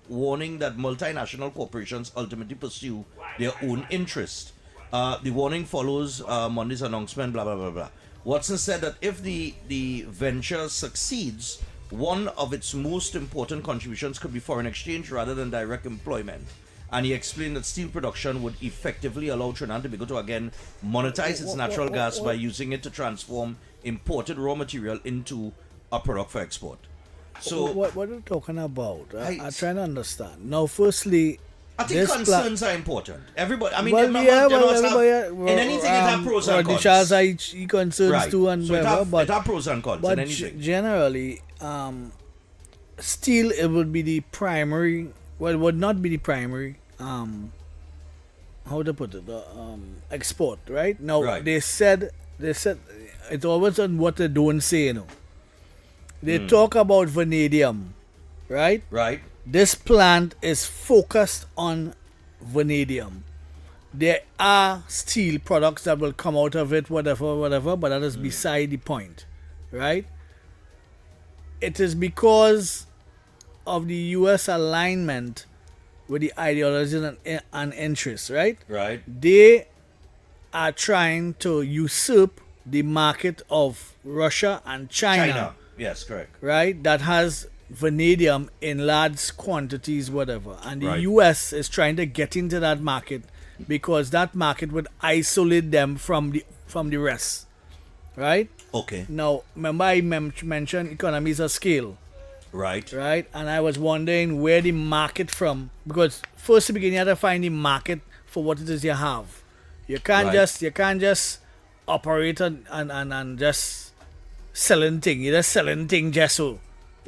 warning that multinational corporations ultimately pursue their own interest. The warning follows Monday's announcement, blah, blah, blah, blah. Watson said that if the venture succeeds, one of its most important contributions could be foreign exchange rather than direct employment. And he explained that steel production would effectively allow Trinidad and Tobago to again monetize its natural gas by using it to transform imported raw material into a product for export. So what are you talking about? I'm trying to understand. Now, firstly, I think concerns are important. Everybody, I mean, well, there must everybody, have, in anything it has pros and cons. The Charles he concerns Right. too and So whatever, it have pros and cons but in anything. generally, steel it would be the primary. Well, it would not be the primary. How to put it? Export, right? Now Right. they said it's always on what they don't say. They talk about vanadium, right? Right. This plant is focused on vanadium. There are steel products that will come out of it, whatever, but that is beside the point, right? It is because of the U.S. alignment with the ideologies and interests, right? Right. They are trying to usurp the market of Russia and China. Yes, correct. right? That has vanadium in large quantities, whatever. And the Right. US is trying to get into that market because that market would isolate them from the rest, right? Okay. Now, remember I mentioned economies of scale, Right. right? And I was wondering where the market from, because first to begin you have to find the market for what it is you have. You can't Right. just operate and just selling thing. You're just selling thing just so.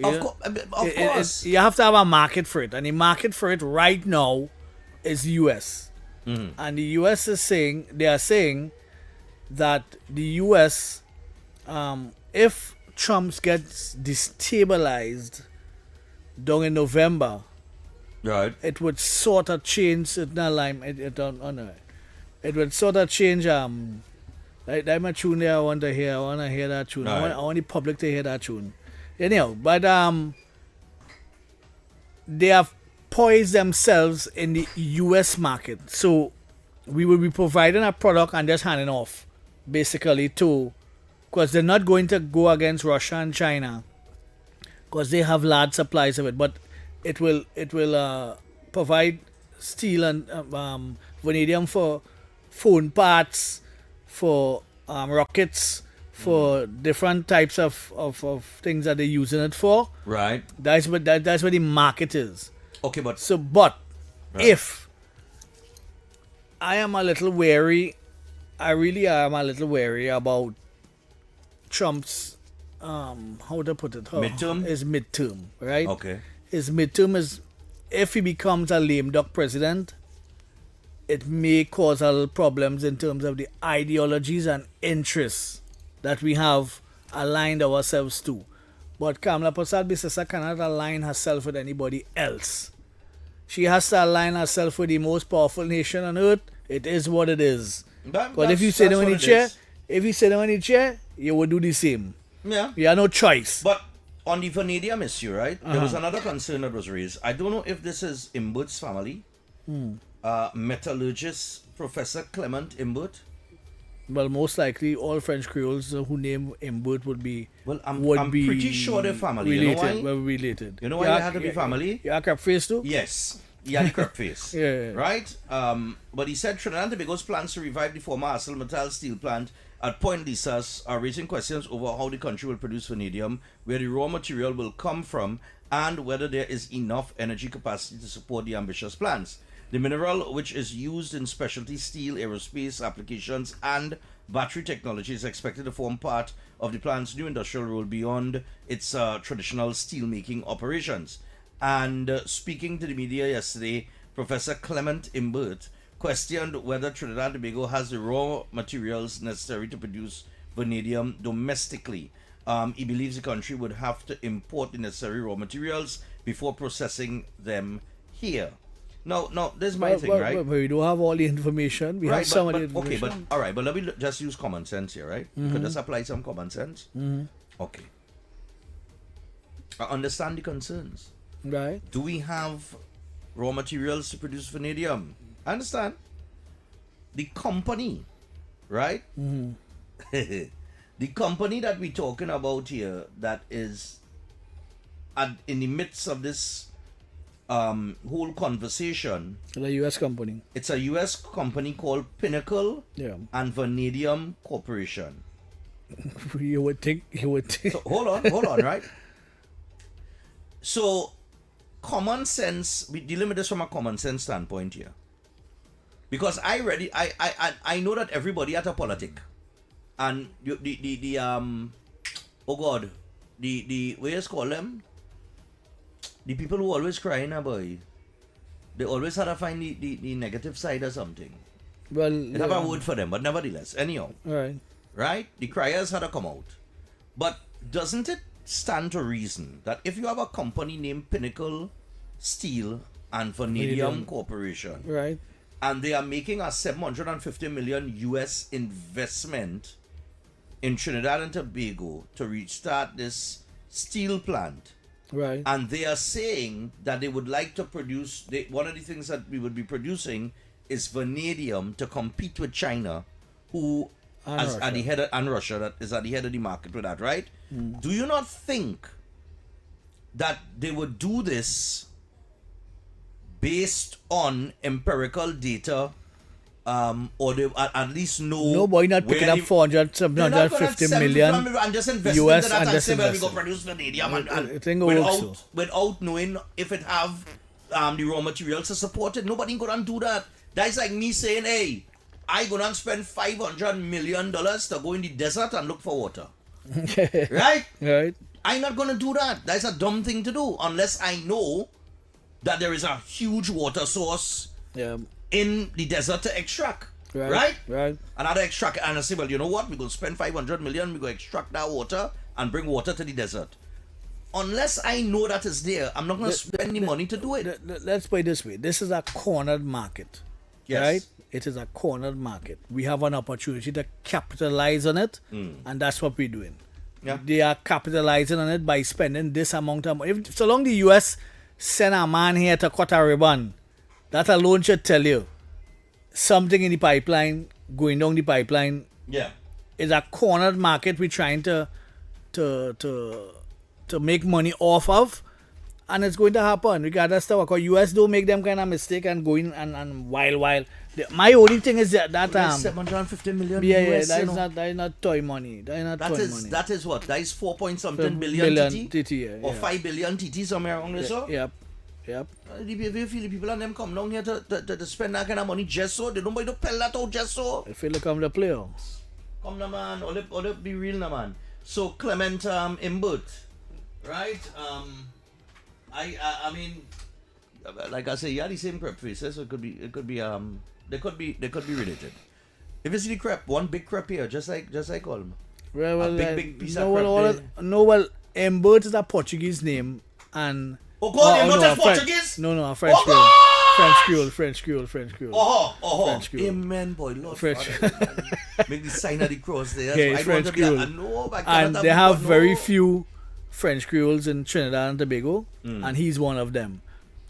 Of course. You have to have a market for it, and the market for it right now is US. And the US is saying they are saying that the US, if Trump gets destabilized down in November, Right. it would sort of change it. Not like it would sort of change. Like that tune there. I want to hear. I want to hear that tune. Right. I want the public to hear that tune. Anyhow, but they have poised themselves in the U.S. market, so we will be providing a product and just handing off, basically, to, because they're not going to go against Russia and China, because they have large supplies of it. But it will provide steel and vanadium for phone parts, for rockets, for different types of things that they're using it for. Right. That's what the market is. Okay, but So, but Right. if I am a little wary, I really am a little wary about Trump's how to put it? Midterm? His midterm, right? okay. His midterm is, if he becomes a lame duck president, it may cause a little problems in terms of the ideologies and interests that we have aligned ourselves to. But Kamala Prasad Bissesa cannot align herself with anybody else. She has to align herself with the most powerful nation on earth. It is what it is. But if you sit down in the chair, you would do the same. Yeah. You have no choice. But on the vanadium issue, right? There was another concern that was raised. I don't know if this is Imbert's family. Metallurgist Professor Clement Imbert. Well, most likely all French Creoles who name Imbert would be Well, I'm be pretty sure they're family. Related. You know why? Well, related. You know why they had to be family? You have crab face too? Yes. He had a crap face. Yeah. Right? But he said Trinidad and Tobago's plans to revive the former ArcelorMittal steel plant at Point Lisas are raising questions over how the country will produce vanadium, where the raw material will come from, and whether there is enough energy capacity to support the ambitious plans. The mineral, which is used in specialty steel, aerospace applications, and battery technology, is expected to form part of the plant's new industrial role beyond its traditional steel-making operations. And speaking to the media yesterday, Professor Clement Imbert questioned whether Trinidad and Tobago has the raw materials necessary to produce vanadium domestically. He believes the country would have to import the necessary raw materials before processing them here. Now, there's my thing, right? But we don't have all the information. We have some of the information. Okay, but all right, but let me just use common sense here, right? Could just apply some common sense. Okay. I understand the concerns. Right. Do we have raw materials to produce vanadium? I understand. The company, right? The company that we're talking about here that is in the midst of this whole conversation, The U.S. company. it's a U.S. company called Pinnacle Yeah. and Vanadium Corporation. You would think. So hold on, right? So, common sense, we dealing with this from a common sense standpoint here. Because I know that everybody at a politic and oh God, the what you call them? The people who always crying about it, they always had to find the negative side or something. Well, They have a word for them, but nevertheless, anyhow. Right. Right? The criers had to come out. But doesn't it stand to reason that if you have a company named Pinnacle Steel and Vanadium Corporation, Right. and they are making a 750 million US investment in Trinidad and Tobago to restart this steel plant, Right. and they are saying that they would like to produce, one of the things that we would be producing is vanadium to compete with China, who And as at Russia. the head of, and Russia that is at the head of the market with that, right? Do you not think that they would do this based on empirical data, or they at least know? No boy not where picking up the- 400, they're not gonna 750 sell million. and just invest US into that and and just say, well, we invest go it. produce vanadium I think it works so. without knowing if it have the raw materials to support it. Nobody gonna do that. That's like me saying, hey, I gonna spend $500 million to go in the desert and look for water. Right? Right. I'm not gonna do that. That's a dumb thing to do unless I know that there is a huge water source Yeah. in the desert to extract. Right. Right? Right. Another extract, and I say, well, you know what? We're going to spend 500 million, we're going to extract that water and bring water to the desert. Unless I know that is there, I'm not going to spend the money to do it. Let's put it this way. This is a cornered market. Yes. Right? It is a cornered market. We have an opportunity to capitalize on it, and that's what we're doing. Yeah. They are capitalizing on it by spending this amount of money. So long the US send a man here to cut a ribbon, that alone should tell you something in the pipeline, going down the pipeline. Yeah. Is a cornered market we're trying to make money off of, and it's going to happen regardless of because US don't make them kind of mistake and going and while my only thing is that 750 million yeah US, that you is know. not toy money. That is not toy money. That is what? That is 4 point something Billion billion TT? TT, yeah, Or yeah. 5 billion TT somewhere around there, so? Yep. You feel the people and them come down here to spend that kind of money just so? They don't buy to pell that out just so? I feel like I'm the player. Come na man, all be real na man. So Clement Imbut, right? I mean, like I say, yeah, the same crep faces. So it could be they could be related. If you see the crep, one big crep here, just like Olm. Well, big piece of no, crap there. Mbert is a Portuguese name, and Oh God, Imbut no, is Portuguese? No, a French Oh, girl. God! French girl. French girl. Amen, boy. Lord French. Father. Make the sign of the cross there. Yeah, So I French want to be girl. I know, but I And cannot they have have people very know. few French Creoles in Trinidad and Tobago, and he's one of them.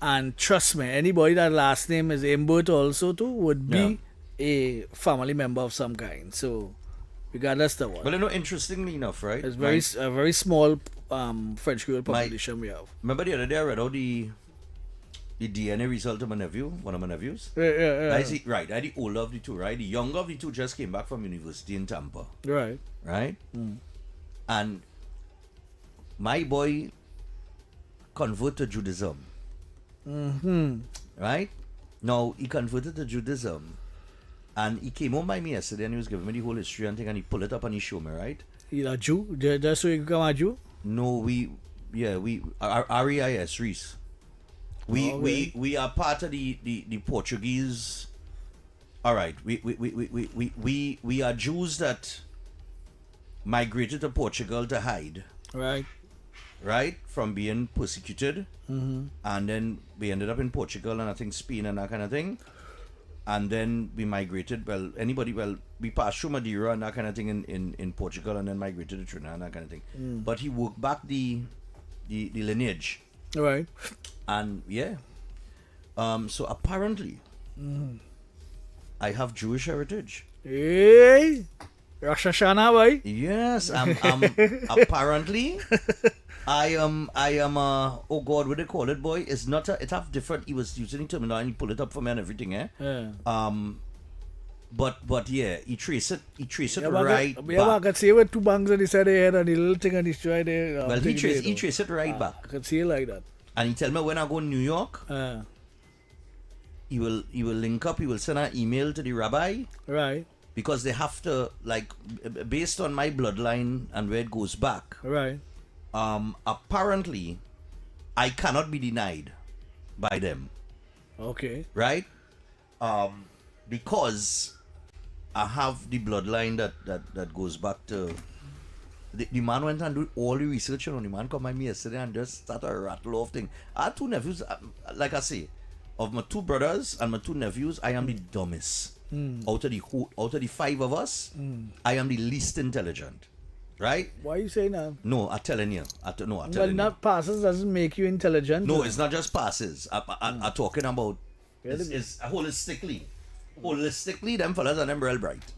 And trust me, anybody that last name is Imbert also too would be a family member of some kind. So regardless of what, But you know, interestingly enough, right? it's a very small French Creole population we have. Remember the other day I read out the DNA result of my nephew, one of my nephews. Yeah. I see, right, I the older of the two, right? The younger of the two just came back from university in Tampa, Right. right? And my boy converted to Judaism. Right? Now, he converted to Judaism, and he came home by me yesterday and he was giving me the whole history and thing, and he pulled it up and he showed me, right? He's a Jew? Just so you become a Jew? No, we REIS, Reese. We are part of the Portuguese. All right, we are Jews that migrated to Portugal to hide, right, from being persecuted, and then we ended up in Portugal and I think Spain and that kind of thing, and then we migrated. We passed through Madeira and that kind of thing in Portugal, and then migrated to Trinidad and that kind of thing. But he worked back the lineage. Right. And yeah. So apparently, I have Jewish heritage. Hey, Rosh Hashanah, boy. Yes, apparently, I am oh God, what they call it, boy? It's not it have different. He was using terminology, pull it up for me and everything, eh? Yeah. But yeah, he trace it Yeah, right but I back. could see with 2 bangs on the side of the head and the little thing on his right there. Well, he trace it right back, I could see it like that. and he tell me when I go to New York, he will link up. He will send an email to the rabbi. Right. Because they have to, like, based on my bloodline and where it goes back, Right. apparently, I cannot be denied by them, Okay. right? Because I have the bloodline that goes back to. The man went and do all the research, you know. The man come by me yesterday and just started a rattle off thing. I have 2 nephews, like I say, of my 2 brothers and my 2 nephews, I am the dumbest. Out of the 5 of us, I am the least intelligent, right? Why are you saying that? No, I'm telling you. I'm Well, telling not passes doesn't make you intelligent. you. No, it's not just passes. I'm talking about. Really? It's holistically. Holistically, them fellas are them real bright.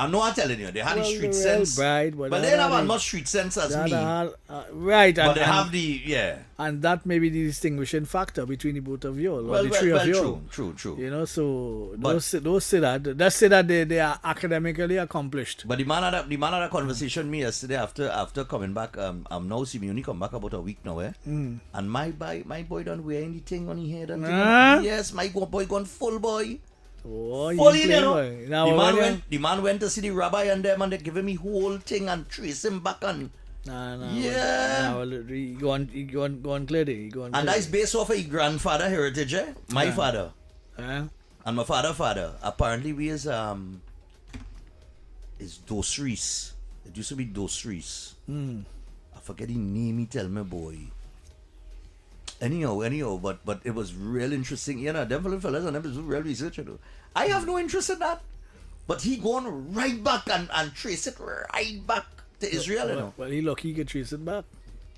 I'm not telling you, they have the Well, street they're real sense, bright, but but they they're don't have not as the- much street sense as me. Right. But they and, have the and that may be the distinguishing factor between the both of you all, or Well, the three of you all. true. You know, so But- those say that. Let's say that they are academically accomplished. But the man had that conversation with me yesterday after coming back. I'm now see me only come back about a week now, eh? And my boy don't wear anything on his head and thing. Huh? Yes, my boy gone full boy. Oh, you Full in, play, you know. boy. Now, The man went to see the rabbi and them and they give him the whole thing and trace him back and Nah, Yeah. Nah, he go on clear day. He go on and clear that's based off of his grandfather heritage, eh? My father. day. Huh? And my father. Apparently we is Dos Reis. It used to be Dos Reis. I forget the name he tell me, boy. Anyhow, but it was real interesting. You know, them fellas and them is real research, you know. I have no interest in that. But he gone right back and trace it right back to Israel, you know. Well, he lucky he can trace it back.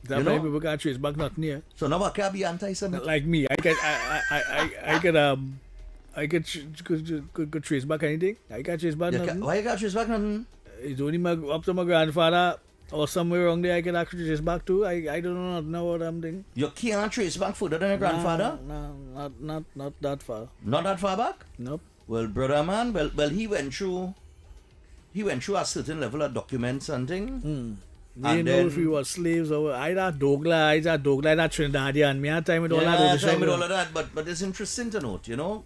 That You many know? people can't trace back nothing here. So now I can't be anti-Semitic. Like me, I could trace back anything. I can't trace back nothing. Why you can't trace back nothing? It's only up to my grandfather or somewhere around there I can actually trace back to. I don't know what I'm doing. You can't trace back further than your grandfather? No, not that far. Not that far back? Nope. Well, brother man, well he went through a certain level of documents and thing. They And didn't know then- if we were slaves or either Dogla, that Trinidadian. Me had time with all Yeah, that. time with all of that, but it's interesting to note, you know.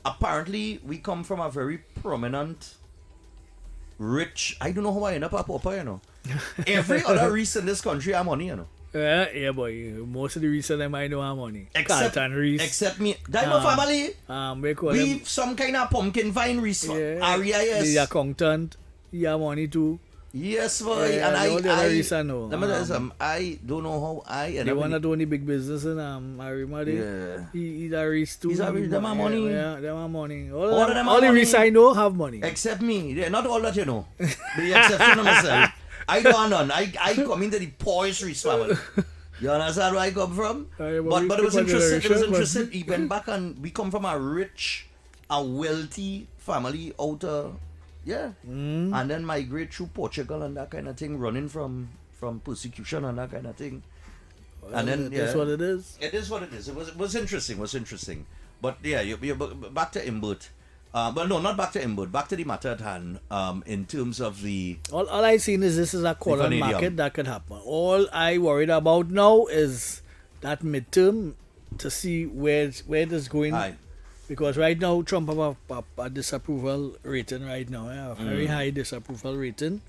Apparently we come from a very prominent, rich. I don't know how I end up a pauper, you know. Every other Reese in this country have money, you know. Yeah, boy. Most of the reason them I know have money. Carlton Reese. Except me. That my family. We call We them. some kind of pumpkin vine Reese. Yeah, REIS. the accountant. He have money too. Yes, boy. Yeah, and all the other Reese I know. let me tell you something. I don't know how I end The up one in that own the big business in Arima. Yeah. He's a Reese too. He's a Reese, them have money. Yeah, them have money. All of them all have the money. Reese I know have money. Except me. Yeah, not all that you know. The exception of myself. I don't have none. I come into the poorest Reese family. You understand where I come from? Aye, But we it was keep on interesting. It was generation, but- interesting. He went back and we come from a rich, a wealthy family out of and then migrate through Portugal and that kind of thing, running from persecution and that kind of thing. And then That's what it is. It is what it is. It was interesting. Was interesting. But yeah, you back to Imbut. But no, not back to Imbut. Back to the matter at hand. In terms of the All I seen is this is a corner vanadium. market that could happen. All I worried about now is that midterm to see where it is going. Aye. Because right now Trump have a disapproval rating right now, a very high disapproval rating.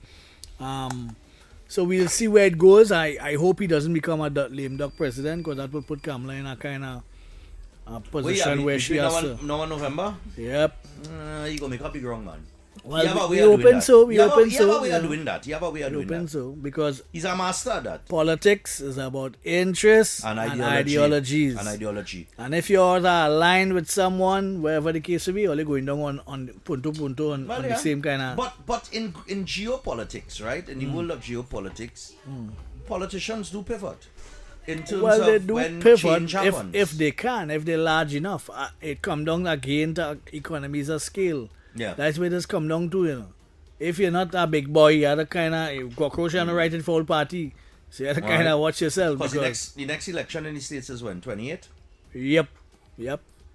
So we'll see where it goes. I hope he doesn't become a lame duck president because that will put Kamala in a kind of position where she has to. No one November. Yep. You gonna make a big wrong man. Well, You have a we way of doing open that. so, we You have a- open you have so, a way of yeah. doing that. You have a way of doing Open that. so because He's a master at that. politics is about interests And and ideology. ideologies. And ideology. And if you're aligned with someone, wherever the case may be, only going down on punto on Well, the yeah. same kind of. But in geopolitics, right? In the world of geopolitics, politicians do pivot. in terms Well, they of do when pivot change happens. if they can, if they're large enough. It come down again to economies of scale. Yeah. That's where this come down to, you know. If you're not a big boy, you're the kind of cockroach and writing for all party. So you have to kind Right. of watch yourself. Because the next election in the States is when? 28? Yep.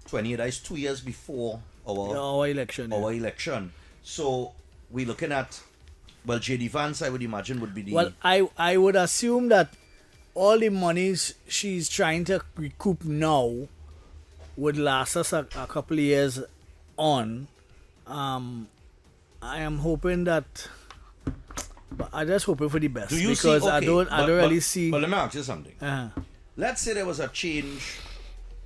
28, that is 2 years before Our election. our election. So we're looking at, well, J.D. Vance, I would imagine, would be the... Well, I would assume that all the monies she's trying to recoup now would last us a couple of years on. I am hoping that, but I just hoping for the best Do you because see, okay, I don't really see. But let me ask you something. Uh-huh. Let's say there was a change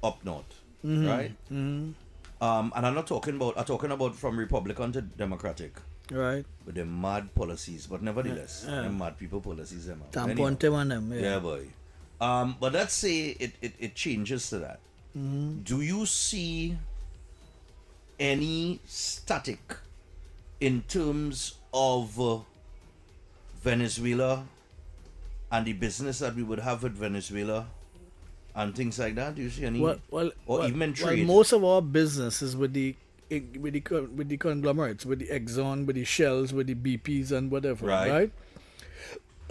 up north, right? Mm-hmm. And I'm talking about from Republican to Democratic. Right. With the mad policies, but nevertheless, them mad people policies them out. Tampon them on them. Yeah, boy. But let's say it changes to that. Mm-hmm. Do you see any static in terms of Venezuela and the business that we would have with Venezuela and things like that? Do you see any? Even in trade? Most of our business is with the conglomerates, with the Exxon, with the Shells, with the BPs and whatever, right?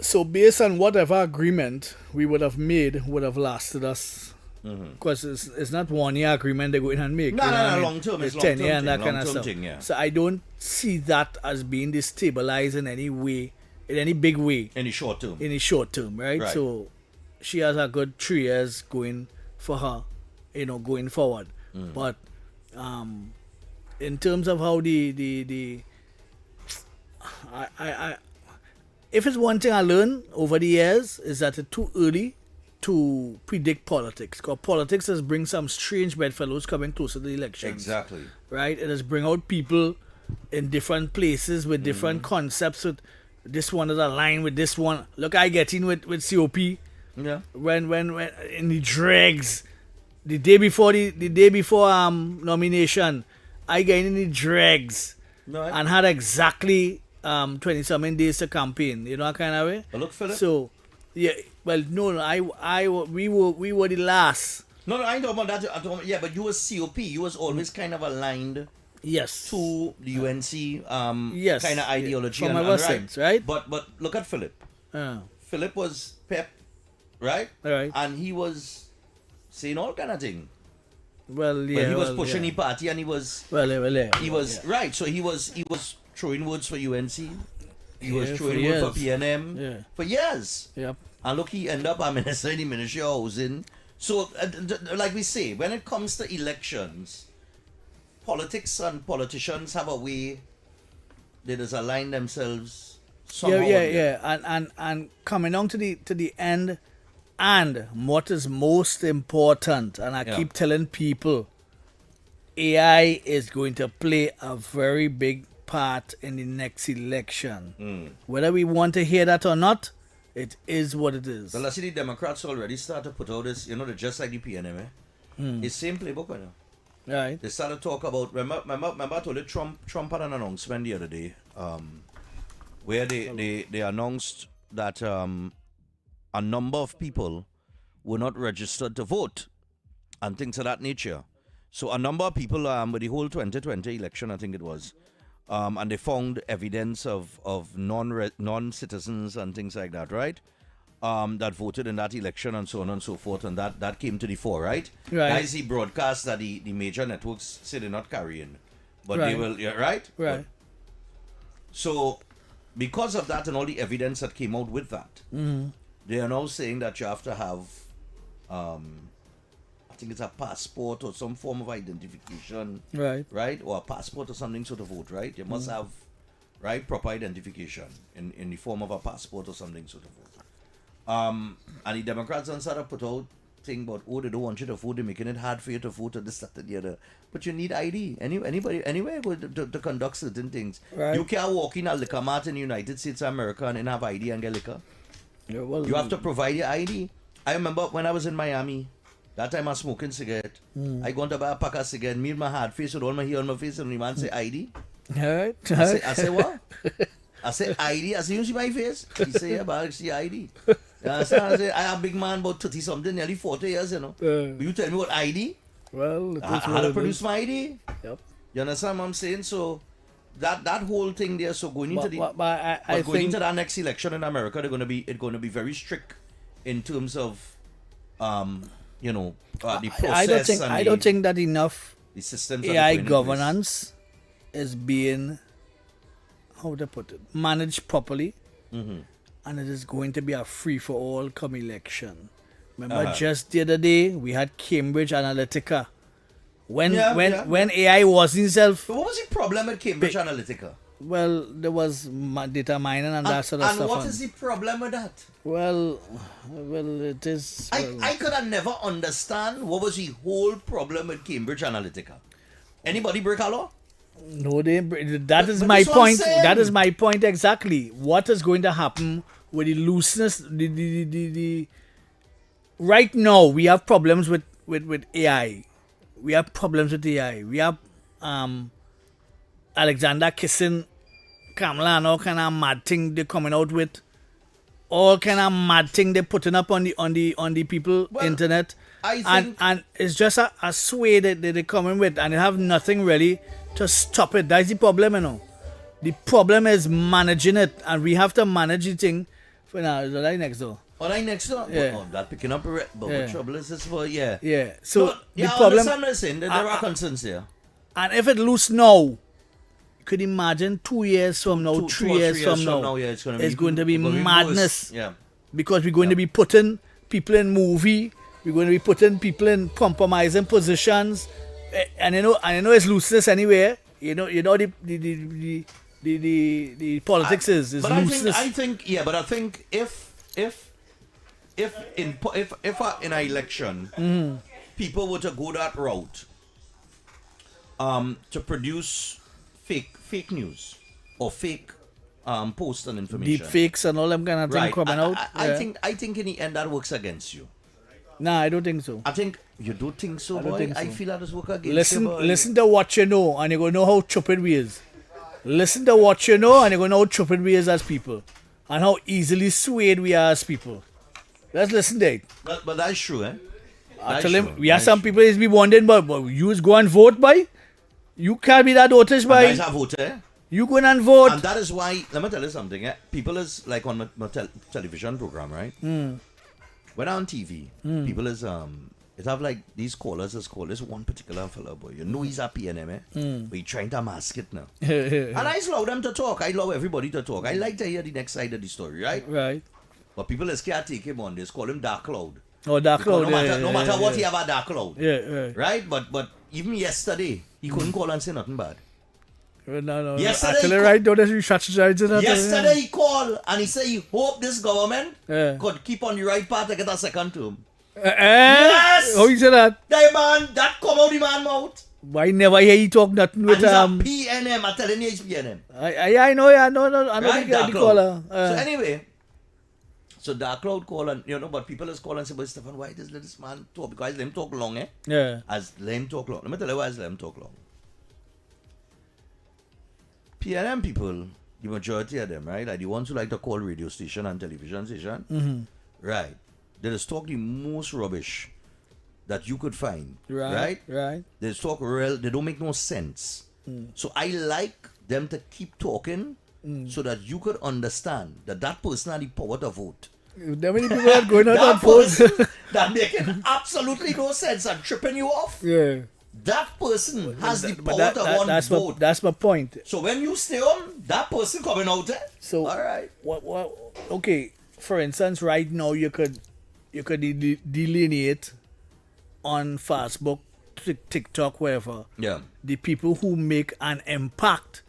So based on whatever agreement we would have made would have lasted us, because it's not 1 year agreement they go in and make. No, long term. It's 10 long year and that term kind of stuff. thing, yeah. So I don't see that as being destabilized in any way, in any big way. In the short term. In the short term, right? So she has a good 3 years going for her, going forward. But in terms of how if it's one thing I learned over the years is that it's too early to predict politics, because politics has bring some strange bedfellows coming closer to the elections. Exactly. Right? It has bring out people in different places with different concepts. With this one is aligned with this one. Look, I get in with COP. Yeah. When in the dregs, the day before nomination, I get in the dregs and had exactly 20-something days to campaign. You know, that kind of way. Look, Philip. So, yeah. Well, no, we were the last. No, I know about that. Yeah, but you was COP. You was always kind of aligned. Yes. To the UNC yes. kind of ideology. From ever since, right? But look at Philip. Philip was pep, right? Right. And he was saying all kind of thing. Well, yeah. He was pushing the party, and he was. He was right. So he was throwing words for UNC. He was throwing words for PNM for years. Yep. And look, he ended up a minister in the Ministry of Housing. So, like we say, when it comes to elections, politics and politicians have a way they just align themselves somehow. And coming on to the end, and what is most important, and I keep telling people, AI is going to play a very big part in the next election. Whether we want to hear that or not, it is what it is. Well, I see the Democrats already start to put out this, they're just like the PNM, It's same playbook, Right. They started to talk about, remember I told you Trump had an announcement the other day, where they announced that a number of people were not registered to vote and things of that nature. So a number of people with the whole 2020 election, I think it was, and they found evidence of non-citizens and things like that, right? That voted in that election and so on and so forth, and that came to the fore, right? I see broadcasts that the major networks say they're not carrying, but they will, right? Right. But, so, because of that and all the evidence that came out with that, they are now saying that you have to have, I think it's a passport or some form of identification, right? Or a passport or something so to vote, right? You must have, right, proper identification in the form of a passport or something so to vote. And the Democrats on sort of put out thing about, they don't want you to vote, they're making it hard for you to vote or this, that, and the other. But you need ID. Anywhere go to conduct certain things. Right. You can't walk in a liquor mart in the United States of America and have ID and get liquor. Yeah, well, you have to provide your ID. I remember when I was in Miami, that time I was smoking cigarette. I gone to buy a pack of cigarette, me and my hard face with all my hair on my face, and the man say ID. Right. I say what? I say ID. I say, you see my face? He say, yeah, but I see ID. So I say, I am a big man, about 30 something, nearly 40 years, you know. You tell me what ID? Well, I had to produce my ID. Yep. You understand what I'm saying? So that whole thing there. So going into I going think into that next election in America, it's going to be very strict in terms of, the process. I don't think that enough the systems AI governance is being, how to put it, managed properly, and it is going to be a free for all come election. Remember, just the other day we had Cambridge Analytica. When AI wasn't self. But what was the problem with Cambridge Analytica? Well, there was data mining and that sort of stuff. And what is the problem with that? Well, it is. I could have never understand what was the whole problem with Cambridge Analytica. Anybody break a law? No, that is my point. That is my point exactly. What is going to happen with the looseness? The right now we have problems with AI. We have problems with AI. We have Alexander kissing Kamala and all kind of mad thing they're coming out with. All kind of mad thing they're putting up on the people internet. And it's just a sway that they're coming with, and they have nothing really to stop it. That's the problem, you know. The problem is managing it, and we have to manage the thing. For now, is that next door? Oh, like next door? Yeah. Oh, that picking up, but what trouble is this for? Yeah. Yeah. So the problem. I understand. There are concerns here. And if it loose now, you could imagine 2 years from now, 3 years from now, yeah, it's going to be madness. Yeah. Because we're going to be putting people in movie, we're going to be putting people in compromising positions, and I know it's looseness anywhere. You know the politics is looseness. I think if in an election people were to go that route to produce fake news or fake posts and information, deep fakes and all them kind of things coming out. I think in the end that works against you. Nah, I don't think so. I think you don't think so, boy. I feel that this work against listen, you, boy. Listen to what you know, and you're gonna know how stupid we is. Listen to what you know, and you're gonna know how stupid we is as people, and how easily swayed we are as people. Let's listen to it. But that's true, eh? I tell him, we have some people is be wondering, but you is go and vote, by. You can't be that noticed, by. Guys have voted, eh? You go and vote. And that is why, let me tell you something, eh? People is like on my television program, right? When on TV, people is it have like these callers is called this one particular fella, boy. You know he's a PNM, eh? But he's trying to mask it now. And I allow them to talk. I allow everybody to talk. I like to hear the next side of the story, right? Right. But people is can't take him on this. Call him Dark Cloud. Oh, Dark Cloud. No matter what he have a Dark Cloud. Yeah. Right? But even yesterday, he couldn't call and say nothing bad. No. Yesterday, Actually, right, don't you strategize it? Yesterday he called and he said he hope this government could keep on the right path to get a second term. Yes! How you say that? That come out the man mouth. Why never hear you talk nothing with and he's a PNM, I'm telling you he's PNM. I know, I know the caller. So anyway, so Dark Cloud call and but people is calling and say, but Stephan, why does this man talk? Because let him talk long, eh? Yeah. As let him talk long. Let me tell you why let him talk long. PNM people, the majority of them, right? Like the ones who like to call radio station and television station, right? They just talk the most rubbish that you could find, right? They just talk real. They don't make no sense. So I like them to keep talking so that you could understand that person had the power to vote. There many people are going out that and vote. That making absolutely no sense and tripping you off. Yeah. That person has the power to vote. That's my point. So when you stay home, that person coming out there. So all right. What? Okay. For instance, right now you could delineate on Facebook, TikTok, wherever. Yeah. The people who make an impact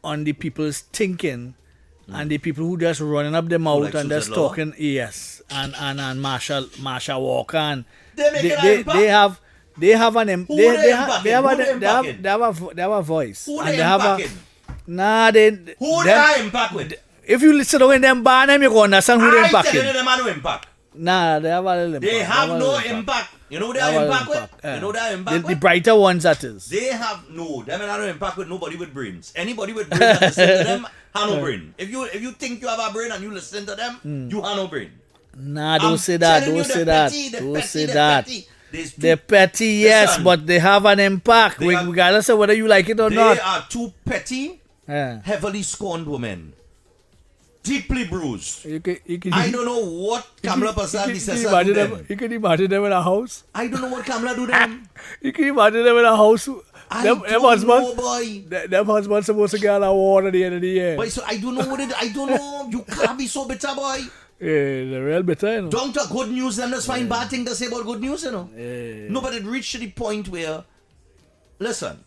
on the people's thinking, and the people who just running up their mouth like and just Susan talking. Yes. And Marsha Walker and they have an they have a voice. Who and they have impacting? Who they impact with? If you listen to them ban them, you go understand who they I impacting. tell you them no impact. Nah, they have a little impact. They have no impact. You know who they have impact with? You know they have impact the with? brighter ones, that is. They have no. Them have no impact with nobody with brains. Anybody with brains that listen to them have no brain. If you think you have a brain and you listen to them, you have no brain. Nah, don't I'm say that. telling you, Don't say they're that. petty, they're Don't petty, say they're that. petty. There's two- They're petty, yes, Listen, but they have an impact, they are- regardless of whether you like it or They not. are two petty, Yeah. heavily scorned women. Deeply bruised. You can, I don't know what Kamala Prasad you says can to imagine them. them. You can imagine them in a house. I don't know what Kamala do them. You can imagine them in a house. I Them don't husbands, know, boy. them husbands supposed to get an award at the end of the year. Boy, so I don't know what it. I don't know. You can't be so bitter, boy. Yeah, the real bitter, you know. Don't talk good news. Them just find bad thing to say about good news, you know. Yeah. No, but it reached to the point where, listen,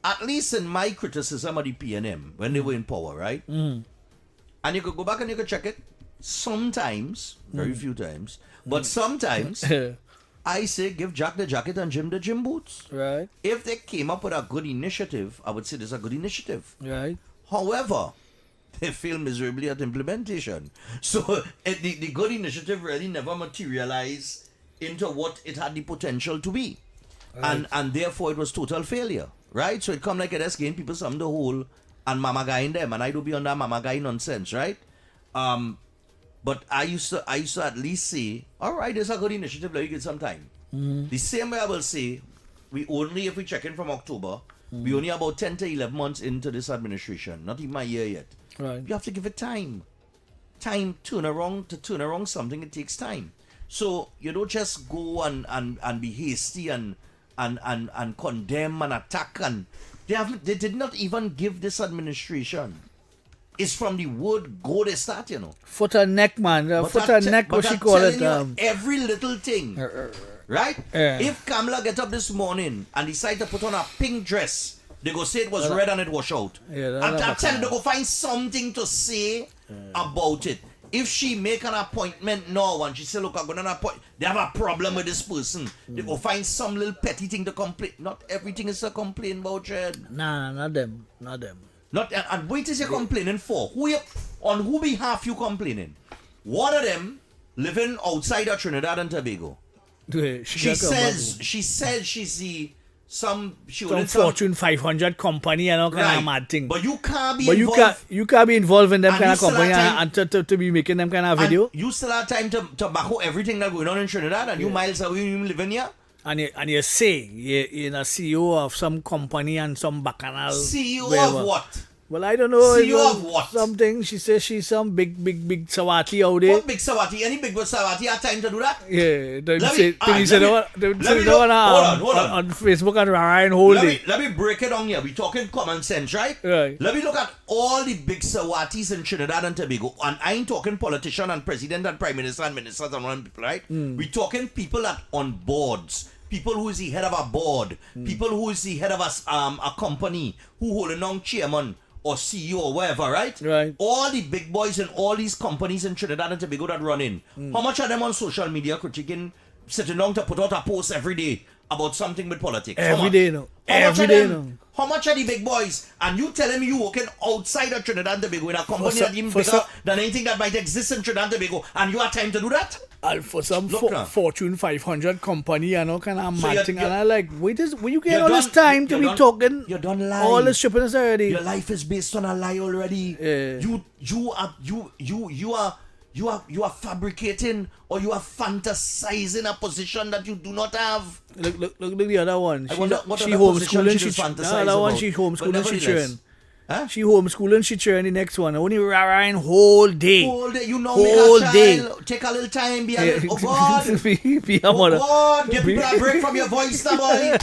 at least in my criticism of the PNM when they were in power, right? Mm. And you could go back and you could check it. Sometimes, very few times, but sometimes I say give Jack the jacket and Jim the gym boots. Right, If they came up with a good initiative, I would say this is a good initiative. right. However, they fail miserably at implementation. So the good initiative really never materialized into what it had the potential to be. Right. And therefore it was total failure. Right? So it come like it has gained people some the whole and mama guy in them. And I do be on that mama guy nonsense, right? But I used to at least say, all right, it's a good initiative, let you get some time. The same way I will say, if we check in from October, we only about 10 to 11 months into this administration, not even a year yet. Right. You have to give it time. Time turn around something, it takes time. So you don't just go and be hasty and condemn and attack, and they did not even give this administration. It's from the word go they start, you know. Foot and neck, man. But Foot I and te- neck, but what she I'm call telling it. you, every little thing, right? Yeah. If Kamala get up this morning and decide to put on a pink dress, they go say it was red and it wash out. Yeah, I'm telling you, they go find something to say about it. If she make an appointment now and she say, look, I'm going to appoint, they have a problem with this person. They go find some little petty thing to complain. Not everything is to complain about, Jed. Nah, not them. Not them. Not and what is you complaining for? On who behalf you complaining? One of them living outside of Trinidad and Tobago. Yeah, She says she's the some wouldn't Fortune 500 company and all kind of mad thing. But you can't be But involved. you can't be involved in them And kind you of still company have time- and to be making them kind of and video. you still have time to back everything that's going on in Trinidad, and you miles away, you living here. And you say you're a CEO of some company and some bacchanal. CEO wherever. of what? Well, I don't know. CEO of what? Something. She says she's some big Sawati out there. What big Sawati? Any big Sawati have time to do that? Yeah, Let me hold on. Facebook and Ryan whole day. Let me break it down here. We're talking common sense, right? Right. Let me look at all the big Sawatis in Trinidad and Tobago. And I ain't talking politician and president and prime minister and ministers and all them people, right? We're talking people that on boards. People who is the head of a board. People who is the head of a company. Who holding on chairman or CEO or whatever, right? Right. All the big boys in all these companies in Trinidad and Tobago that run in. How much are them on social media critiquing, sitting down to put out a post every day about something with politics? Every day, no. Every day, no. How much are the big boys? And you telling me you working outside of Trinidad and Tobago in a company some- that even for bigger some- than anything that might exist in Trinidad and Tobago, and you have time to do that? And for some Look now. Fortune 500 company and all kind of So mad you're- thing, you're- and I like, wait, where you get You're all this done- time to you're be done- talking? you're done lying. All this shippiness already. Your life is based on a lie already. Yeah. You are fabricating or you are fantasizing a position that you do not have. Look the other one. I wonder what She other position homeschooling. she just fantasize The other one about. she But homeschooling. She nevertheless. churn. Huh? She homeschooling. She churn the next one. Only Ryan whole day. Whole day, you know, Whole make a day. child, take a little time, be a Yeah. little, oh God. Be a Oh mother. God, give me a break from your voice now, boy.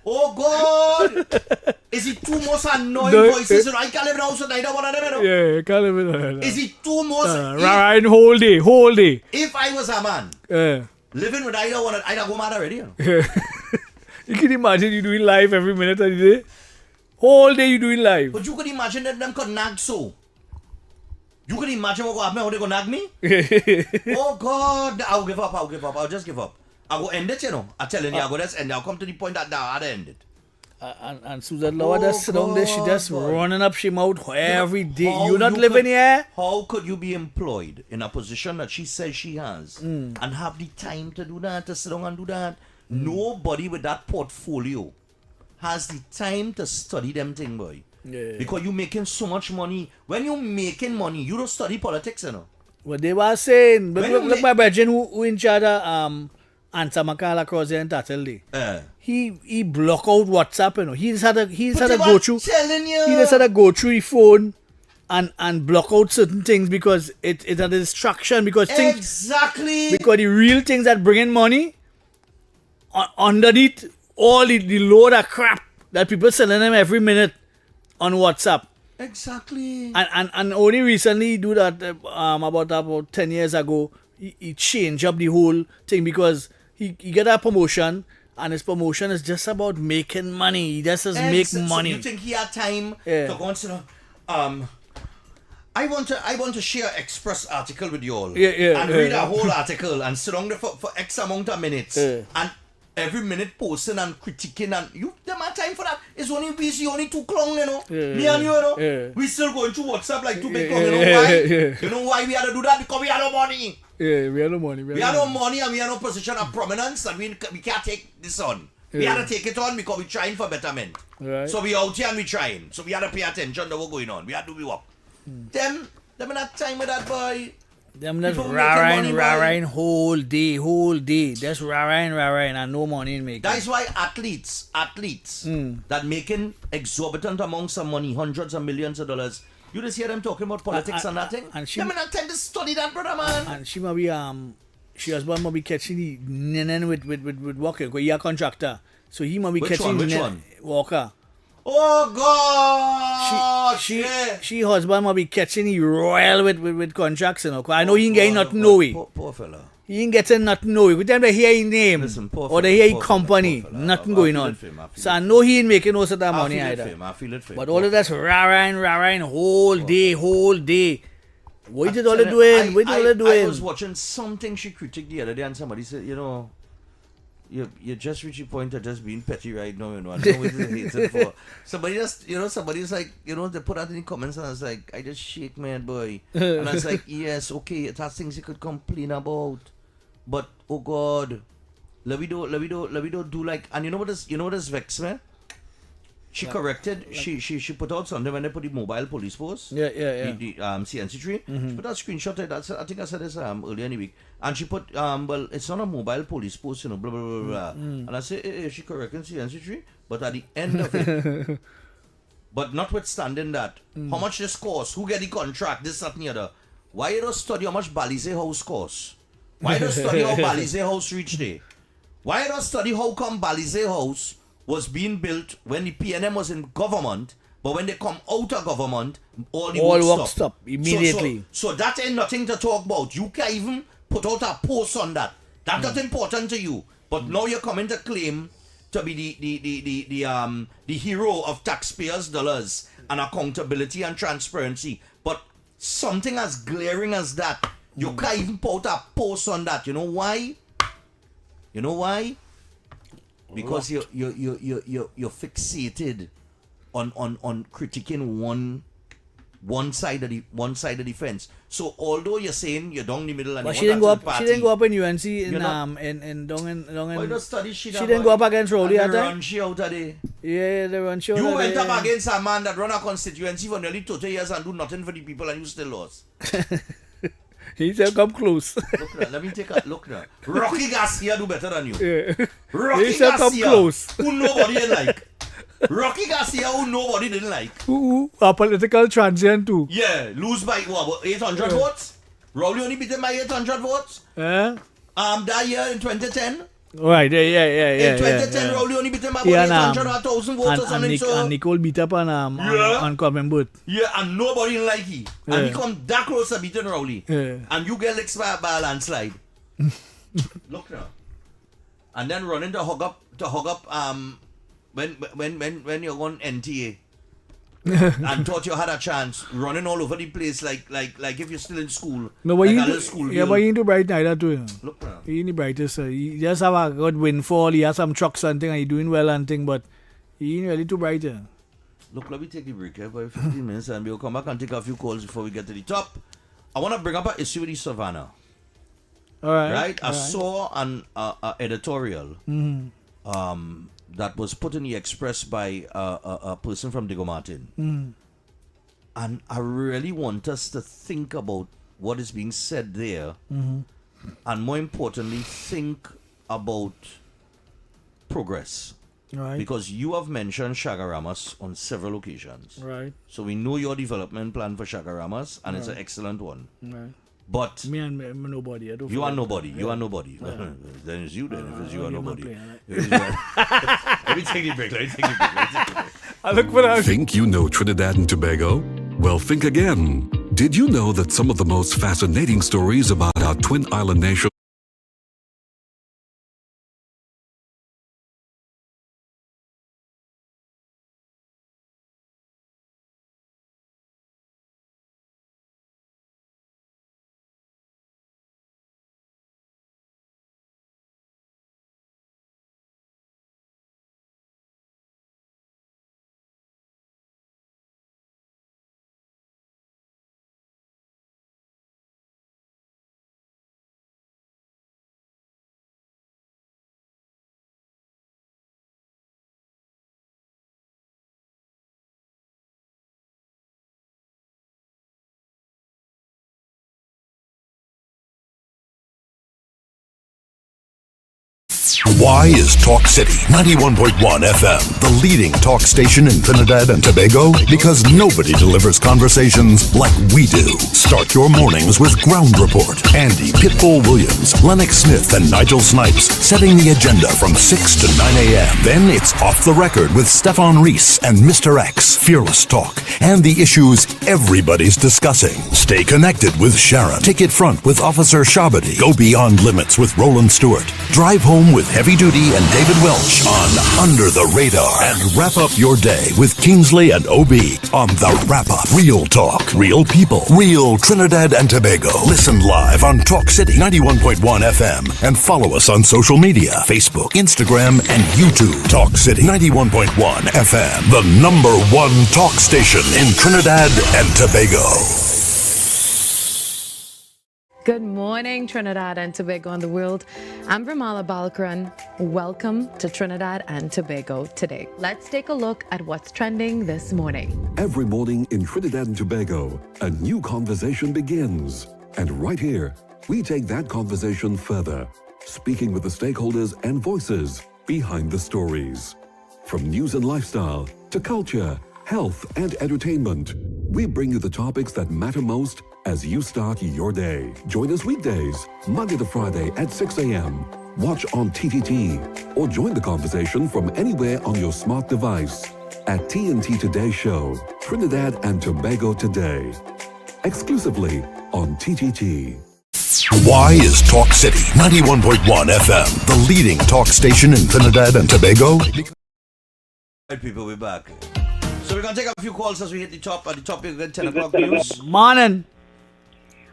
Oh God. Is it two most annoying No, voices? You know, I can't live in a house with neither one of them, you know. Yeah, can't even. Is it two most... Ryan whole day. if I was a man, Yeah. living with either one, I'd go mad already, you know. You can imagine you doing live every minute of the day. Whole day you doing live. But you could imagine that them could nag so. You could imagine what happen how they gonna nag me? Oh God, I'll give up. I'll just give up. I'll go end it, you know. I'm telling you, I'll go just end it. I'll come to the point that I'll end it. And Susan Lower just sit down there, she just God. running up she mouth every day. How You not you living could- here? How could you be employed in a position that she says she has and have the time to do that, to sit down and do that? Nobody with that portfolio has the time to study them thing, boy. Yeah. Because you making so much money. When you making money, you don't study politics, you know. What they were saying, but When look, you look make- my brethren who in charge of Anta Makala across there in Tattelde. He block out WhatsApp, you know. He just had to go through. telling you. He just had to go through the phone and block out certain things because it's a distraction because things Exactly. because the real things that bring in money underneath all the load of crap that people sending them every minute on WhatsApp. Exactly. And only recently he do that about 10 years ago he changed up the whole thing because he get a promotion and his promotion is just about making money. He just says make money. So you think he had time Yeah. to go and say, I want to share Express article with you all. And read a whole article and sit down there for X amount of minutes. And every minute posting and critiquing and you them have time for that. It's only we see only too long, you know. Me and you know. We still going through WhatsApp like too big. You know why? You know why we had to do that? Because we had no money. Yeah, we have no money. We had no money and we had no position of prominence and we can't take this on. We had to take it on because we're trying for betterment. Right. So we out here and we trying. So we had to pay attention to what's going on. We had to do work. Them not time with that boy. Them just People making money, rah-rahing whole day. Just rah-rahing and no money in making. That's why athletes that making exorbitant amounts of money, hundreds of millions of dollars, you just hear them talking about politics and that thing. And she- them not time to study that, brother, man. And she might be she husband might be catching the nenen with Walker because he a contractor. So he might be Which catching one? Which nen- one? Walker. Oh God! She husband might be catching the royal with contracts, you know. 'Cause I know he ain't getting nothing no way. Poor fella. He ain't getting nothing no way. With them they hear his name Listen, poor or they fella, hear poor his fella, company, poor fella. nothing I going feel on. it for him, I feel So it. I know he ain't making no sort of I money feel it either. for him. I feel it for him. But all of that's rah-rahing whole day. What did all they I doing? What did all they I doing? was watching something she critiqued the other day, and somebody said, you know, you just reached the point of just being petty right now, you know. I don't know what you're hating for. Somebody's like, you know, they put out in the comments, and I was like, I just shake my head, boy. And I was like, yes, okay, it has things you could complain about, but oh God, let me do like, and you know what is vex me? She corrected. She put out something when they put the mobile police post. Yeah. The CNC3. She put a screenshot of that. I think I said this earlier in the week. And she put well, it's not a mobile police post, you know, blah blah blah blah. And I say, she correcting CNC3, but at the end of it, but notwithstanding that, how much this cost? Who get the contract? This, that, and the other. Why you don't study how much Balize House costs? Why you don't study how Balize House reached there? Why you don't study how come Balize House was being built when the PNM was in government, but when they come out of government, all Work stop. stop immediately. So that ain't nothing to talk about. You can't even put out a post on that. That's not important to you. But now you're coming to claim to be the hero of taxpayers' dollars and accountability and transparency. But something as glaring as that, you can't even put a post on that. You know why? You know why? Because you're fixated on critiquing one side of the fence. So although you're saying you're down the middle and But you she want didn't that go up. to She didn't go up in UNC You're not- in Dongen. Why don't study shit She didn't go up against Rowley at that. run she out of there. Yeah, they run show. You went up against a man that run a constituency for nearly 30 years and do nothing for the people and you still lost. He said, "Come close." Look now, let me take a look now. Rocky Garcia do better than you. Yeah. Rocky He said, "Come Garcia, close." who nobody didn't like. Rocky Garcia, who nobody didn't like. Who a political transient too? Yeah, lose by what, 800 votes? Rowley only beat him by 800 votes. Eh? That year in 2010. Right, yeah. In 2010, Rowley only beat him by Yeah, about 800 or 1,000 votes or something. And Nicole beat up on Common Boot. Yeah, and nobody didn't like he. And he Yeah. come that close to beating Rowley. Yeah. And you get licked by a landslide. Look now. And then running to hug up when you're on NTA. And thought you had a chance, running all over the place like if you're still in school. No, but like he a little school yeah, girl. but he ain't too bright neither too. You know. Look now. He ain't the brightest. He just have a good windfall. He has some trucks and thing, and he doing well and thing, but he ain't really too bright. You know. Look, let me take a break here for 15 minutes and we'll come back and take a few calls before we get to the top. I want to bring up an issue with the Savannah. All right. Right? I saw an editorial that was put in the Express by a person from Diego Martin. And I really want us to think about what is being said there, and more importantly, think about progress. Right. Because you have mentioned Shagaramas on several occasions. Right. So we know your development plan for Shagaramas, and it's an excellent one. Right. But Me nobody. I don't you are follow nobody. that. You are nobody. Then it's you. Then if it's you are you're not nobody. playing, Let me take the break. I look for that. Think you know Trinidad and Tobago? Well, think again. Did you know that some of the most fascinating stories about our twin island nation Why is Talk City 91.1 FM the leading talk station in Trinidad and Tobago? Because nobody delivers conversations like we do. Start your mornings with Ground Report. Andy Pitbull Williams, Lennox Smith, and Nigel Snipes setting the agenda from 6 to 9 a.m. Then it's Off the Record with Stephan and Mr X. Fearless talk and the issues everybody's discussing. Stay connected with Sharon. Ticket Front with Officer Shabadi. Go Beyond Limits with Roland Stewart. Drive home with Heavy Duty and David Welch on Under the Radar. And wrap up your day with Kingsley and OB on The Wrap Up. Real talk, real people, real Trinidad and Tobago. Listen live on Talk City 91.1 FM and follow us on social media, Facebook, Instagram, and YouTube. Talk City 91.1 FM, the #1 talk station in Trinidad and Tobago. Good morning, Trinidad and Tobago and the world. I'm Ramala Balkaran. Welcome to Trinidad and Tobago today. Let's take a look at what's trending this morning. every morning in Trinidad and Tobago, a new conversation begins. And right here, we take that conversation further, speaking with the stakeholders and voices behind the stories. From news and lifestyle to culture, health, and entertainment, we bring you the topics that matter most as you start your day. Join us weekdays, Monday to Friday at 6 a.m. Watch on TTT or join the conversation from anywhere on your smart device at TNT Today Show, Trinidad and Tobago Today. Exclusively on TTT. Why is Talk City 91.1 FM the leading talk station in Trinidad and Tobago? Right, people, we're back. So we're going to take a few calls as we hit the top. At the top, we'll get 10 o'clock news. Morning.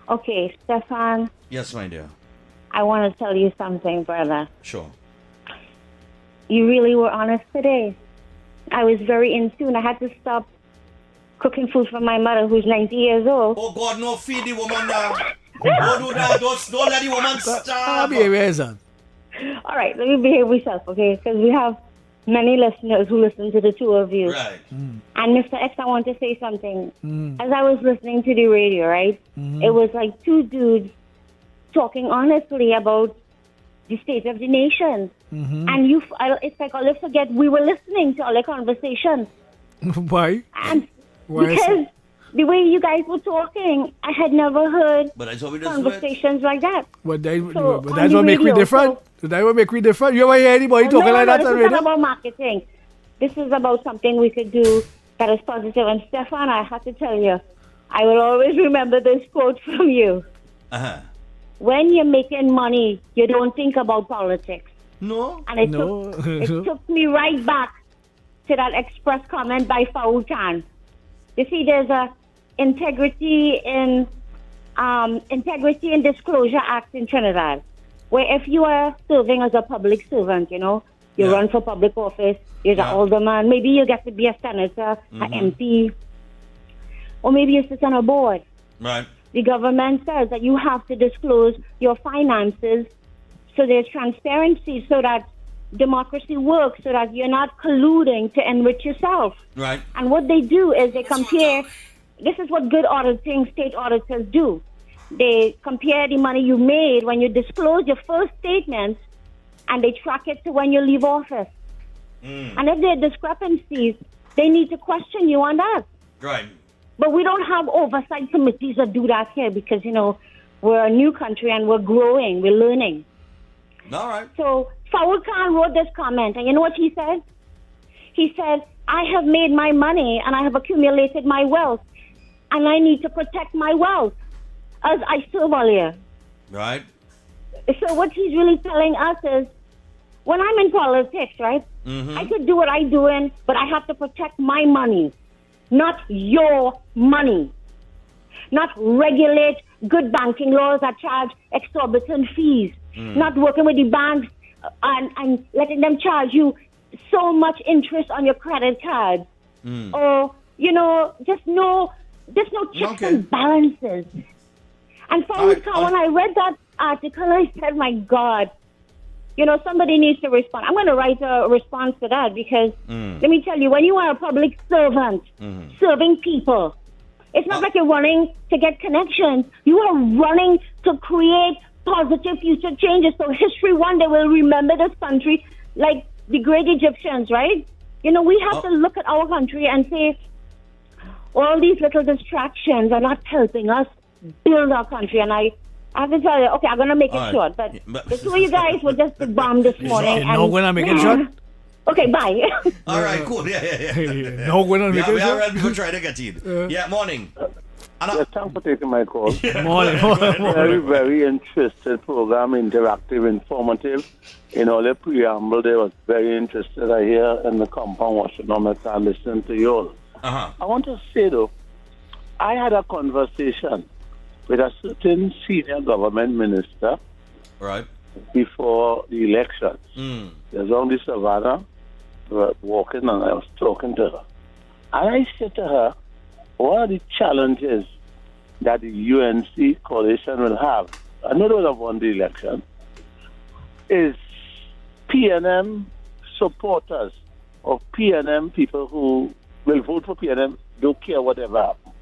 Okay, Stephan, Yes, my dear. I want to tell you something, brother. Sure. You really were honest today. I was very in tune. I had to stop cooking food for my mother, who's 90 years old. Oh, God, no, feed the woman now. Don't do that. Don't let the woman starve. Where is that? All right, let me behave myself, okay? Because we have many listeners who listen to the two of you. Right. And Mr. X, I want to say something. As I was listening to the radio, right, it was like two dudes talking honestly about the state of the nation. And it's like I'll forget we were listening to all the conversations. Why? And Why is because the way you guys were talking, I had never heard But I told you this. Do it. conversations like that. But So, that's on the what make me radio, different. That what make me different. You ever hear anybody talking like that this on is not radio? about marketing. This is about something we could do that is positive. And Stephan, I have to tell you, I will always remember this quote from you. Uh-huh. When you're making money, you don't think about politics. No. And it, No. took me right back to that express comment by Faoud Khan. You see, there's a integrity and disclosure act in Trinidad, where if you are serving as a public servant, you run for public office, you're an alderman, maybe you get to be a senator, an MP, or maybe you sit on a board. Right. The government says that you have to disclose your finances so there's transparency, so that democracy works, so that you're not colluding to enrich yourself. Right. And what they do is they compare. This is what good auditing state auditors do. they compare the money you made when you disclose your first statements, and they track it to when you leave office. And if there are discrepancies, they need to question you on that. Right. But we don't have oversight committees that do that here because, we're a new country and we're growing, we're learning. All right. So Faoul Khan wrote this comment, and you know what he said? He said, I have made my money and I have accumulated my wealth, and I need to protect my wealth as I serve all year. Right. So what he's really telling us is, when I'm in politics, right, I could do what I'm doing, but I have to protect my money, not your money. Not regulate good banking laws that charge exorbitant fees. Not working with the banks and letting them charge you so much interest on your credit cards. Or, just there's no checks and balances. And when I read that article, I said, my God, somebody needs to respond. I'm going to write a response to that because, let me tell you, when you are a public servant serving people, it's not like you're running to get connections. You are running to create positive future changes. So history one day will remember this country like the great Egyptians, right? We have to look at our country and say, all these little distractions are not helping us build our country. And I have to tell you, okay, I'm going to make it short. But the two of you guys were just the bomb this morning. You're not going to make it short? Okay, bye. All right, cool. Yeah. No, we're not making We sure. are people trying to get in. Yeah, morning. Yes, thanks for taking my call. Morning. Very, very interesting program, interactive, informative. In all the preamble, they was very interested. I hear in the compound watching on it and listening to you all. I want to say, though, I had a conversation with a certain senior government minister Right. before the election. She was on the savannah, walking, and I was talking to her. And I said to her, what are the challenges that the UNC coalition will have? I know they will have won the election. Is PNM supporters of PNM, people who will vote for PNM, don't care whatever happens.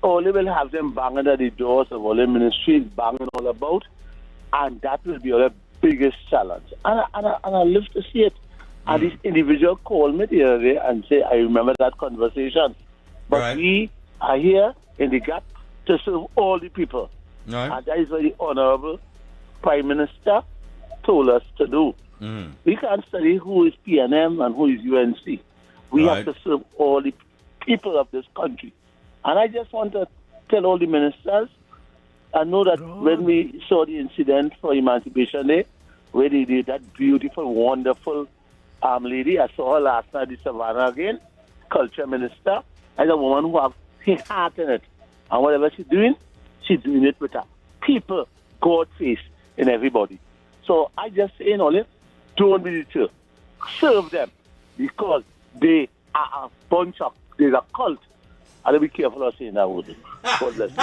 Only will have them banging at the doors of all the ministries, banging all about, and that will be our biggest challenge. And I live to see it. And this individual called me the other day and say, I remember that conversation. But we are here in the gap to serve all the people. Right. And that is what the Honorable Prime Minister told us to do. We can't study who is PNM and who is UNC. We have to serve all the people of this country. And I just want to tell all the ministers, I know that when we saw the incident for Emancipation Day, where they did that beautiful, wonderful lady, I saw her last night at the Savannah again, culture minister, as a woman who has her heart in it. And whatever she's doing it with a people, God face in everybody. So I just say, don't be deterred. Serve them because they are a bunch of, they're a cult. I'll be careful of saying that word. God bless you.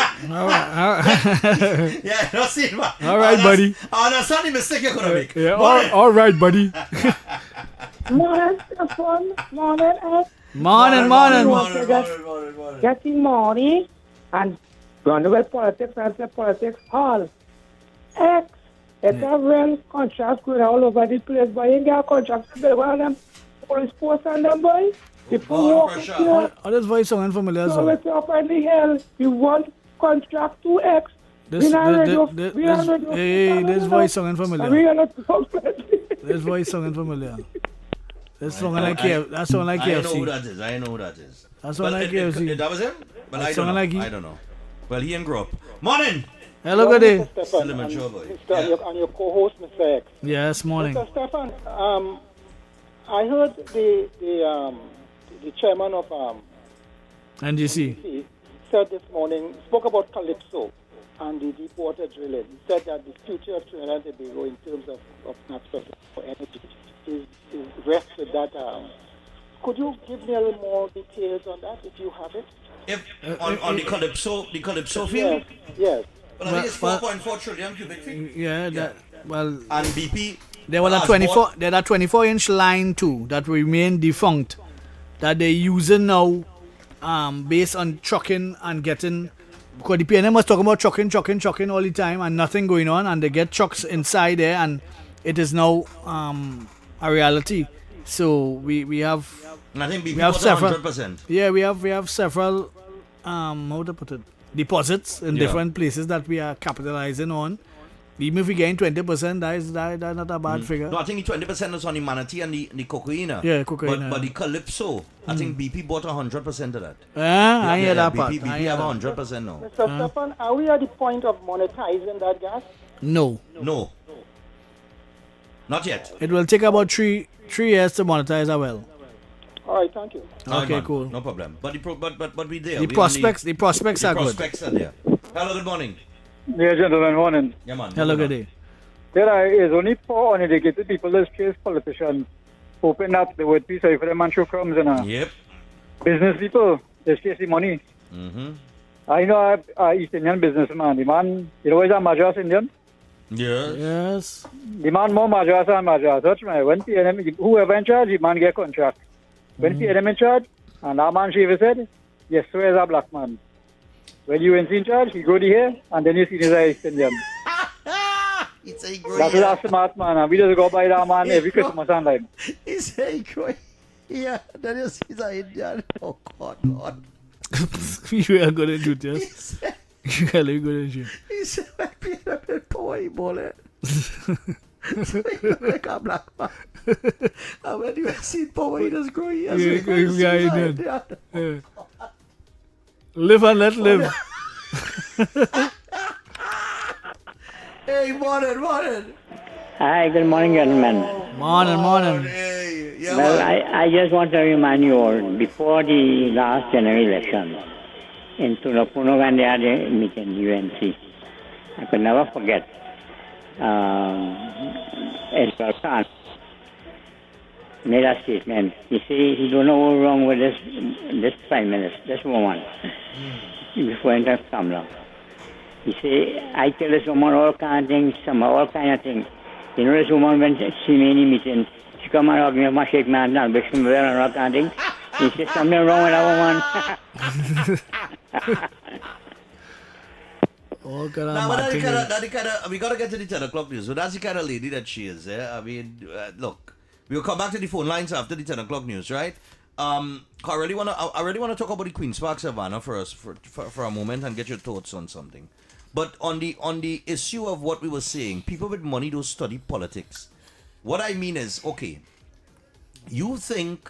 Yeah, no, see, man. All right, buddy. I understand the mistake you're going to make. Yeah, all right, buddy. Morning, Stephan. Morning, X. Morning. Getting money and going with politics and say politics all. X. It's a real contract going all over the place, but you get a contract to one of them police posts and them boys. People walk here. Oh, this voice sounding familiar as So well. it's up in the hell. You want contract to X. This voice sounding familiar. We are not This voice sounding familiar. That's sounding like KFC. That sound like I know who KFC. that is. I know who that is. That sound like KFC. That was him? But That I don't sound know. like he- I don't know. Well, he ain't grow up. Morning! Hello, good day. Still a mature boy. And your co-host, Mr. X. Yes, morning. Mr. Stephan, I heard the chairman of NGC. he said this morning, spoke about Calypso and the deep water drilling. He said that the future of Trinidad and Tobago in terms of natural energy is rests with that. Could you give me a little more details on that if you have it? If on the Calypso field? Yes. Well, I think it's 4.4 trillion cubic feet. Yeah, And BP. there was a 24-inch line too that remained defunct that they're using now, based on trucking and getting because the PNM was talking about trucking all the time and nothing going on, and they get trucks inside there, and it is now a reality. So we have. I think BP We have bought several. 100%. Yeah, we have several. How to put it? Deposits in different places that we are capitalizing on. Even if we gain 20%, that's not a bad figure. No, I think the 20% is on the manatee and the cocaine. Yeah, cocaine. But the calypso, I think BP bought 100% of that. I hear that part. BP have 100% now. Mr. Stephan, are we at the point of monetizing that gas? No, No. Not yet. it will take about three years to monetize a well. All right, thank you. Alright, Okay, man. cool. No problem. But we there. The We prospects only- are good. prospects are there. Hello, good morning. Dear gentlemen, morning. Yeah, man. Hello, good day. There is only poor uneducated people that chase politicians, hoping that they would be sorry for them and show crumbs and Yep. business people, they chase the money. Mm-hmm. I know a East Indian businessman. The man, you know, he's a Madras Indian. Yes. Yes. The man more Madras and Madras. That's my when PNM, whoever in charge, the man get contract. When PNM in charge, and that man shave his head, yes, so is a black man. When you in charge, he go to here, and then you see his East Indian. It's a great. That's a smart man, and we just go by that man every Christmas and time. It's a great. Yeah, that is he's an Indian. Oh God. You are good at it, yes. You are really good at it. He said, "I beat up the toy bullet." So he look like a black man. And when you see power, he just grow ears. Yeah. Live and let live. Hey, morning. Hi, good morning, gentlemen. Morning. Hey, yeah, Well, man. I just want to remind you all, before the last general election, in Puno Gandhi had a meeting, UNC. I could never forget. Edward Khan made a statement. He said he don't know what's wrong with this Prime Minister, this woman, before he come down. He said, I tell this woman all kind of things, all kind of things. You know, this woman, when she made a meeting, she come and hug me, my shake my hand, and wish me well and all kind of things. He said, something wrong with that woman. All kind of Now, but bad that thing. kind of, we gotta get to the 10 o'clock news. So that's the kind of lady that she is. I mean, look, we'll come back to the phone lines after the 10 o'clock news, right? I really wanna talk about the Queen's Park Savannah for us for a moment and get your thoughts on something. But on the issue of what we were saying, people with money don't study politics. What I mean is, okay, you think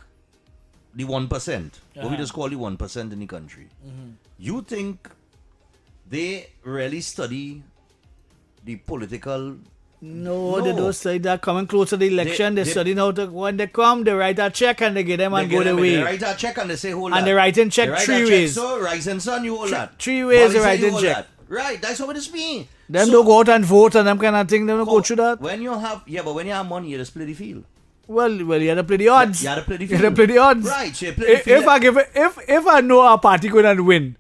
the 1%, what we just call the 1% in the country, you think they really study the political? No, they don't study that. Coming close to the election, they study how to, when they come, they write a check and they get them and go their way. They write a check and they say, hold And that. they write in check They write three a ways. So, Rising Sun, you hold that. Three ways they Policy, write you in hold check. that. Right, that's what it means. Them don't go out and vote and them kind of thing. They don't go through that. When you have, but when you have money, you just play the field. Well, you had to play the odds. You had to play the You field. had to play the odds. Right, so you play the If field. if I know a party couldn't win,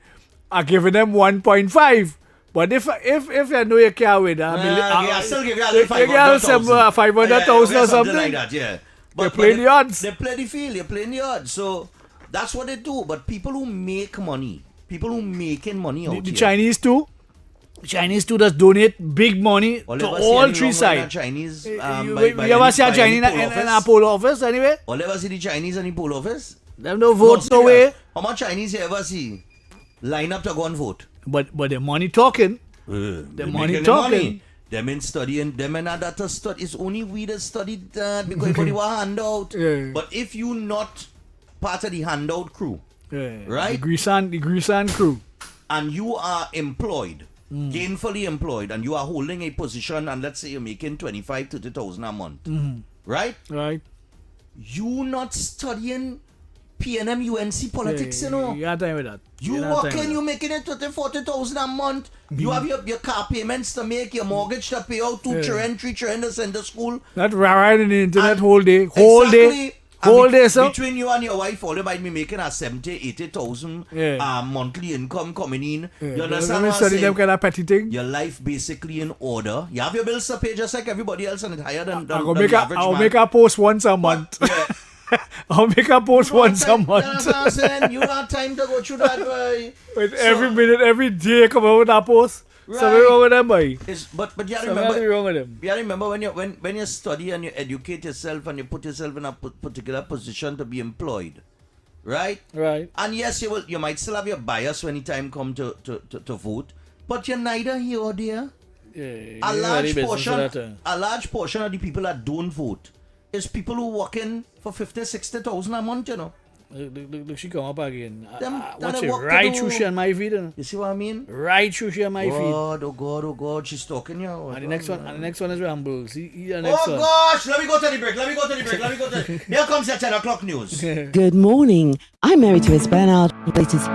I give them 1.5. But if I know you can't win, I still give you a little you get some 500,000 or something. like that, yeah. They play the odds. They play the field. You're playing the odds. So that's what they do. But people who make money, people who making money out The here. Chinese too just donate big money to all three sides. Chinese. You ever see a Chinese in a poll office anyway? Or ever see the Chinese in the poll office? Them no vote no serious. way. How much Chinese you ever see line up to go and vote? But the money talking. The money talking. Them in studying, them in that to study. It's only we that studied that because everybody want handout. Yeah. But if you not part of the handout crew, right? The Grisan crew. And you are employed, gainfully employed, and you are holding a position, and let's say you're making 25 to 30,000 a month, right? Right. You not studying PNM UNC politics, you know. You got time with that. You working, you making it 40,000 a month. You have your car payments to make, your mortgage to pay out, 2 children, 3 children to send to school. Not right in the internet And whole day. Exactly. Day, so. Between you and your wife, all you might be making a 80,000 monthly income coming in. You understand what I'm study saying? them kind of petty thing. Your life basically in order. You have your bills to pay just like everybody else and it's higher than I'll the average I'll man. make a post once a month. I'll make a post once a You month. know what I'm saying? You got time to go through that, boy. With every minute, every day, come out with that post. Something wrong with them, boy. But you Something remember, wrong with them. you remember when you study and you educate yourself and you put yourself in a particular position to be employed, right? Right. And yes, you might still have your bias when the time come to vote, but you're neither here or there. Yeah, A you large really business portion, for that, a large portion of the people that don't vote is people who work in for 50,000-60,000 a month. You know, Look, she come up again. Them- Watch them it work to right do. through she on my feed. you see what I mean? Right through she on my feed. Oh God, she's talking you. And the next one is Ramble. See the next Oh one. gosh, let me go to the break. Here comes your 10 o'clock news. Good morning. I'm Mary Therese Bernard. Latest.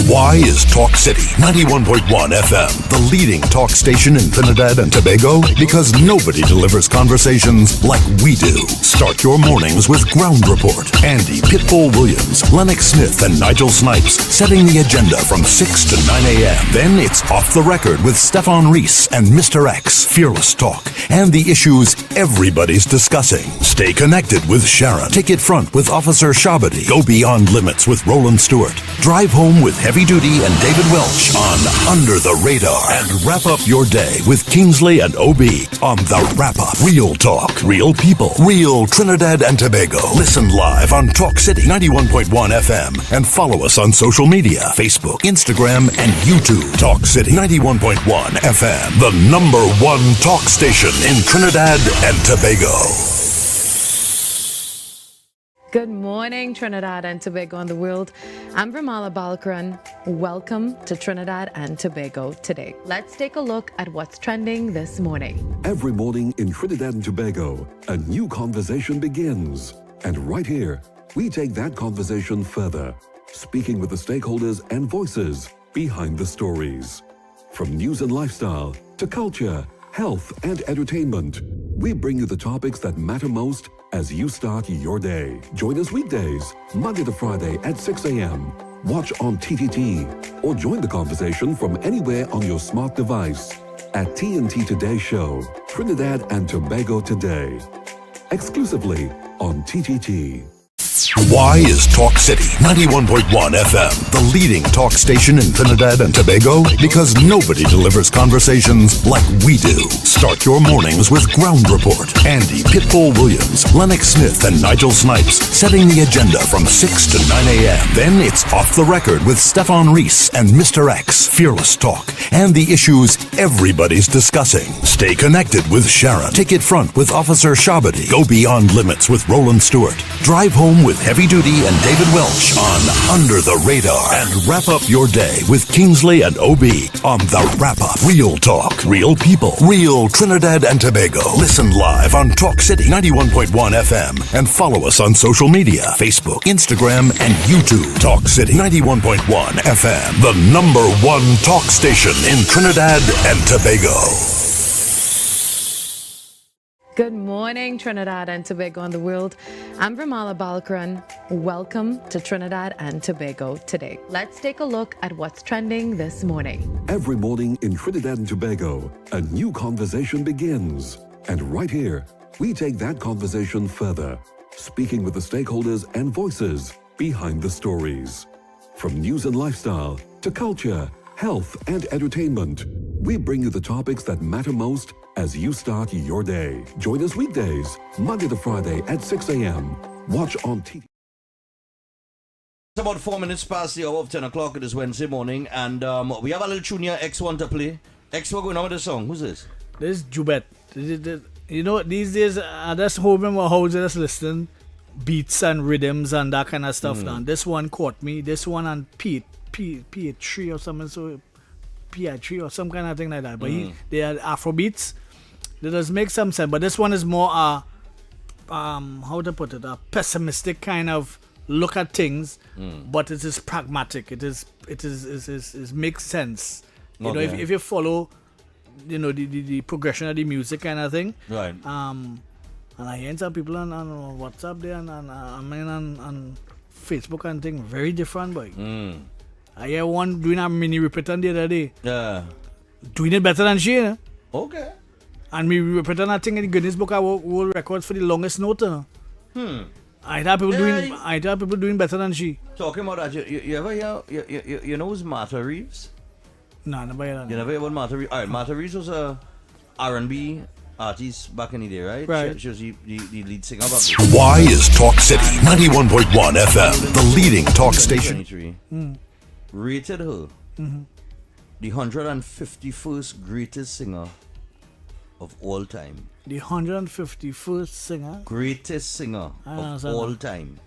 Why is Talk City 91.1 FM the leading talk station in Trinidad and Tobago? Because nobody delivers conversations like we do. Start your mornings with Ground Report. Andy Pitbull Williams, Lennox Smith, and Nigel Snipes setting the agenda from 6 to 9 a.m. Then it's Off the Record with Stephan and Mr X, Fearless Talk, and the issues everybody's discussing. Stay connected with Sharon. Ticket Front with Officer Shabadi. Go Beyond Limits with Roland Stewart. Drive home with Heavy Duty and David Welch on Under the Radar. And wrap up your day with Kingsley and OB on The Wrap Up. Real talk, real people, real Trinidad and Tobago. Listen live on Talk City 91.1 FM and follow us on social media, Facebook, Instagram, and YouTube. Talk City 91.1 FM, the #1 talk station in Trinidad and Tobago. Good morning, Trinidad and Tobago and the world. I'm Ramala Balkaran. Welcome to Trinidad and Tobago today. Let's take a look at what's trending this morning. Every morning in Trinidad and Tobago, a new conversation begins. And right here, we take that conversation further, speaking with the stakeholders and voices behind the stories. From news and lifestyle to culture, health, and entertainment, we bring you the topics that matter most as you start your day. Join us weekdays, Monday to Friday at 6 a.m. Watch on TTT or join the conversation from anywhere on your smart device at TNT Today Show, Trinidad and Tobago Today. Exclusively on TTT. Why is Talk City 91.1 FM the leading talk station in Trinidad and Tobago? Because nobody delivers conversations like we do. Start your mornings with Ground Report. Andy Pitbull Williams, Lennox Smith, and Nigel Snipes setting the agenda from 6 to 9 a.m. Then it's Off the Record with Stephan and Mr X, Fearless Talk, and the issues everybody's discussing. Stay connected with Sharon. Ticket Front with Officer Shabadi. Go Beyond Limits with Roland Stewart. Drive home with Heavy Duty and David Welch on Under the Radar. And wrap up your day with Kingsley and OB on The Wrap Up. Real talk, real people, real Trinidad and Tobago. Listen live on Talk City 91.1 FM and follow us on social media, Facebook, Instagram, and YouTube. Talk City 91.1 FM, the #1 talk station in Trinidad and Tobago. Good morning, Trinidad and Tobago and the world. I'm Ramala Balkaran. Welcome to Trinidad and Tobago today. Let's take a look at what's trending this morning. Every morning in Trinidad and Tobago, a new conversation begins. And right here, we take that conversation further, speaking with the stakeholders and voices behind the stories. From news and lifestyle to culture, health, and entertainment, we bring you the topics that matter most as you start your day. Join us weekdays, Monday to Friday at 6 a.m. Watch on TV. It's about 4 minutes past the hour of 10 o'clock. It is Wednesday morning, and we have a little tune here. X want to play. X, we're going on with the song. Who's this? This is Jubet. You know, these days, I just hoping my house just listen beats and rhythms and that kind of stuff. Now, this one caught me. This one and P3 or something, so P3 or some kind of thing like that. But they are Afro beats. That does make some sense. But this one is more how to put it, a pessimistic kind of look at things, but it is pragmatic. It makes sense. You know, if you follow, you know, the progression of the music kind of thing. Right. And I hear some people on WhatsApp there and on Facebook and thing very different, boy. I hear one doing a mini repeat on the other day. Yeah. Doing it better than she, you know? Okay. And we put on that thing in the Guinness Book of World Records for the longest note. I thought people doing better than she. Talking about that, you ever hear, you know who's Martha Reeves? Nah, never heard that. You never hear about Martha Reeves? Alright, Martha Reeves was a R&B artist back in the day, right? Right. She was the lead singer of a Why is Talk City 91.1 FM the leading talk station? 2023 rated her the 151st greatest singer of all time. The 151st singer. Greatest singer I of understand all that. time.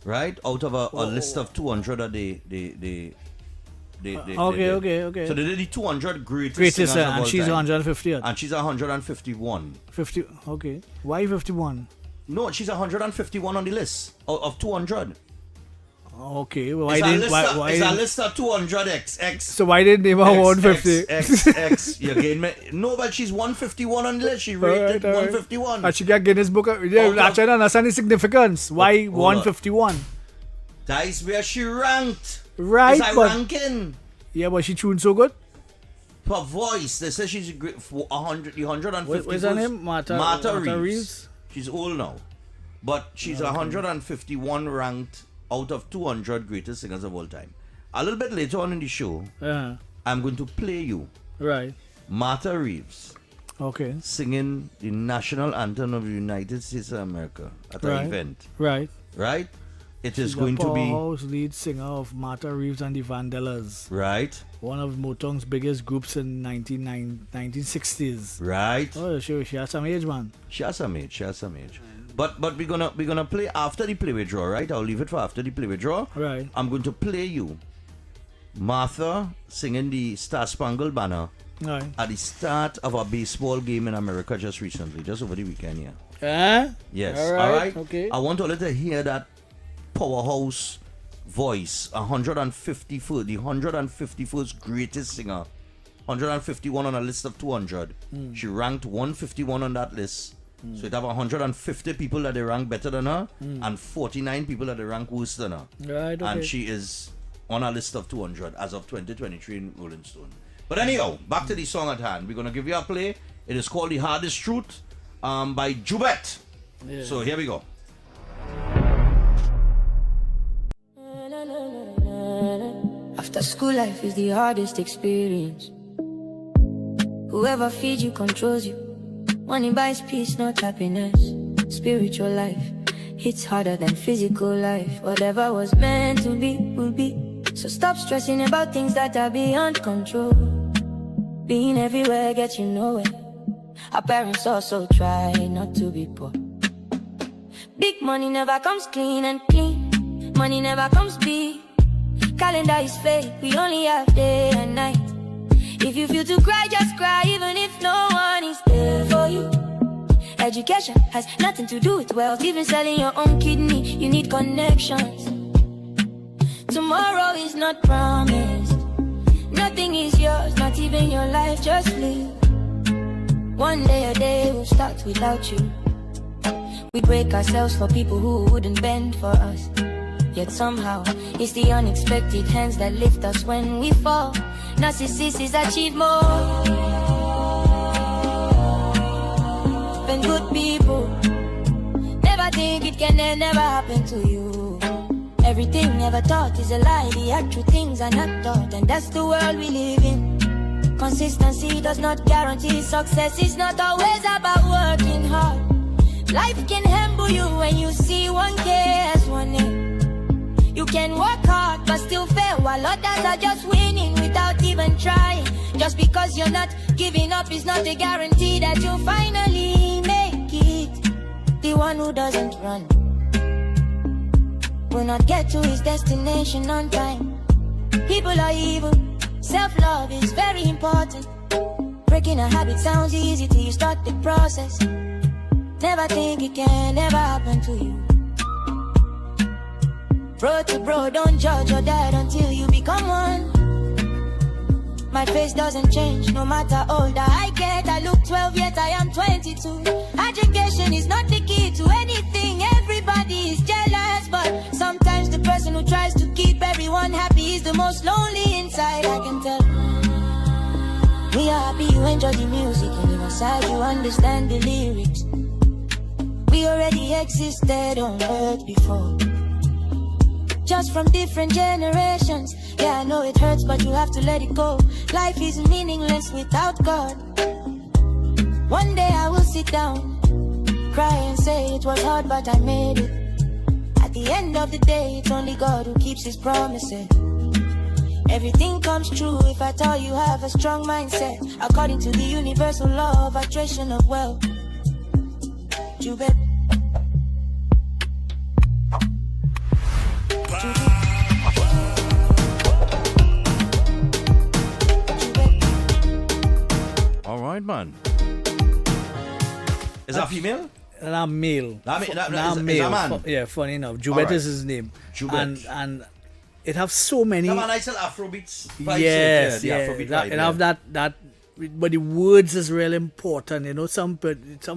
Right? Out of a list of 200 that they did. Okay. So they did the 200 greatest Greatest singers of and all she's time. 150. And she's 151. 50. Okay. Why 51? No, she's 151 on the list out of 200. Okay. Well, why It's didn't a list of 200 X. So why didn't they have 150? X. You again, no, but she's 151 on the list. She rated 151. And she got Guinness Book. Yeah, I'm trying to understand the significance. Why Hold on. 151? That is where she ranked. Right, It's a but ranking. yeah, but she tuned so good. Per voice, they say she's great for 150. What's her name? Martha Reeves. She's old now, but she's 151 ranked out of 200 greatest singers of all time. A little bit later on in the show, I'm going to play you Right. Martha Reeves Okay. singing the national anthem of the United States of America at an Right. event. Right. Right? It is She's going the to be powerhouse lead singer of Martha Reeves and the Vandellas. right. One of Motown's biggest groups in 1960s. Right. Oh, she has some age, man. She has some age. But we're gonna play after the play with draw, right? I'll leave it for after the play with draw. Right. I'm going to play you Martha singing the Star Spangled Banner Right. at the start of a baseball game in America just recently, just over the weekend here. Yes. All right. Okay. I want all to hear that powerhouse voice. 151st, the 151st greatest singer. 151 on a list of 200. She ranked 151 on that list. So it have 150 people that they rank better than her and 49 people that they rank worse than her. Right. Okay. And she is on a list of 200 as of 2023 in Rolling Stone. But anyhow, back to the song at hand. We're going to give you a play. It is called The Hardest Truth by Jubet. Yeah. So here we go. After school life is the hardest experience. Whoever feeds you controls you. Money buys peace, not happiness. Spiritual life hits harder than physical life. Whatever was meant to be will be. So stop stressing about things that are beyond control. Being everywhere gets you nowhere. Our parents also try not to be poor. Big money never comes clean and clean. Money never comes big. Calendar is fake, we only have day and night. If you feel to cry, just cry, even if no one is there for you. Education has nothing to do with wealth. Even selling your own kidney, you need connections. Tomorrow is not promised. Nothing is yours, not even your life, just live. One day a day will start without you. We break ourselves for people who wouldn't bend for us. Yet somehow, it's the unexpected hands that lift us when we fall. Narcissists achieve more than good people. Never think it can never happen to you. Everything never taught is a lie. The actual things are not taught, and that's the world we live in. Consistency does not guarantee success. It's not always about working hard. Life can humble you when you see 1K as one name. You can work hard but still fail, while others are just winning without even trying. Just because you're not giving up is not a guarantee that you'll finally make it. The one who doesn't run will not get to his destination on time. People are evil. Self-love is very important. Breaking a habit sounds easy till you start the process. Never think it can never happen to you. Bro to bro, don't judge your dad until you become one. My face doesn't change no matter older I get. I look 12 yet I am 22. Education is not the key to anything. Everybody is jealous, but sometimes the person who tries to keep everyone happy is the most lonely inside. I can tell. We are happy enjoy the music, and inside you understand the lyrics. We already existed on earth before, just from different generations. Yeah, I know it hurts, but you have to let it go. Life is meaningless without God. One day I will sit down, cry and say it was hard, but I made it. At the end of the day, it's only God who keeps his promises. Everything comes true if at all you have a strong mindset, according to the universal law of attraction of wealth. You bet. All right, man. Is that female? Nah, male. Is a man? Yeah, funny enough. Jubet is his name. Jubet. And it have so many. Come on, I said Afrobeats vibes. Yes, the Afrobeat vibe, it have that, but the words is really important. You know, some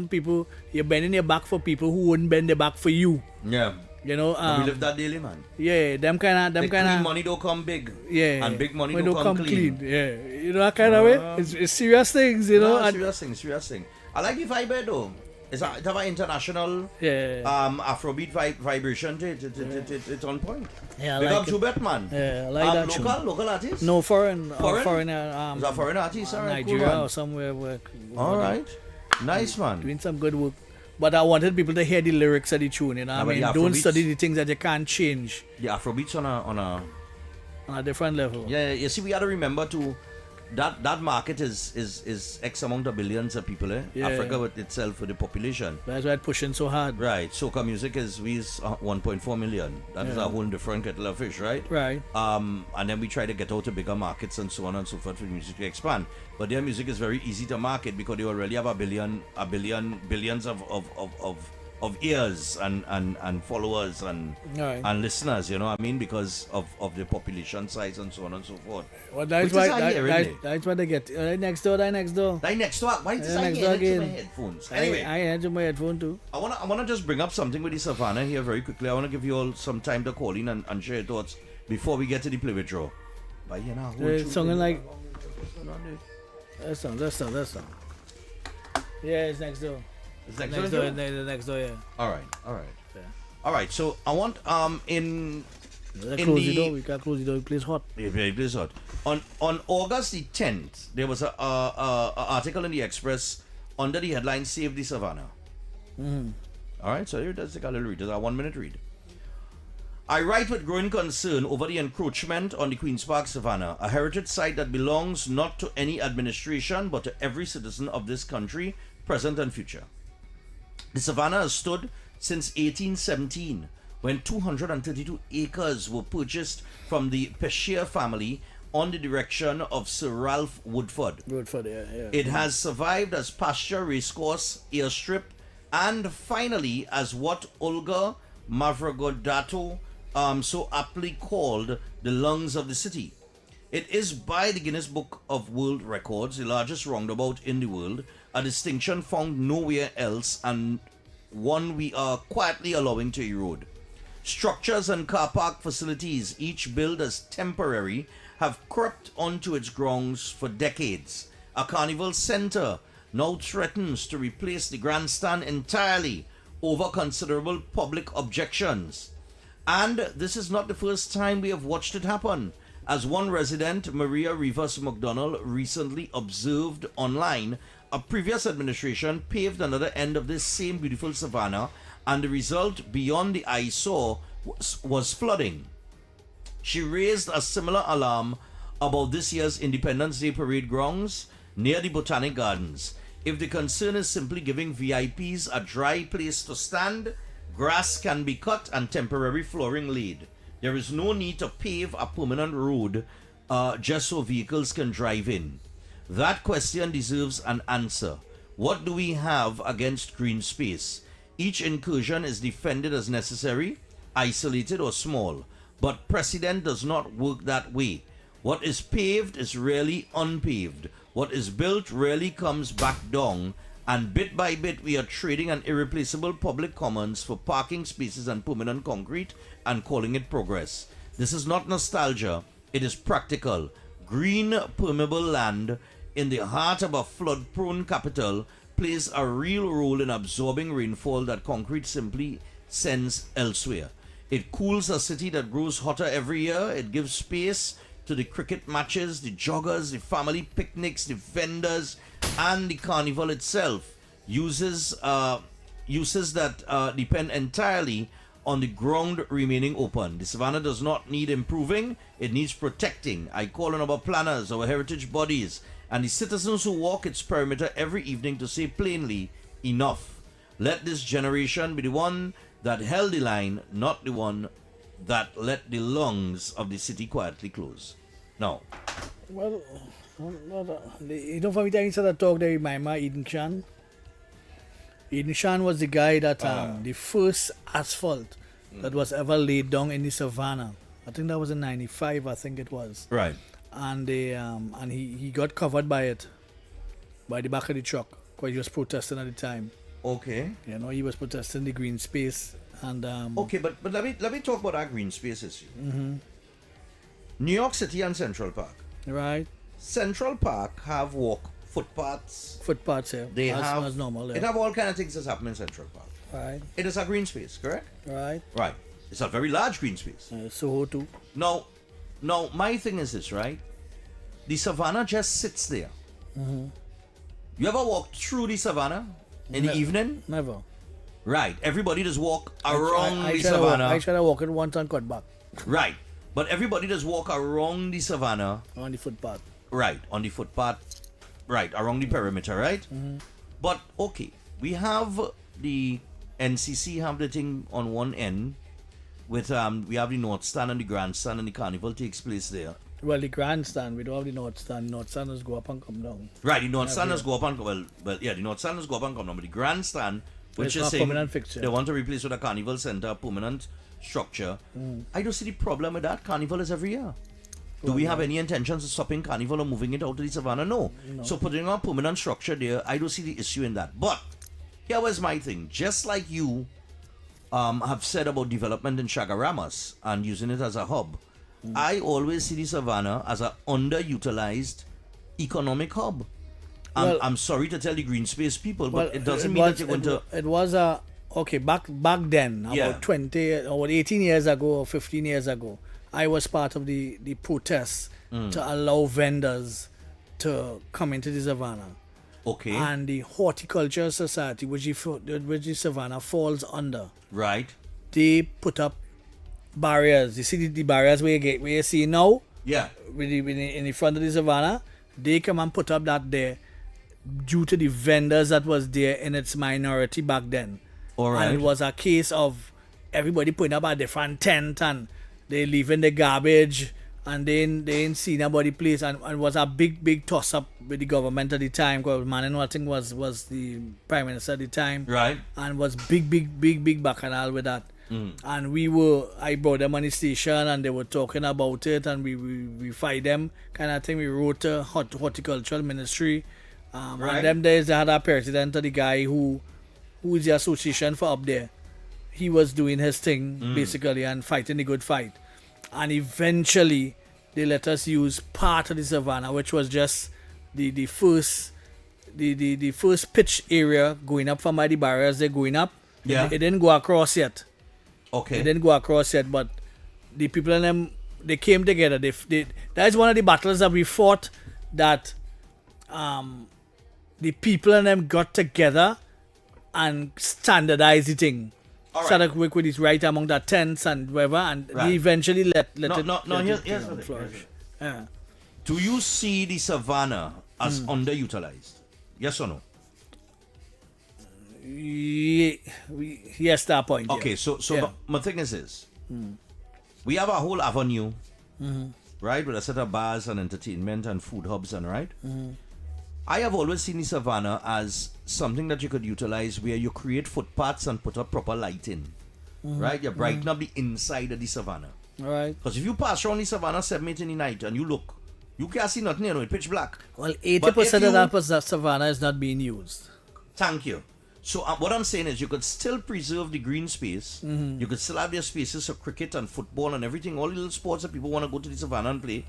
people, you're bending your back for people who wouldn't bend their back for you. Yeah. You know, we live that daily, man. Yeah, them kind of clean money don't come big. Yeah, and big money don't come clean. Yeah, you know that kind of way. It's serious things, you know. Serious thing. I like the vibe though. It's a international Afrobeat vibration. It's on point. Yeah, big like up Jubet, man. Yeah, I like that. Local artist? No, foreign. Is that foreign artist? Nigeria cool, or somewhere. All right, nice man. Doing some good work. But I wanted people to hear the lyrics of the tune, you know. I mean, don't study the things that you can't change. The Afrobeats on a different level. Yeah, you see, we got to remember to that market is X amount of billions of people, Yeah. Africa with itself, with the population. That's why it's pushing so hard. Right. Soca music is 1.4 million. That is a whole different kettle of fish, right? Right. And then we try to get out to bigger markets and so on and so forth for music to expand. But their music is very easy to market because they already have billions of ears and followers and listeners, you know what I mean, because of the population size and so on and so forth. Well, that's why they get next door. Why is this next I door hear again? to my headphones? Anyway, I had to my headphone too. I wanna just bring up something with the Savannah here very quickly. I wanna give you all some time to call in and share your thoughts before we get to the play withdraw. But you know, it's something like that song. Yeah, it's next door. It's next door, yeah. All right. Yeah. All right. So I want we can't close the door. It plays hot. Yeah, it plays hot. On August the 10th, there was a article in the Express under the headline "Save the Savannah." Mm-hmm. All right. So here, let's take a little read. It's a 1 minute read. I write with growing concern over the encroachment on the Queen's Park Savannah, a heritage site that belongs not to any administration but to every citizen of this country, present and future. The Savannah has stood since 1817, when 232 acres were purchased from the Peshier family on the direction of Sir Ralph Woodford. Yeah. It has survived as pasture, racecourse, airstrip, and finally as what Olga Mavrogodato so aptly called the lungs of the city. It is by the Guinness Book of World Records the largest roundabout in the world, a distinction found nowhere else and one we are quietly allowing to erode. Structures and car park facilities, each billed as temporary, have crept onto its grounds for decades. A carnival center now threatens to replace the grandstand entirely over considerable public objections. And this is not the first time we have watched it happen. As one resident, Maria Rivas McDonald, recently observed online, a previous administration paved another end of this same beautiful savannah, and the result beyond the eye saw was flooding. She raised a similar alarm about this year's Independence Day parade grounds near the Botanic Gardens. If the concern is simply giving VIPs a dry place to stand, grass can be cut and temporary flooring laid. There is no need to pave a permanent road just so vehicles can drive in. That question deserves an answer. What do we have against green space? Each incursion is defended as necessary, isolated or small, but precedent does not work that way. What is paved is rarely unpaved. What is built rarely comes back down, and bit by bit we are trading an irreplaceable public commons for parking spaces and permanent concrete and calling it progress. This is not nostalgia, it is practical. Green permeable land in the heart of a flood-prone capital, plays a real role in absorbing rainfall that concrete simply sends elsewhere. It cools a city that grows hotter every year. It gives space to the cricket matches, the joggers, the family picnics, the vendors, and the carnival itself. Uses that depend entirely on the ground remaining open. The savannah does not need improving, it needs protecting. I call on our planners, our heritage bodies, and the citizens who walk its perimeter every evening to say plainly, enough. Let this generation be the one that held the line, not the one that let the lungs of the city quietly close. Now. Well, you know, for me, time that talk, they remind me of Eden Shan. Eden Shan was the guy that the first asphalt that was ever laid down in the savannah. I think that was in '95. I think it was. Right. And they and he got covered by it, by the back of the truck, because he was protesting at the time. Okay. You know, he was protesting the green space and. Okay, but let me talk about that green space issue. Mm-hmm. New York City and Central Park. Right. Central Park have footpaths. Footpaths, yeah. They have as normal. Yeah. It have all kind of things that happen in Central Park. Right. It is a green space, correct? Right. Right. It's a very large green space. Soho too. Now, my thing is this, right? The savannah just sits there. Mm-hmm. You ever walk through the savannah in the evening? Never. Right. Everybody just walk around I the savannah. I tried to walk it once and cut back. Right. But everybody just walk around the savannah. On the footpath. Right. On the footpath. Right. Around the perimeter, right? Mm-hmm. But, okay. We have the NCC have the thing on one end. With we have the North Stand and the Grandstand, and the carnival takes place there. Well, the Grandstand, we don't have the North Stand. North Standers go up and come down. Right, the North Standers go up and the North Standers go up and come down, but the Grandstand, which is saying permanent fixture. They want to replace with a carnival center, permanent structure. I don't see the problem with that. Carnival is every year. Do we have any intentions of stopping carnival or moving it out to the savannah? No. So putting a permanent structure there, I don't see the issue in that. But here was my thing. Just like you have said about development in Chagaramas and using it as a hub, I always see the savannah as an underutilized economic hub. I'm sorry to tell the green space people, but it doesn't mean that you're going to... It was back then, about 20 or 18 years ago or 15 years ago, I was part of the protests to allow vendors to come into the savannah. Okay. And the Horticulture Society, which the savannah falls under. Right. They put up barriers. You see the barriers where you see now? Yeah. In the front of the savannah, they come and put up that there due to the vendors that was there in its minority back then. All right. And it was a case of everybody putting up a different tent and they leaving the garbage and they ain't see nobody place, and it was a big toss up with the government at the time, because Manuel I think was the prime minister at the time. Right. And was big bacchanal with that. And I brought them on the station and they were talking about it, and we fight them kind of thing. We wrote to horticultural ministry. And them days they had a president, the guy who is the association for up there. He was doing his thing basically and fighting the good fight. And eventually they let us use part of the savannah, which was just the first pitch area going up from by the barriers. They're going up. Yeah. It didn't go across yet. Okay. It didn't go across yet, but the people in them, they came together. That is one of the battles that we fought, that the people in them got together and standardized the thing. Started work with this right among the tents and whatever, and they eventually let it flourish. Yeah. Do you see the savannah as underutilized? Yes or no? Yes, that point. Okay, so my thing is this. We have a whole avenue, right, with a set of bars and entertainment and food hubs, and right? I have always seen the savannah as something that you could utilize where you create footpaths and put up proper lighting, right? You brighten up the inside of the savannah. Right. Because if you pass around the savannah 7, 8 in the night and you look, you can't see nothing, it's pitch black. Well, 80% of that savannah is not being used. Thank you. So what I'm saying is you could still preserve the green space. You could still have your spaces for cricket and football and everything, all the little sports that people want to go to the savannah and play,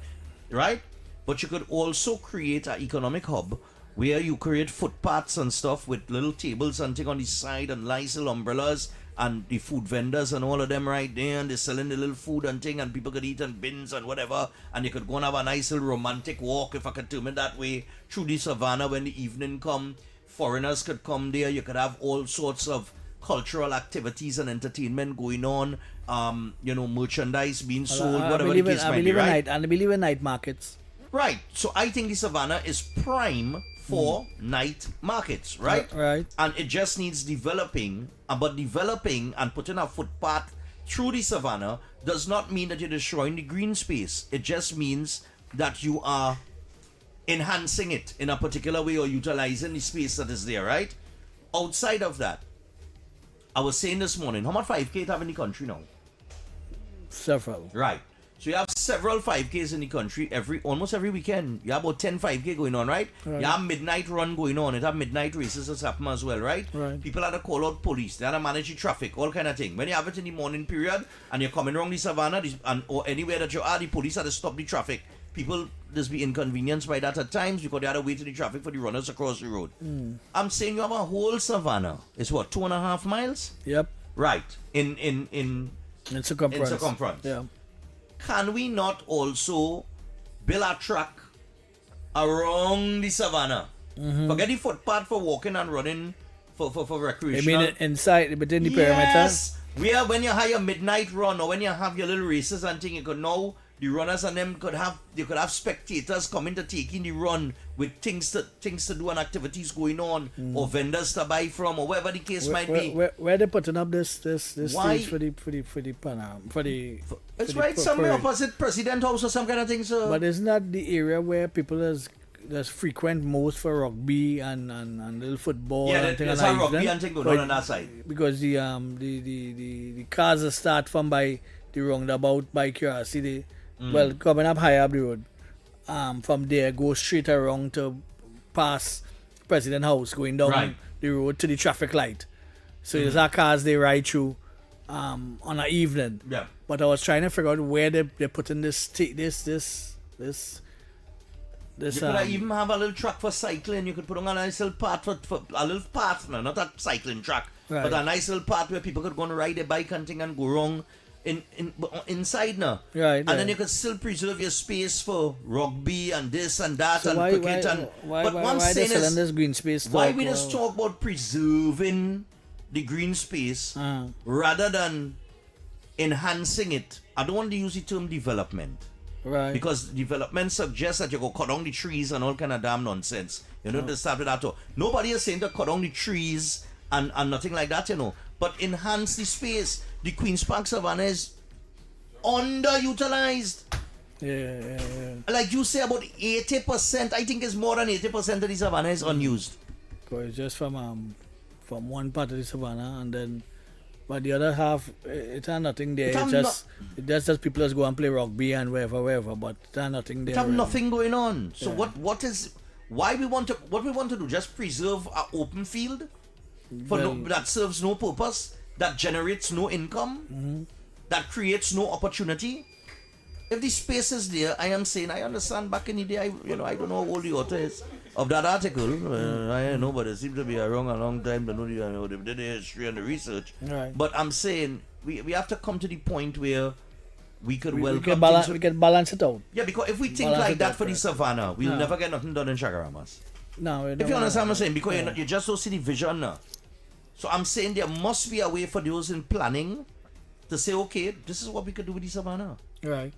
right? but you could also create an economic hub where you create footpaths and stuff with little tables and thing on the side and nice little umbrellas and the food vendors and all of them right there, and they're selling the little food and thing, and people could eat in bins and whatever, and you could go and have a nice little romantic walk, if I could term it that way, through the savannah when the evening come. Foreigners could come there. You could have all sorts of cultural activities and entertainment going on. Merchandise being sold, whatever the case might be, right? And I believe in night markets. Right. So I think the savannah is prime for night markets, right? Right. And it just needs developing. But developing and putting a footpath through the savannah does not mean that you're destroying the green space. It just means that you are enhancing it in a particular way or utilizing the space that is there, right? Outside of that, I was saying this morning, how much 5K you have in the country now? Several. Right. So you have several 5Ks in the country almost every weekend. You have about 10 5K going on, right? You have midnight run going on. It have midnight races that's happen as well, right? People have to call out police. They have to manage the traffic, all kind of thing. When you have it in the morning period and you're coming around the savannah or anywhere that you are, the police have to stop the traffic. People just be inconvenienced by that at times because they had to wait in the traffic for the runners across the road. I'm saying you have a whole savannah. It's what, 2.5 miles? Yep. Right. In circumference. In circumference. Yeah. Can we not also build a track around the savannah? Forget the footpath for walking and running for recreation. I mean inside within the perimeter? Yes. Where when you have your midnight run or when you have your little races and thing, you could know the runners and them could have spectators coming to take in the run with things to do and activities going on or vendors to buy from or whatever the case might be. Where they putting up this stage for the it's right somewhere opposite President House or some kind of thing, sir. But isn't that the area where people that's frequent most for rugby and little football? Yeah, and there's a rugby and thing going on that side. Because the cars that start from by the roundabout by Curiosity. Well, coming up high up the road, from there go straight around to pass President House, going down the road to the traffic light. So there's our cars they ride through on an evening. Yeah. But I was trying to figure out where they're putting this. You could even have a little track for cycling. You could put on a nice little path for a little path, no, not a cycling track, but a nice little path where people could go and ride their bike and thing and go wrong. Inside now, right? And then you could still preserve your space for rugby and this and that so and cricket but what I'm saying is this green space why we just talk about preserving the green space rather than enhancing it. I don't want to use the term development, right? Because development suggests that you go cut down the trees and all kind of damn nonsense. You know, to start with that. Nobody is saying to cut down the trees and nothing like that, you know. But enhance the space. The Queen's Park Savannah is underutilized. Yeah. Like you say, about 80%, I think it's more than 80% of the savannah is unused. Because just from one part of the savannah, and then but the other half, it has nothing there. It's just people just go and play rugby and wherever, but it has nothing there. It has nothing going on. So what we want to do? Just preserve our open field that serves no purpose, that generates no income, that creates no opportunity. If the space is there, I am saying, I understand back in the day, I don't know how old the author is of that article. I don't know, but it seems to be around a long time to know the history and the research. Right. But I'm saying, we have to come to the point where we could we can balance it out. Yeah, because if we think like that for the savannah, we'll never get nothing done in Chagaramas. No, if you understand what I'm saying, because you just don't see the vision now. So I'm saying there must be a way for those in planning to say, okay, this is what we could do with the savannah. Right.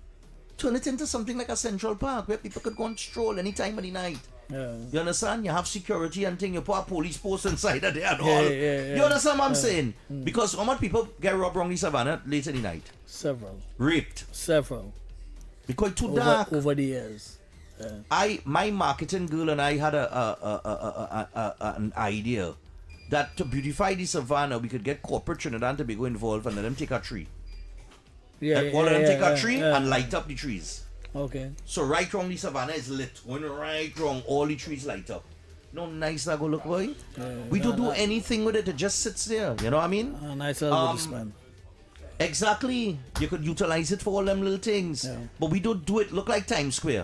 Turn it into something like a Central Park where people could go and stroll any time of the night. Yeah. You understand? You have security and thing. You put a police post inside of there and all. Yeah. You understand what I'm saying? Because how much people get robbed around the savannah late in the night? Several. Raped. Several. Because it's too dark. Over the years. Yeah. My marketing girl and I had an idea that to beautify the savannah, we could get corporate Trinidad and Tobago involved and let them take a tree. All of them take a tree and light up the trees. Okay. So right around the savannah is lit. When right around, all the trees light up. No nice that go look, boy. We don't do anything with it. It just sits there. You know what I mean? A nice advertisement. Exactly. You could utilize it for all them little things. Yeah. But we don't do it look like Times Square.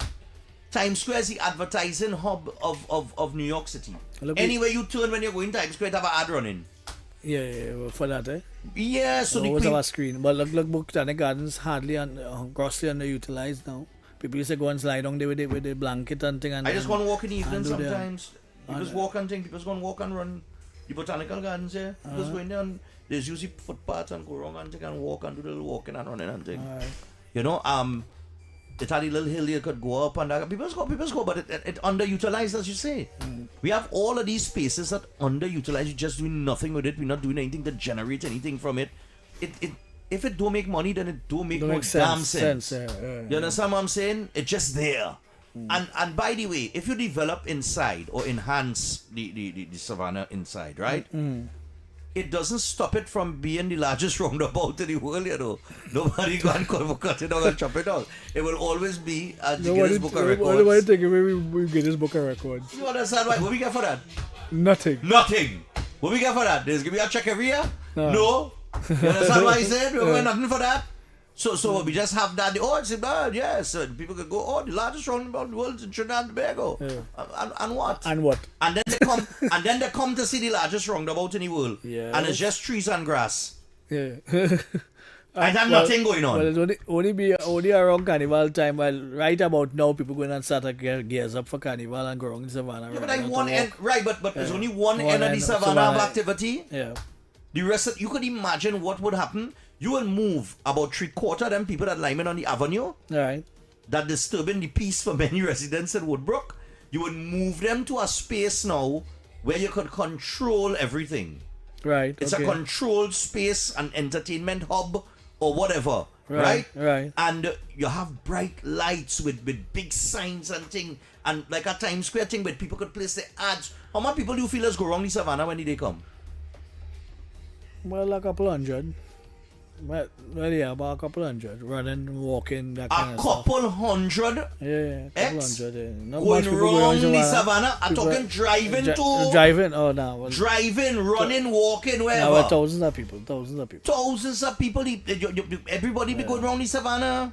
Times Square is the advertising hub of New York City. Look, Anywhere you turn when you're going to Times Square, they have an ad running. Yeah, for that, eh? Yeah, so always have a screen. But look, Botanic Gardens hardly grossly underutilized now. People used to go and slide on there with the blanket and thing. And I just go and walk in the evening and do their- sometimes. People just walk and think. People just go and walk and run the botanical gardens here. People just go in there and there's usually footpaths and go wrong and think and walk and do the little walking and running and thing. You know, it had a little hill you could go up and that. People just go, but it underutilized, as you say. We have all of these spaces that underutilized. You're just doing nothing with it. We're not doing anything to generate anything from it. If it don't make money, then it don't make no damn sense. You understand what I'm saying? It's just there. And by the way, if you develop inside or enhance the savannah inside, right? It doesn't stop it from being the largest roundabout in the world, you know. Nobody go and cut it down and chop it out. It will always be a Guinness Book of Records. Why do you think we get this book of records? You understand why? What we get for that? Nothing. What we get for that? There's give me a check every year? No. You understand what I said? We get nothing for that. So we just have that. Oh, it's bad. Yes. So people can go. Oh, the largest roundabout in the world is in Trinidad and Tobago. Yeah. And what? And what? And then they come. and then they come to see the largest roundabout in the world. Yeah. And it's just trees and grass. Yeah. And there's nothing going on. Well, it's only around Carnival time. Well, right about now, people going and start to get gears up for Carnival and go around the savannah. Yeah, but like one end, right? But there's only one end of the savannah of activity. Yeah. The rest of, you could imagine what would happen. You will move about 3/4 of them people that lining on the avenue. Right. That disturbing the peace for many residents in Woodbrook. You would move them to a space now where you could control everything. Right. It's a controlled space, an entertainment hub or whatever. Right. And you have bright lights with big signs and thing. And like a Times Square thing where people could place their ads. How many people do you feel is go wrong the savannah when they come? Well, a couple hundred. Well, yeah, about a couple hundred. Running, walking, that kind of stuff. A couple hundred? Yeah, a couple hundred. Yeah. Not going much people around going the savannah? I'm talking driving too. Driving? Oh, no. Well, driving, running, walking, wherever. No, thousands of people. Thousands of people. Everybody be going around the savannah.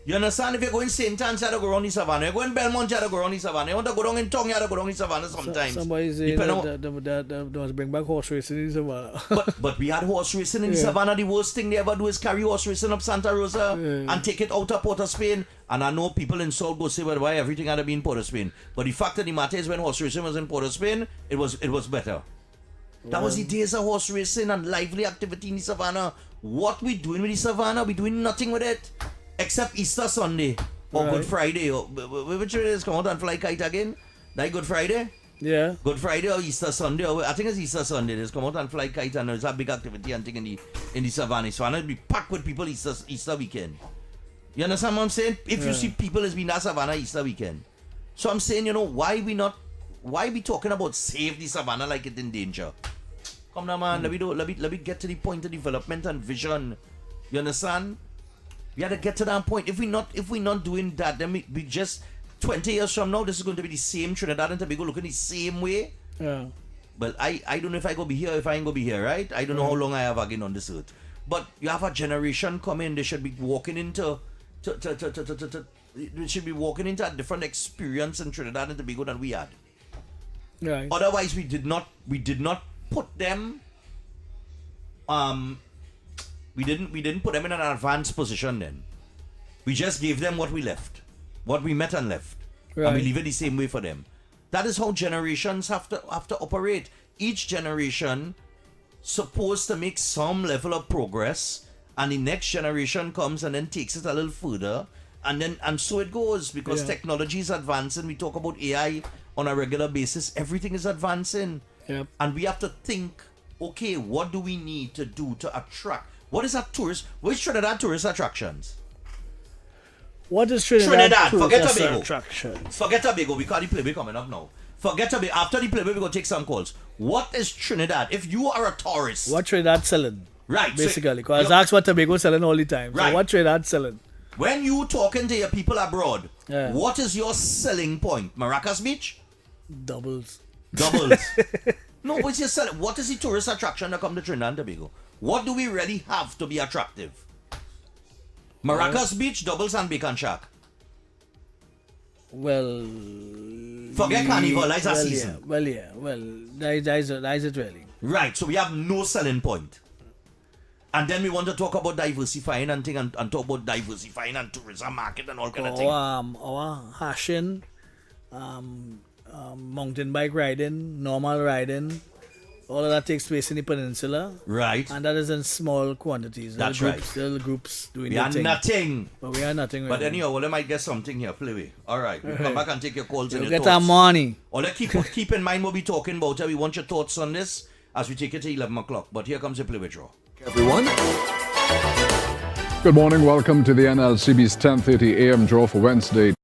You understand? If you're going St. Anne's, you have to go around the savannah. You're going Belmont, you have to go around the savannah. You want to go down in Tongue, you have to go down the savannah sometimes. Somebody's saying that they must bring back horse racing in the savannah. but we had horse racing in the savannah. The worst thing they ever do is carry horse racing up Santa Rosa and take it out of Port of Spain. And I know people in Seoul go say, well, why everything had to be in Port of Spain. But the fact of the matter is when horse racing was in Port of Spain, it was better. That was the days of horse racing and lively activity in the savannah. What we doing with the savannah? We doing nothing with it. Except Easter Sunday or Good Friday. Or, which is come out and fly kite again? Like Good Friday? Yeah. Good Friday or Easter Sunday. Or I think it's Easter Sunday. They come out and fly kite and there's a big activity and thing in the savannah. Savannah will be packed with people Easter weekend. You understand what I'm saying? If you see people as being in savannah Easter weekend. So I'm saying, why we talking about save the savannah like it's in danger? Come now, man. Let me get to the point of development and vision. You understand? We had to get to that point. If we're not doing that, then we just 20 years from now, this is going to be the same Trinidad and Tobago looking the same way. Yeah. But I don't know if I go be here, if I ain't go be here, right? I don't know how long I have again on this earth. But you have a generation coming, they should be walking into they should be walking into a different experience in Trinidad and Tobago than we had. Right. Otherwise we did not put them we didn't put them in an advanced position then. We just gave them what we met and left. Right. And we leave it the same way for them. That is how generations have to operate. Each generation supposed to make some level of progress, and the next generation comes and then takes it a little further, and so it goes because technology is advancing. We talk about AI on a regular basis. Everything is advancing. Yep. And we have to think, okay, what do we need to do to attract? What is which Trinidad tourist attractions? What is Trinidad forget Tobago. attractions? Forget Tobago, we got the Playboy coming up now. Forget Tobago. After the Playboy, we're going to take some calls. What is Trinidad? If you are a tourist. What Trinidad selling? Right. Basically, because that's what Tobago selling all the time. Right. So what Trinidad selling? When you talking to your people abroad, what is your selling point? Maracas Beach? Doubles. No, what's your selling? What is the tourist attraction that come to Trinidad and Tobago? What do we really have to be attractive? Maracas Beach, Doubles and Bacon Shack. Well, Forget Carnival, that's a season. Well, that is it really. Right, so we have no selling point. And then we want to talk about diversifying and thing and talk about diversifying and tourism market and all kind of thing. Our hashing, mountain bike riding, normal riding, all of that takes place in the peninsula. Right. And that is in small quantities. That's Little groups doing we their are thing. nothing. But we are nothing really. But anyhow, well, I might get something here, play with. All right, we'll come back and take your calls and You'll your get thoughts. our money. Or let's keep in mind what we're talking about. We want your thoughts on this as we take it to 11 o'clock. But here comes the play with draw. Everyone. Good morning. Welcome to the NLCB's 10:30 a.m. draw for Wednesday.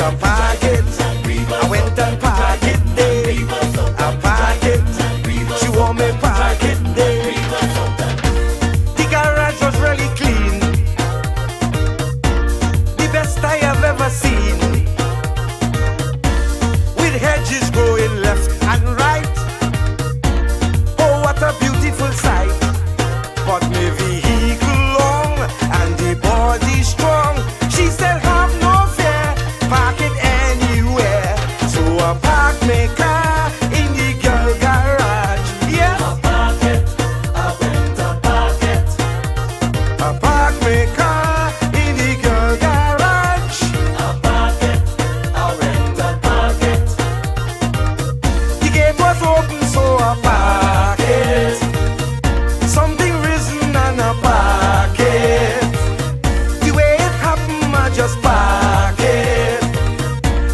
to park it. I went and park it there. I park it. She want me park it there. The garage was really clean. The best I have ever seen. With hedges growing left and right. Oh, what a beautiful sight. But my vehicle long and the body strong. She said have no fear, park it anywhere. So I park my car in the girl garage. Yes, I park it, I went to park it. I park my car in the girl garage. I park it, I went to park it. The gate was open, so I park it. Something risen and I park it. The way it happened, I just park it.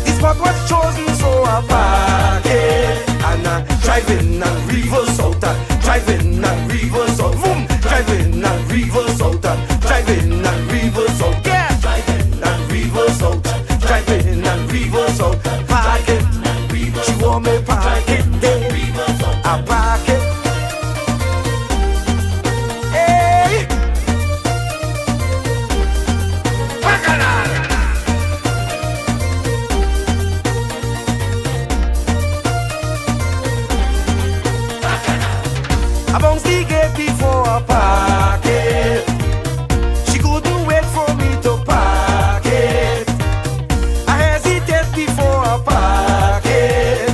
The spot was chosen, so I park it. And I drive in and reverse out. Drive in and reverse out. Boom! Drive in and reverse out. Drive in and reverse out. Yeah! Drive in and reverse out. Drive in and reverse out. Park it. She want me park it there. I park it. Hey! I bounced the gate before I park it. She couldn't wait for me to park it. I hesitate before I park it.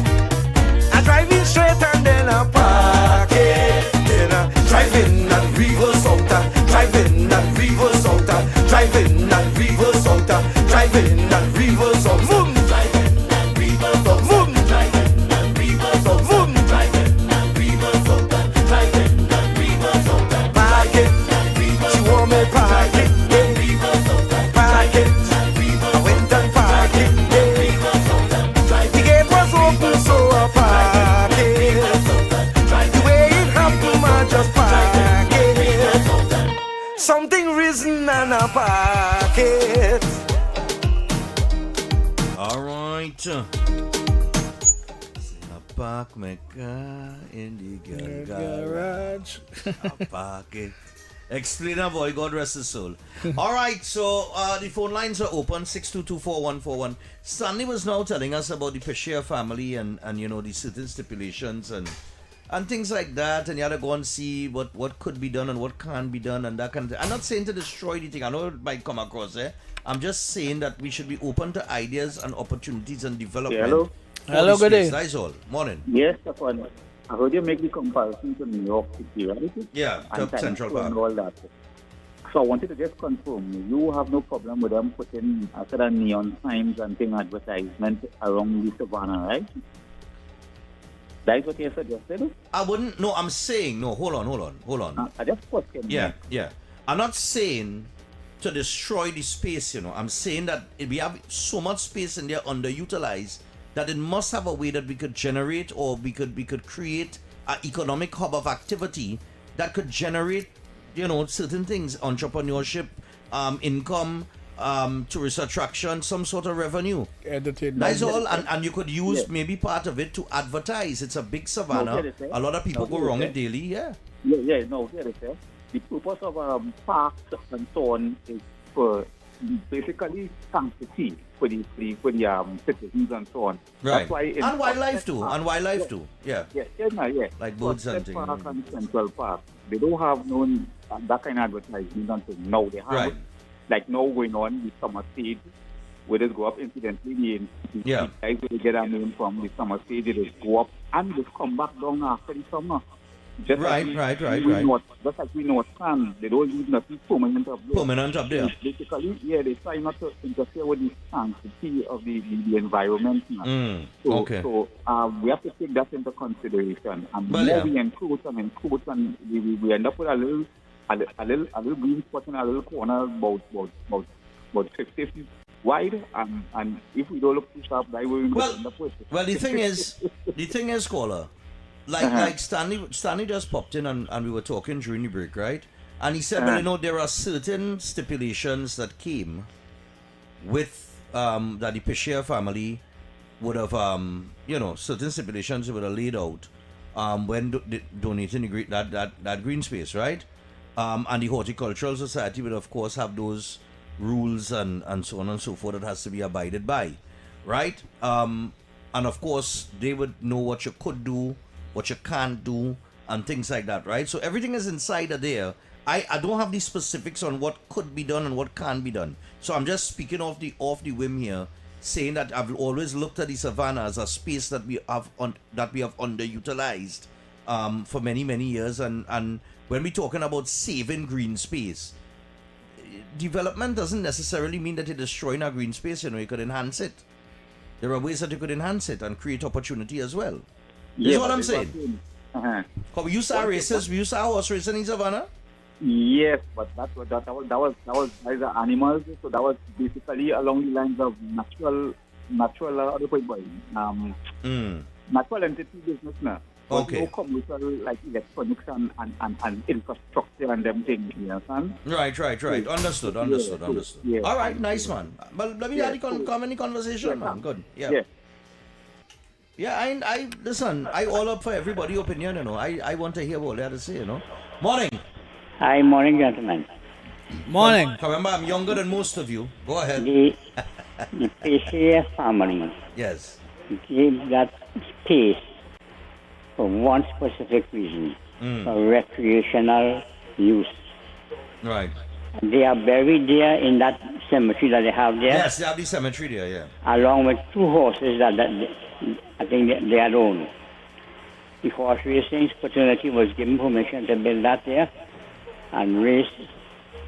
I drive in straight and then I park it. Then I drive in and reverse out. Drive in and reverse out. Drive in and reverse out. Drive in and reverse out. Boom! Drive in and reverse out. Boom! Drive in and reverse out. Boom! Drive in and reverse out. Drive in and reverse out. Park it. She want me park it. Park it. I went and park it. The gate was open, so I park it. The way it happened, I just park it. Something risen and I park it. All right. I park my car in the girl garage. I park it. Explainer boy, God rest his soul. All right, so the phone lines are open, 6224141. Stanley was now telling us about the Pescia family and you know, the certain stipulations and things like that, and you had to go and see what could be done and what can't be done and that kind of thing. I'm not saying to destroy the thing. I know it might come across there. I'm just saying that we should be open to ideas and opportunities and development. Yeah, hello. Hello, good day. That's all. Morning. Yes, Stephan. I heard you make the comparison to New York City, right? Yeah, and to Central Times Square Park. and all that. So I wanted to just confirm, you have no problem with them putting sort of neon signs and thing advertisement around the savannah, right? That's what you suggested? I wouldn't. No, I'm saying. No, hold on. I just question. Yeah. I'm not saying to destroy the space, you know. I'm saying that we have so much space in there underutilized that it must have a way that we could generate or we could create an economic hub of activity that could generate, you know, certain things, entrepreneurship, income, tourist attraction, some sort of revenue. Entertainment. That's all, and you could use maybe part of it to advertise. It's a big savannah. A lot of people go wrong it daily, yeah. No, here it is. The purpose of parks and so on is for basically sanctity for the citizens and so on. Right. That's why and wildlife too. Yeah. Yeah. Like birds and things. Park and Central Park, they don't have no that kind of advertisement until now. They have it. Like now going on the summer stage, where they go up incidentally, the guys will get a name from the summer stage, they just go up and just come back down after the summer. Just right. Just like we know Stan, they don't leave nothing permanent up there. Basically, they try not to interfere with the sanctity of the environment. So we have to take that into consideration. And the more we encroach and we end up with a little green spot in a little corner about 50 feet wide, and if we don't look too sharp, that will end up with. Well, the thing is, caller. Like Stanley just popped in and we were talking during the break, right? And he said, well, you know, there are certain stipulations that came with that the Pescia family would have, certain stipulations they would have laid out when donating that green space, right? And the Horticultural Society would, of course, have those rules and so on and so forth that has to be abided by, right? And of course, they would know what you could do, what you can't do, and things like that, right? So everything is inside of there. I don't have the specifics on what could be done and what can't be done. So I'm just speaking off the whim here, saying that I've always looked at the savannah as a space that we have underutilized for many years. And when we're talking about saving green space, development doesn't necessarily mean that you're destroying our green space. You could enhance it. There are ways that you could enhance it and create opportunity as well. This is what I'm saying. We used to have races. We used to have horse racing in savannah. Yes, but that was by the animals. So that was basically along the lines of natural natural entity business now. Okay. No commercial like electronics and infrastructure and them things. You understand? Right. Understood. Yeah. All right, nice man. But let me have the common conversation, man. Good. Yeah. Yeah, I listen. I all up for everybody opinion. I want to hear what they have to say. Morning. Hi, morning, gentlemen. Morning. Remember, I'm younger than most of you. Go ahead. The PCA family Yes. gave that space for one specific reason, for recreational use. Right. They are buried there in that cemetery that they have there. Yes, they have the cemetery there, yeah. Along with 2 horses that I think they had owned. The horse racing fraternity was given permission to build that there and race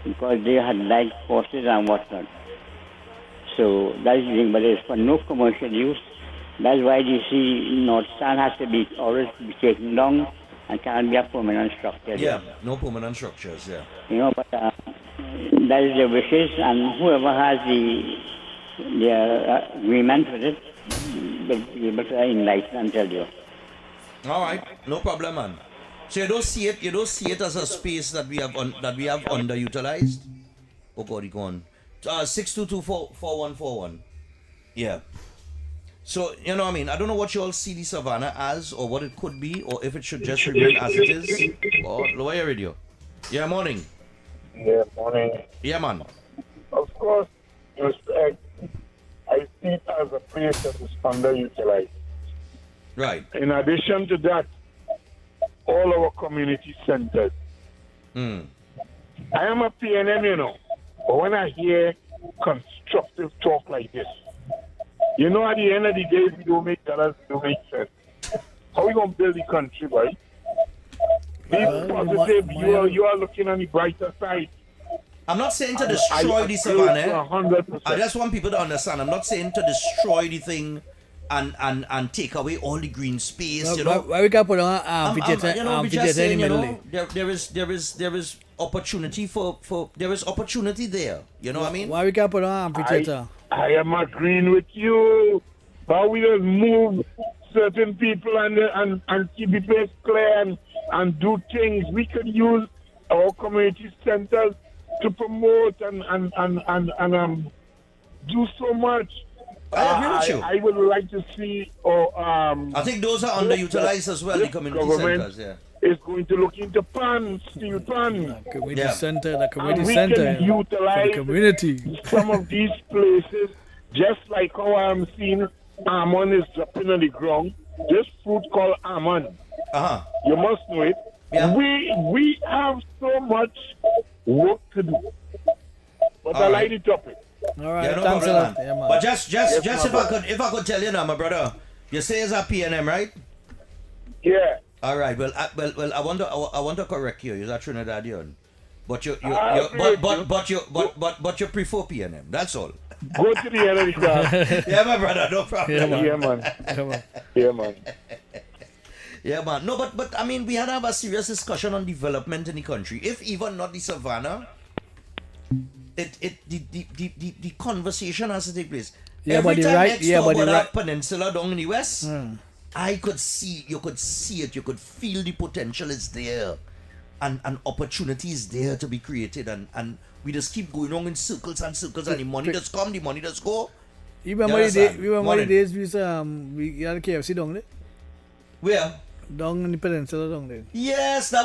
because they had like horses and whatnot. So that's the thing, but it's for no commercial use. That's why you see North Stand has to be always be taken down and can't be a permanent structure. Yeah, no permanent structures, yeah. But that is their wishes, and whoever has the agreement with it will be able to enlighten and tell you. All right, no problem, man. So you don't see it as a space that we have underutilized. Oh God, he gone. 6224141. Yeah. So I mean, I don't know what you all see the savannah as, or what it could be, or if it should just remain as it is. Or lower your radio. Yeah, morning. Yeah, morning. Yeah, man. Of course, respect. I see it as a place that is underutilized. Right. In addition to that, all our community centers. I am a PNM, but when I hear constructive talk like this, at the end of the day, if we don't make dollars, it don't make sense. How are we going to build the country, right? Be positive. You are looking on the brighter side. I'm not saying to destroy the savannah. 100%. I just want people to understand. I'm not saying to destroy the thing and take away all the green space. Why we can put on an amphitheater in the middle? There is opportunity there is opportunity there. You know what I mean? Why we can put on an amphitheater? I am agreeing with you. How we just move certain people and keep the place clear and do things. We can use our community centers to promote and do so much. I agree with you. I would like to see. I think those are underutilized as well. The community centers, yeah. Is going to look into steel pan. Community center, the community and we center. can utilize the community. Some of these places, just like how I'm seeing almond is dropping on the ground. This fruit called almond. You must know it. Yeah. We have so much work to do. But I like the topic. All right, yeah, no thanks a lot. problem, Yeah, but just if I could tell you now, my brother, you say it's a PNM, right? Yeah. All right. Well, I want to correct you. You're a Trinidadian, but you prefer PNM. That's all. Go to the end of the car. Yeah, my brother, no problem. Yeah, man. Yeah, man. No, but I mean, we had to have a serious discussion on development in the country. If even not the savannah, the conversation has to take place. Yeah, Every but time right. next Yeah, door but about right. that peninsula down in the west, you could see it, you could feel the potential is there, and opportunity is there to be created, and we just keep going on in circles and circles, and the money just come, the money just go, You remember the days we had a KFC down there? Where? Down in the peninsula down there. Yes, it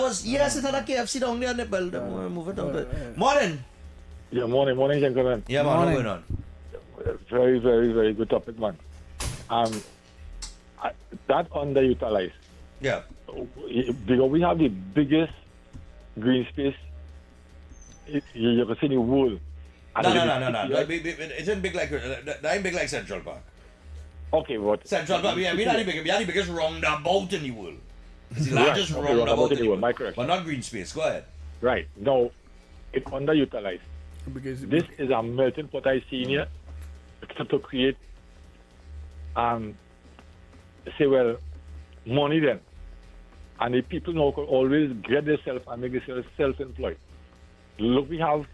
had a KFC down there on the belt. Move it down there. Morning. Yeah, morning, gentlemen. Yeah, man, what's going on? Very, very, very good topic, man. That underutilized. Yeah. Because we have the biggest green space you can see in the world. No. It isn't big like that ain't big like Central Park. Okay, what? Central Park, we are the biggest roundabout in the world. It's the largest roundabout in the world. My correction. But not green space. Go ahead. Right. Now, it's underutilized. Because this is a melting pot I see in here to create, money then. And the people now can always get themselves and make themselves self-employed. Look, we have,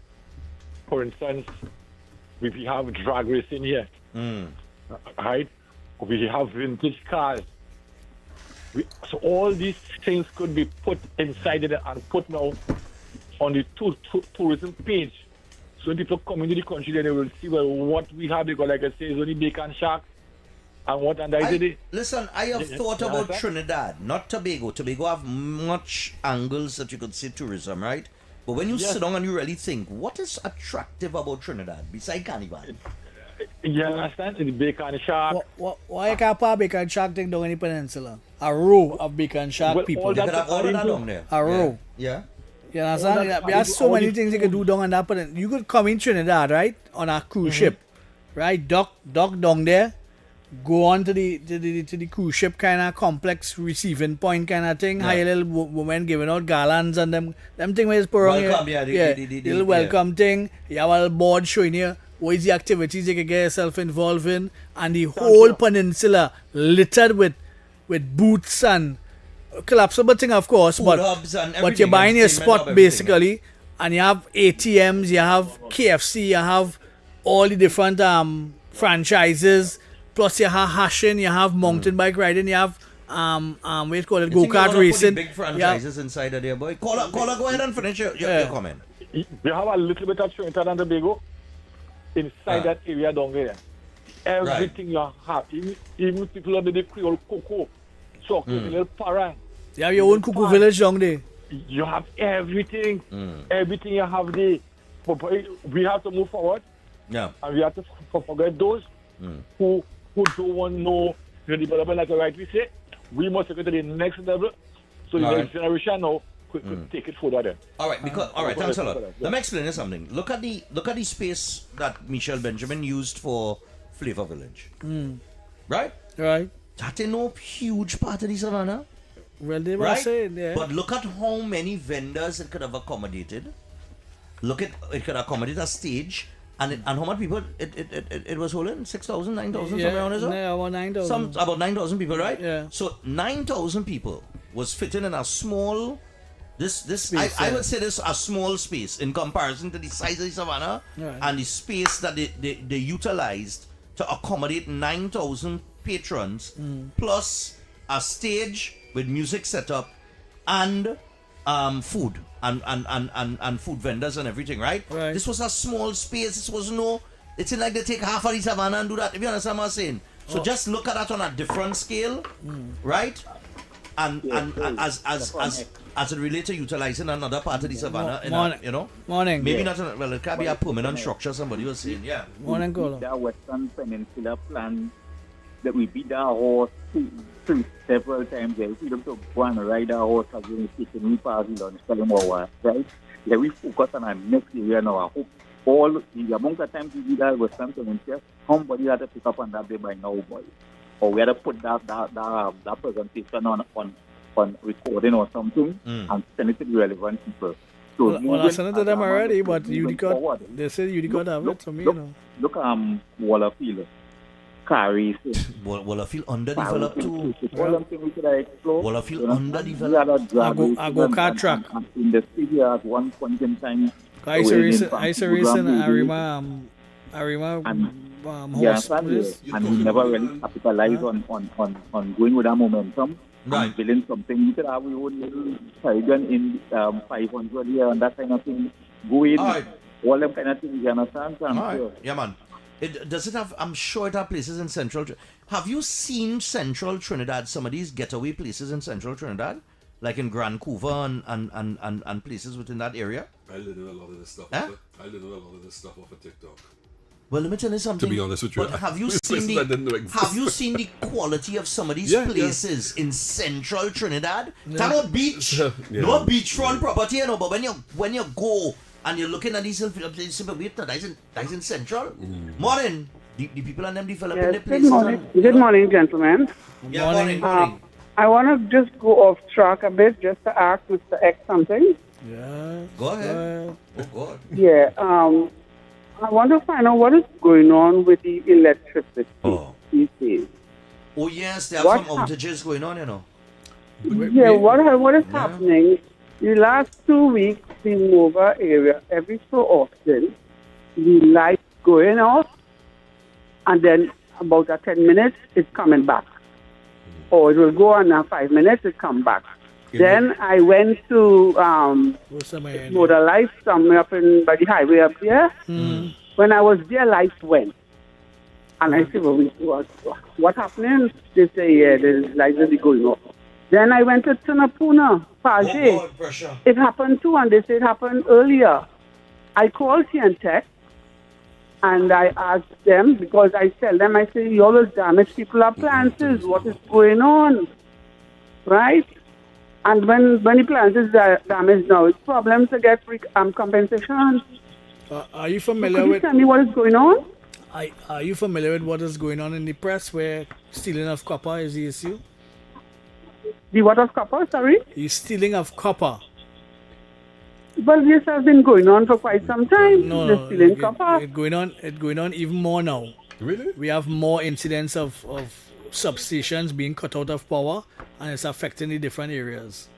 for instance, we have drag racing here, right? We have vintage cars. So all these things could be put inside it and put now on the tourism page. So when people come into the country, then they will see, well, what we have. Because like I say, it's only bacon shack and what, and listen, I have thought about Trinidad, not Tobago. Tobago have much angles that you could see tourism, right? But when you sit down and you really think, what is attractive about Trinidad besides Carnival? You understand? The bacon shack. Why can't put a bacon shack thing down in the peninsula? A row of bacon shack people. All that down there. A row. Yeah. You understand? There are so many things you can do down on that peninsula. You could come in Trinidad, right? On a cruise ship. Right? Dock down there. Go on to the cruise ship kind of complex receiving point kind of thing. High little women giving out garlands and them thing where it's welcome, the little welcome thing. You have a little board showing you what is the activities you can get yourself involved in, and the whole peninsula littered with booths and collapsible thing, of course, but you're buying your spot basically, and you have ATMs, you have KFC, you have all the different franchises. Plus you have hashing, you have mountain bike riding, you have what do you call it, go-kart racing. Big franchises inside of there, boy. Caller, go ahead and finish your comment. We have a little bit of Trinidad and Tobago inside that area down there. Everything you have, even people under the Creole cocoa, chocolate, little parang. You have your own cuckoo village down there. You have everything. Everything you have there. But we have to move forward. Yeah. And we have to forget those who don't want to know the development, like I rightly say. We must take it to the next level so the next generation now could take it further then. All right, thanks a lot. Let me explain you something. Look at the space that Michelle Benjamin used for Flavor Village. Right? Right. That ain't no huge part of the savannah. Well, they were saying, yeah. But look at how many vendors it could have accommodated. It could accommodate a stage. And how much people it was holding? 6,000, 9,000, somewhere around there? Yeah, about 9,000. About 9,000 people, right? Yeah. So 9,000 people was fitting in a small, space, I would say this a small space in comparison to the size of the savannah and the space that they utilized to accommodate 9,000 patrons plus a stage with music set up and food. And food vendors and everything, right? This was a small space. It's in like they take half of the savannah and do that, if you understand what I'm saying. So just look at that on a different scale, right? And as it relates to utilizing another part of the savannah, Morning. Maybe not, it can't be a permanent structure, somebody was saying, yeah. Morning, caller. That Western Peninsula plan that we beat our horse several times there. We don't go and ride our horse as we taking we pass it on spelling over, right? Yeah, we focus on our next area now. I hope all the amount of times we did that Western Peninsula, somebody had to pick up on that day by now, boy. Or we had to put that presentation on recording or something and send it to the relevant people. So well, I sent it to them already, but they said Unicode have it, so me, Look Wallafield. Wallafield underdeveloped too. Wallafield underdeveloped. I go car track. In the city at one point in time. I used to race in Arima horse. And he never really capitalized on going with that momentum and building something. We could have our own little Caribbean in 500 years and that kind of thing. All them kind of things, you understand? Yeah, man. Does it have? I'm sure it have places in Central. Have you seen Central Trinidad? Some of these getaway places in Central Trinidad, like in Grand Couva and places within that area. I learned a lot of this stuff. Huh? I learned a lot of this stuff off of TikTok. Well, let me tell you something. To be honest with you, but have you these seen places I didn't know the existed. have you seen the quality of some of these Yeah, places in Central Trinidad? Yeah. That no beach, Yeah. no beachfront property, you know. But when you go and you're looking at these places, but wait, that's in Central. Morning, the people and them developing Yes, their good places. morning. Good morning, gentlemen. Yeah, morning. I want to just go off track a bit just to ask Mr. X something. Yeah. Go ahead. Oh God. Yeah. I want to find out what is going on with the electricity these days. Oh yes, there are What some outages going on, you know. Yeah, what is happening? The last 2 weeks, the Mova area, every so often, the lights going off, and then about 10 minutes, it's coming back. Or it will go on 5 minutes, it come back. Then I went to Motor Life somewhere up by the highway up there. When I was there, lights went. And I said, what happening? They say, yeah, the lights will be going off. Then I went to Tunapuna, Page. It happened too, and they said it happened earlier. I called TNTech, and I asked them, because I tell them, I say, you always damage people's appliances. What is going on? Right? And when the appliances are damaged now, it's problems to get compensation. Are you familiar Could you with? tell me what is going on? Are you familiar with what is going on in the press, where stealing of copper is the issue? The what of copper? Sorry. The stealing of copper. Well, this has been going on for quite some time. No, The stealing copper. It's going on even more now. Really? We have more incidents of substations being cut out of power, and it's affecting the different areas.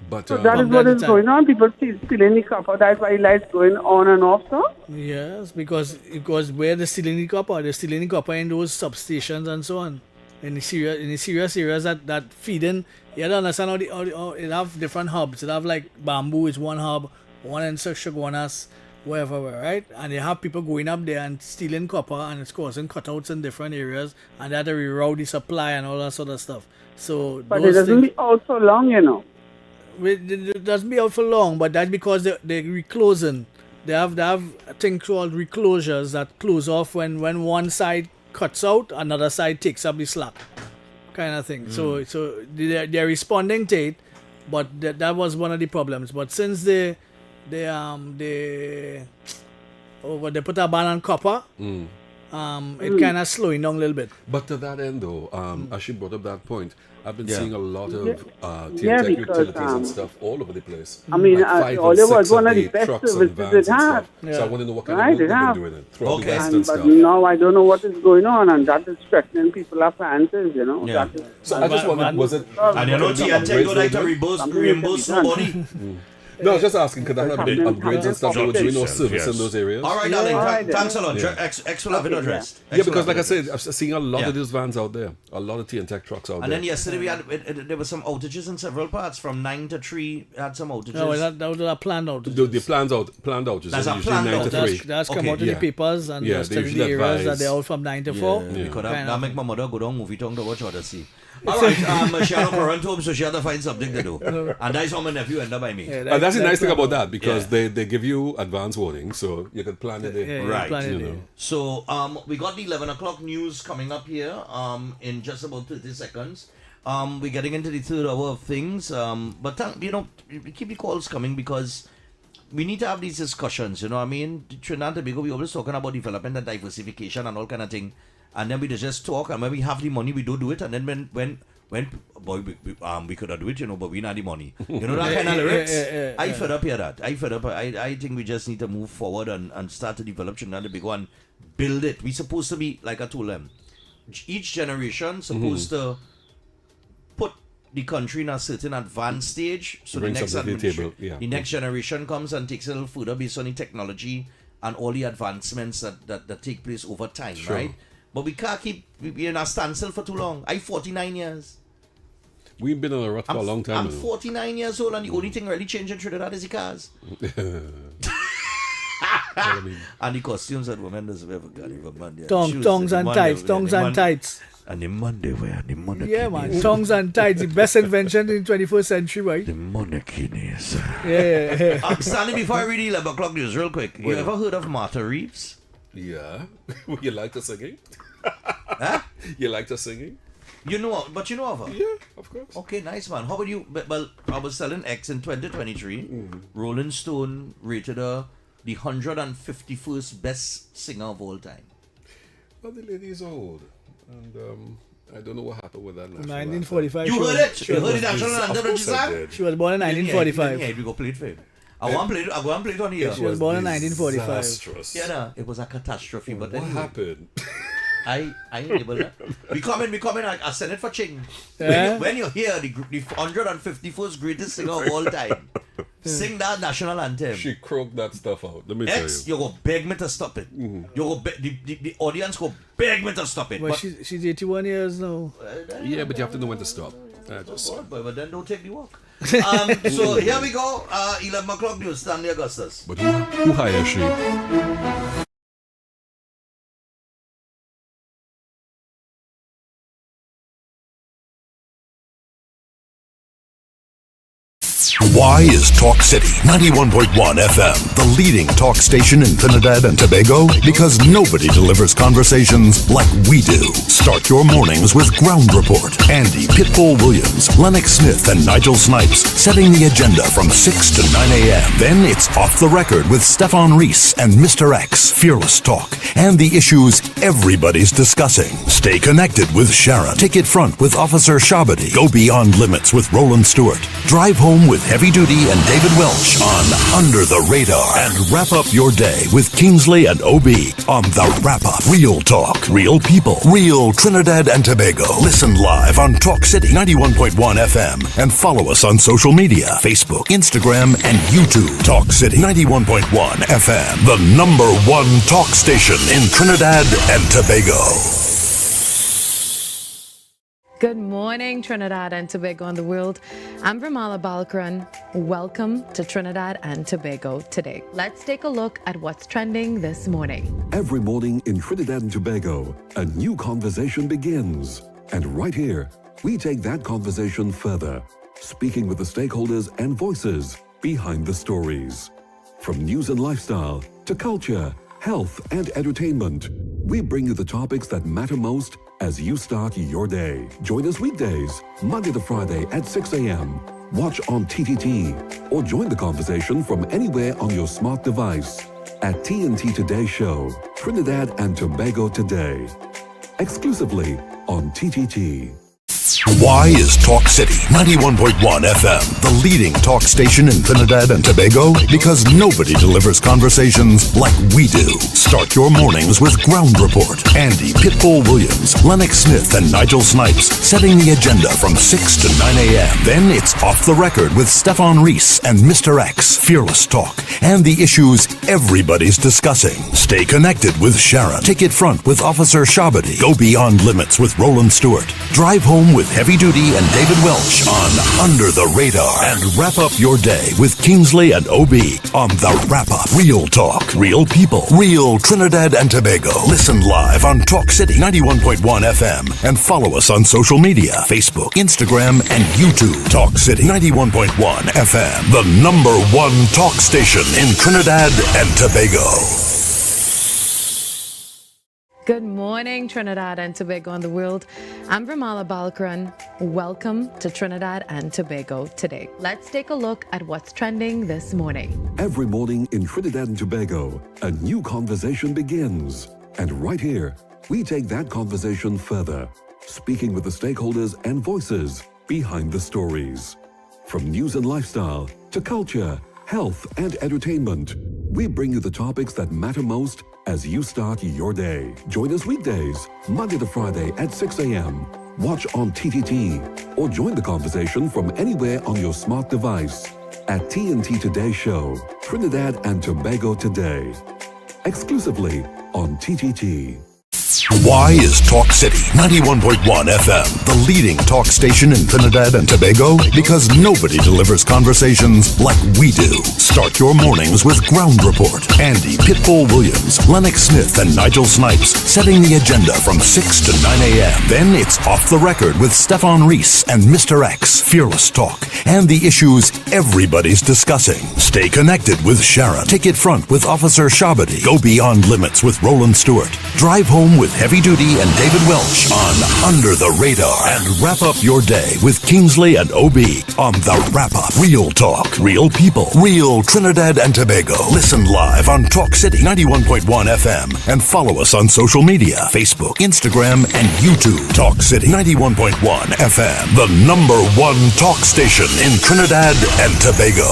But So that is what is going on. People stealing the copper. That's why lights going on and off, so? Yes, because where they're stealing the copper in those substations and so on. In the serious areas that feeding, you have to understand how it have different hubs. It have like Bamboo is one hub, one in Shagwanas, wherever, right? And you have people going up there and stealing copper, and it's causing cutouts in different areas, and they have to reroute the supply and all that sort of stuff. So, But it doesn't be out so long, you know. It doesn't be out for long, but that's because they're reclosing. They have a thing called reclosures that close off when one side cuts out, another side takes up the slack, kind of thing. So they're responding to it, but that was one of the problems. But since they put a ban on copper, it kind of slowing down a little bit. But to that end, though, as she brought up that point, I've been seeing a lot of Yeah, TNTech because, utilities and stuff all over the place. I mean, like 5 all and it was 6 one a of the day, best trucks and services vans it and had. stuff. So I want to know what kind Right, of work it they've have. been doing it throughout the West and But stuff. now I don't know what is going on, and that is threatening people's appliances, you know. Yeah. That is, So I just wondered, was it... And you know, TNTech don't like to reimburse nobody. No, I was just asking, could that have been upgrades and stuff they were doing or Yes. service in those areas? All right, darling. Thanks a lot. X will have it addressed. Yeah, because like I said, I've seen a lot of these vans out there. A lot of TNTech trucks out And there. then yesterday we had there were some outages in several parts. From 9 to 3, had some outages. No, that was a planned outage. The planned outages That's are a usually planned 9 to 3. That's come out in the papers, and yeah, just they telling the usually areas that advise. they're out from 9 to 4. Because that make my mother go down movie tongue to watch Odyssey. All right, she had to run home, so she had to find something to do. And that's how my nephew ended up by me. And that's the nice thing about that, because they give you advance warning, so you can plan it in. Right. You know. So we got the 11 o'clock news coming up here in just about 30 seconds. We're getting into the third hour of things. But keep the calls coming, because we need to have these discussions. You know what I mean? Trinidad and Tobago, we always talking about development and diversification and all kind of thing. And then we just talk, and when we have the money, we don't do it. And then when we could have do it, you know, but we not the money. You know that kind of lyrics? I fed up here that. I fed up. I think we just need to move forward and start to develop Trinidad and Tobago and build it. We're supposed to be, like I told them, each generation supposed to put the country in a certain advanced stage. So Bring the next something to the table, yeah. the next generation comes and takes a little further based on the technology and all the advancements that take place over time, Sure. right? But we can't keep in a standstill for too long. I'm 49 years. We've been on a rut for a long time. I'm you know. 49 years old, and the only thing really changing in Trinidad is the cars. And the costumes that women does wear for Carnival Monday. Tongs and tights. And the Monday wear, the monarchy. Yeah, man. Tongs and tights, the best invention in 21st century, right? The monarchy is. Yeah. Stanley, before I read the 11 o'clock news real quick, you ever heard of Martha Reeves? Yeah. You like her singing? Huh? You like her singing? You know of her? Yeah, of course. Okay, nice, man. How about you? Well, I was selling X in 2023. Rolling Stone rated her the 151st best singer of all time. Well, the lady is old. And I don't know what happened with that national 1945. You heard it? You heard the national anthem, did you say? She was born in 1945. Yeah, we go play it for him. I want to play it on here. She was born in 1945. Disastrous. Yeah, no, it was a catastrophe. But what happened? I enable that. We coming. I send it for Ching. Yeah. When you hear the 151st greatest singer of all time, sing that national anthem. She croaked that stuff out. Let me X, tell you go beg me to stop it. You go the audience go beg me to stop it. Well, she's 81 years now. Yeah, but you have to know when to stop. But then don't take the walk. So here we go. 11 o'clock news. Stanley Augustus. But who hires she? Why is Talk City 91.1 FM the leading talk station in Trinidad and Tobago? Because nobody delivers conversations like we do. Start your mornings with Ground Report. Andy Pitbull Williams, Lennox Smith, and Nigel Snipes setting the agenda from 6 to 9 a.m. Then it's Off the Record with Stephan and Mr X, Fearless Talk, and the issues everybody's discussing. Stay connected with Sharon. Ticket Front with Officer Shabadi. Go Beyond Limits with Roland Stewart. Drive Home with Heavy Duty and David Welch on Under the Radar. And wrap up your day with Kingsley and OB on The Wrap Up. Real talk, real people, real Trinidad and Tobago. Listen live on Talk City 91.1 FM and follow us on social media, Facebook, Instagram, and YouTube. Talk City 91.1 FM, the #1 talk station in Trinidad and Tobago. Good morning, Trinidad and Tobago and the world. I'm Ramala Balkaran. Welcome to Trinidad and Tobago today. Let's take a look at what's trending this morning. Every morning in Trinidad and Tobago, a new conversation begins. And right here, we take that conversation further, speaking with the stakeholders and voices behind the stories. From news and lifestyle to culture, health, and entertainment, we bring you the topics that matter most as you start your day. Join us weekdays, Monday to Friday at 6 a.m. Watch on TTT or join the conversation from anywhere on your smart device at TNT Today Show, Trinidad and Tobago Today. Exclusively on TTT. Why is Talk City 91.1 FM the leading talk station in Trinidad and Tobago? Because nobody delivers conversations like we do. Start your mornings with Ground Report. Andy Pitbull Williams, Lennox Smith, and Nigel Snipes setting the agenda from 6 to 9 a.m. Then it's Off the Record with Stephan and Mr X, Fearless Talk, and the issues everybody's discussing. Stay connected with Sharon. Ticket Front with Officer Shabadi. Go Beyond Limits with Roland Stewart. Drive Home with Heavy Duty and David Welch on Under the Radar. And wrap up your day with Kingsley and OB on The Wrap Up. Real talk, real people, real Trinidad and Tobago. Listen live on Talk City 91.1 FM and follow us on social media, Facebook, Instagram, and YouTube. Talk City 91.1 FM, the #1 talk station in Trinidad and Tobago. Good morning, Trinidad and Tobago and the world. I'm Ramala Balkaran. Welcome to Trinidad and Tobago today. Let's take a look at what's trending this morning. Every morning in Trinidad and Tobago, a new conversation begins. And right here, we take that conversation further, speaking with the stakeholders and voices behind the stories. From news and lifestyle to culture, health, and entertainment, we bring you the topics that matter most as you start your day. Join us weekdays, Monday to Friday at 6 a.m. Watch on TTT or join the conversation from anywhere on your smart device at TNT Today Show, Trinidad and Tobago Today. Exclusively on TTT. Why is Talk City 91.1 FM the leading talk station in Trinidad and Tobago? Because nobody delivers conversations like we do. Start your mornings with Ground Report. Andy Pitbull Williams, Lennox Smith, and Nigel Snipes setting the agenda from 6 to 9 a.m. Then it's Off the Record with Stephan and Mr X. Fearless talk and the issues everybody's discussing. Stay connected with Sharon. Take it front with Officer Shabadi. Go beyond limits with Roland Stewart. Drive home with Heavy Duty and David Welch on Under the Radar. And wrap up your day with Kingsley and OB on The Wrap Up. Real talk, real people, real Trinidad and Tobago. Listen live on Talk City 91.1 FM and follow us on social media, Facebook, Instagram, and YouTube. Talk City 91.1 FM, the #1 talk station in Trinidad and Tobago.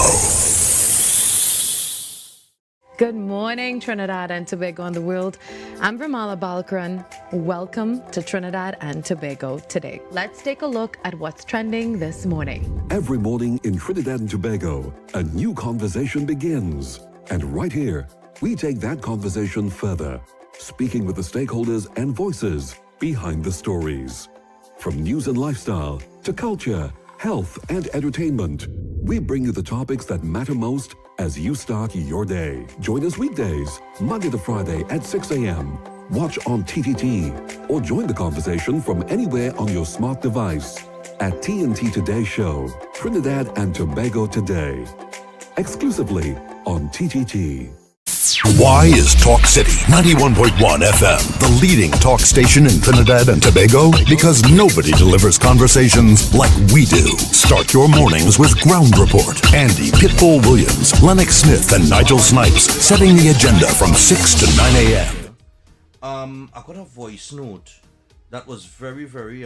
Good morning, Trinidad and Tobago and the world. I'm Ramala Balkaran. Welcome to Trinidad and Tobago today. Let's take a look at what's trending this morning. Every morning in Trinidad and Tobago, a new conversation begins. And right here, we take that conversation further, speaking with the stakeholders and voices behind the stories. From news and lifestyle to culture, health, and entertainment, we bring you the topics that matter most as you start your day. Join us weekdays, Monday to Friday at 6 a.m. Watch on TTT or join the conversation from anywhere on your smart device at TNT Today Show, Trinidad and Tobago Today. Exclusively on TTT. Why is Talk City 91.1 FM the leading talk station in Trinidad and Tobago? Because nobody delivers conversations like we do. Start your mornings with Ground Report. Andy Pitbull Williams, Lennox Smith, and Nigel Snipes setting the agenda from 6 to 9 a.m. I got a voice note that was very, very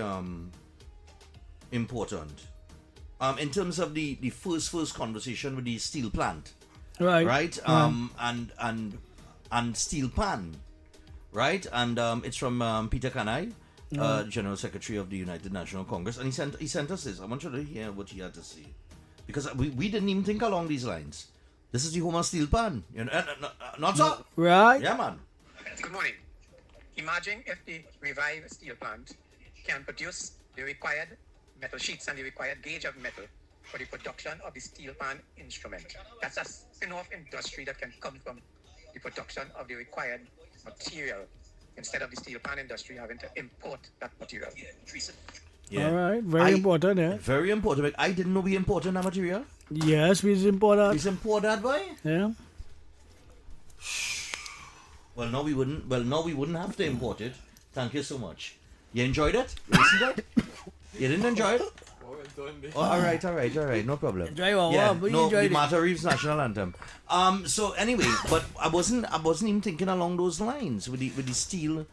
important. In terms of the first conversation with the steel plant. Right. And steel pan, right? And it's from Peter Kanai, General Secretary of the United National Congress, and he sent us this. I want you to hear what he had to say, because we didn't even think along these lines. This is the home of steel pan, you know, not so. Right? Yeah, man. Good morning. Imagine if the revived steel plant can produce the required metal sheets and the required gauge of metal for the production of the steel pan instrument. That's a spin-off industry that can come from the production of the required material instead of the steel pan industry having to import that material. All right, very important, yeah. Very important. I didn't know we imported that material. Yes, we import that. We import that, boy. Yeah. Well, no, we wouldn't. Well, no, we wouldn't have to import it. Thank you so much. You enjoyed it? You listened to it? You didn't enjoy it? Oh, all right, no problem. Enjoy what? Yeah, But no, you enjoyed the it. Martha Reeves national anthem. So anyway, but I wasn't even thinking along those lines with the steel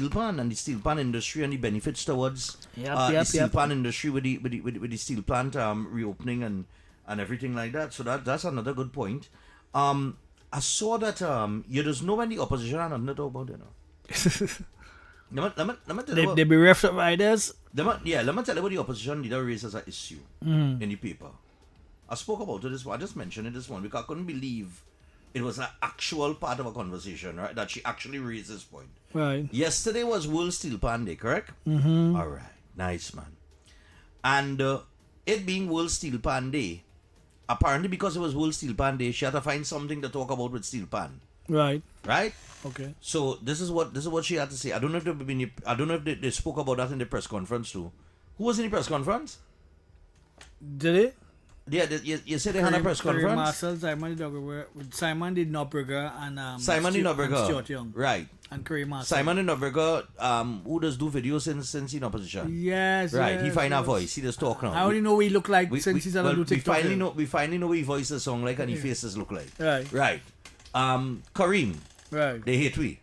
pan and the steel pan industry and the benefits towards the steel pan industry with the steel plant reopening and everything like that. So that's another good point. I saw that you just know when the opposition are nothing to talk about, you know. Let me tell you They be ref riders. let me tell you what the opposition leader raised as an issue in the paper. I spoke about it I just mentioned it this one because I couldn't believe it was an actual part of a conversation, right? That she actually raised this point. Right. Yesterday was World Steel Pan Day, correct? Mm-hmm. All right. Nice, man. And it being World Steel Pan Day, apparently because it was World Steel Pan Day, she had to find something to talk about with steel pan. Right. Right? Okay. So this is what she had to say. I don't know if they spoke about that in the press conference too. Who was in the press conference? Did it? Yeah, you said they had a press conference. Marcel, Simon did Notberger and Simon did and Notberger. Stuart Young. Right. And Curry Marcel. Simon did Notberger, who does do videos since in opposition. Yes. Right. Yes, he find yes. a voice. He just talk now. I only know what he look like since he's on do TikTok. We finally know what his voice is song like and his faces look like. Right. Right. Kareem. Right. They hate we.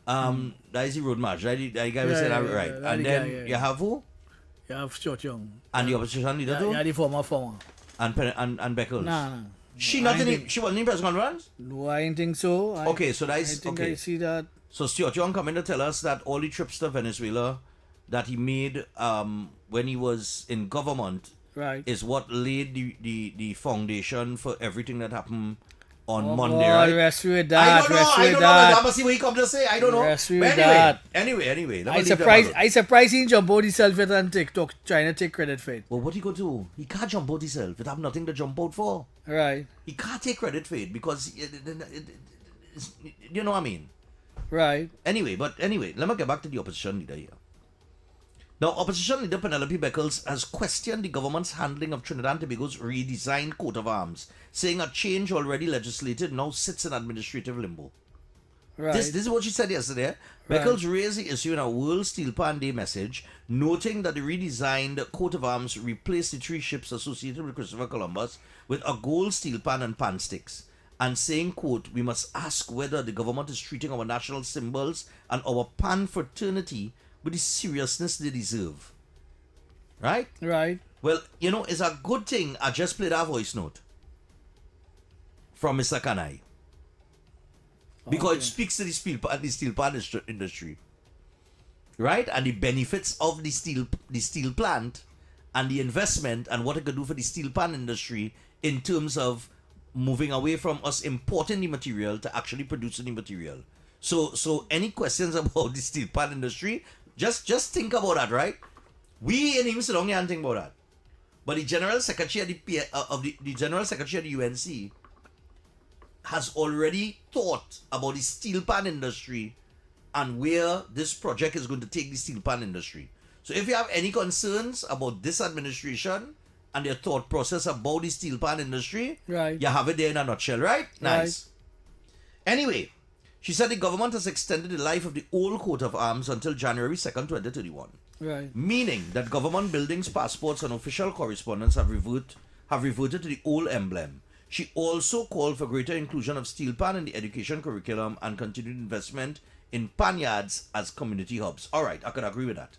That is the road march. That guy was saying that right. And then you have who? You have Stuart Young. And the opposition leader too? Yeah, the former. And Beckles. Nah. She wasn't in press conference? No, I didn't think so. Okay, so that's I think okay. I see that. So Stuart Young coming to tell us that all the trips to Venezuela that he made when he was in government right. is what laid the foundation for everything that happened on Oh, Monday, God, right? rest with I that. don't know. Rest I with don't know. that. That must see what he come to say. I don't know. Rest with But that. Anyway. let me I leave them surprised. alone. I surprised he jump out himself it on TikTok trying to take credit for it. Well, what he go do? He can't jump out himself. It have nothing to jump out for. Right. He can't take credit for it because you know what I mean. Right. Anyway, let me get back to the opposition leader here. Now, opposition leader Penelope Beckles has questioned the government's handling of Trinidad and Tobago's redesigned coat of arms, saying a change already legislated now sits in administrative limbo. Right. This is what she said yesterday. Right. Beckles raised the issue in a World Steel Pan Day message, noting that the redesigned coat of arms replaced the 3 ships associated with Christopher Columbus with a gold steel pan and pan sticks, and saying, quote, "We must ask whether the government is treating our national symbols and our pan fraternity with the seriousness they deserve." Right? Right. Well, it's a good thing I just played our voice note from Mr. Kanai. Because it speaks to the steel pan industry. Right? And the benefits of the steel plant and the investment and what it could do for the steel pan industry in terms of moving away from us importing the material to actually producing the material. So any questions about the steel pan industry, just think about that, right? We ain't even sit down here and think about that. But the General Secretary of the General Secretary of the UNC has already thought about the steel pan industry and where this project is going to take the steel pan industry. So if you have any concerns about this administration and their thought process about the steel pan industry, right, you have it there in a nutshell, right? Nice. Anyway, she said the government has extended the life of the old coat of arms until January 2nd, 2031. Right. Meaning that government buildings, passports, and official correspondence have reverted to the old emblem. She also called for greater inclusion of steel pan in the education curriculum and continued investment in panyards as community hubs. All right, I could agree with that.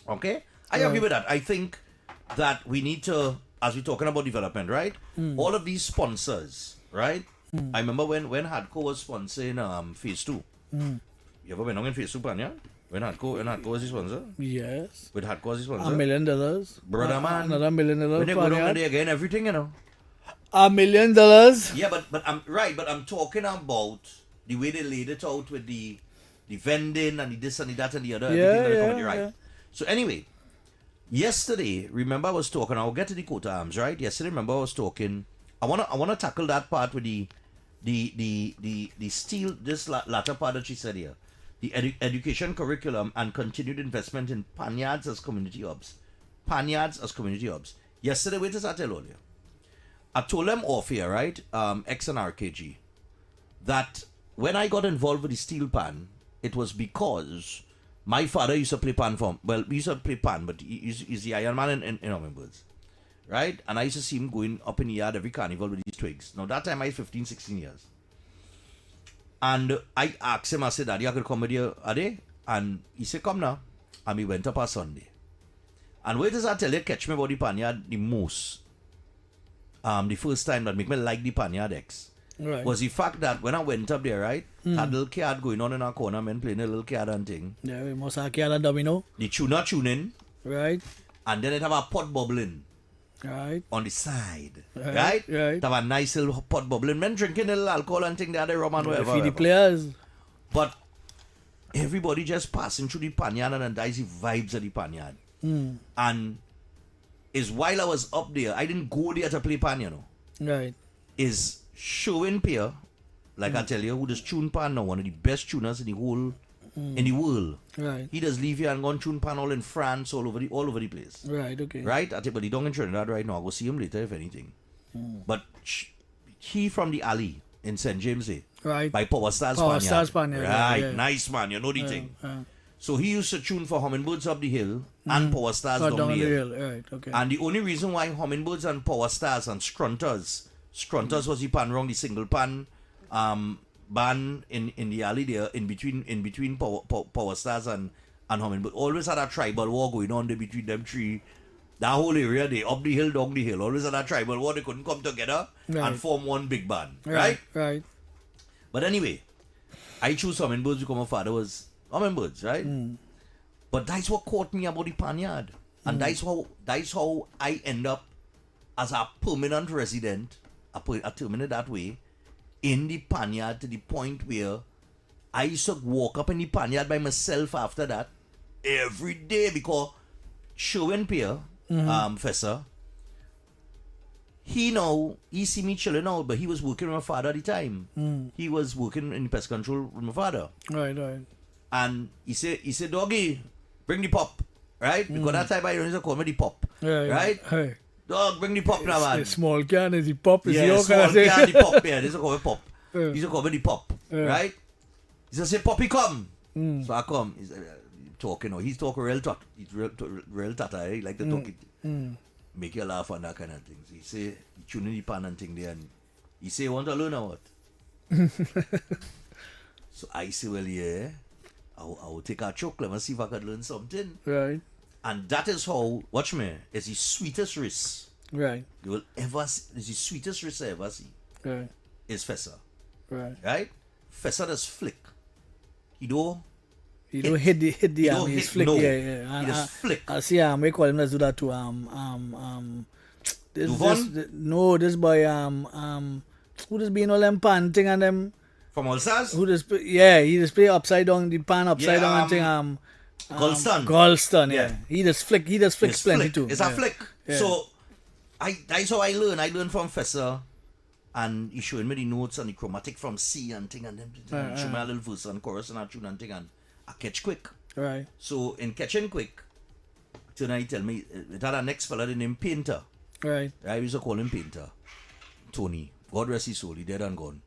Okay? I agree with that. I think that we need to, as we're talking about development, right? All of these sponsors, right? I remember when Hardcore was sponsoring Phase 2. You ever been on in Phase 2, Panya? When Hardcore was the sponsor? Yes. With Hardcore was the sponsor? $1 million. Brother, man. Another $1 million. When they go down there again, everything, $1 million. Yeah, but I'm right, but I'm talking about the way they laid it out with the vending and the this and the that and the other, everything right. Yeah. So anyway, yesterday, remember I was talking, I'll get to the coat of arms, right? Yesterday, remember I was talking, I wanna tackle that part with the steel, this latter part that she said here. The education curriculum and continued investment in panyards as community hubs. Panyards as community hubs. Yesterday, wait till I tell you. I told them off here, right? X and RKG, that when I got involved with the steel pan, it was because my father used to play pan we used to play pan, but he's the Iron Man in Hummingbirds, right? And I used to see him going up in the yard every carnival with these twigs. Now, that time I was 15, 16 years. And I asked him, I said, "Daddy, I could come with you, Ade?" And he said, "Come now." And we went up on Sunday. And wait till I tell you, catch me about the panyard the most. The first time that make me like the panyard X was the fact that when I went up there, right, that little card going on in our corner, men playing a little card and thing. Yeah, we must have card and domino. The tuner tuning. Right. And then it have a pot bubbling. Right. On the side. Right? Have a nice little pot bubbling. Men drinking a little alcohol and thing, they had a rum and whatever. Feed the players. But everybody just passing through the panyard and that's the vibes of the panyard. And is while I was up there, I didn't go there to play pan, Right. Is showing Pierre, like I tell you, who does tune pan now, one of the best tuners in the whole in the world. Right. He does leave here and go and tune pan all in France, all over the place. Right, okay. Right? I think, but he don't in Trinidad right now. I'll go see him later if anything. But he from the alley in St. James Day. Right. By Power Stars Spaniard. Right, yeah. nice man, you know the thing. So he used to tune for Hummingbirds up the hill and Power Stars down the hill. Right, okay. And the only reason why Hummingbirds and Power Stars and Scrunters was the pan wrong, the single pan ban in the alley there, in between Power Stars and Hummingbird. Always had a tribal war going on there between them three. That whole area, they up the hill, down the hill. Always had a tribal war. They couldn't come together and form one big band. Right? Right. But anyway, I choose Hummingbirds because my father was Hummingbirds, right? But that's what caught me about the panyard. And that's how I end up as a permanent resident, I terminate that way, in the panyard to the point where I used to walk up in the panyard by myself after that every day because Sherwin Pierre, Fessa, he see me chilling out, but he was working with my father at the time. He was working in pest control with my father. Right. And he said, doggy, bring the pop, right? Because that time I used to call me the pop, right? Hey. Dog, bring the pop now, man. The small can is the pop. Is Yeah, your small kind of thing. can, the pop, yeah. They used to call me pop. He used to call me the pop, right? He said, say, Poppy, come. So I come. He's talking, he's talking real talk. He's real tata, he like to talk it. Make you laugh and that kind of thing. So he say, he tune in the pan and thing there, and he say, want to learn or what? So I say, well, yeah, I will take a chocolate and see if I can learn something. Right. And that is how, watch me, it's the sweetest risk. Right. You will ever see, it's the sweetest risk I ever see. Right. Is Fessa. Right. Right? Fessa does flick. He don't hit the arm. He's flick. no. Yeah. He just flick. I see. We call him. Let's do that to this boy who just being all them panting and them from All Stars. Who just he just play upside down the pan upside down and thing Golston. Yeah. He just flick plenty too. It's a flick. Yeah. So that's how I learn. I learn from Fessa. And he showed me the notes and the chromatic from C and thing and then show me a little verse and chorus and a tune and thing and I catch quick. Right. So in catching quick, tonight he tell me it had a next fella named Painter. Right. I used to call him Painter. Tony. God rest his soul, he dead and gone.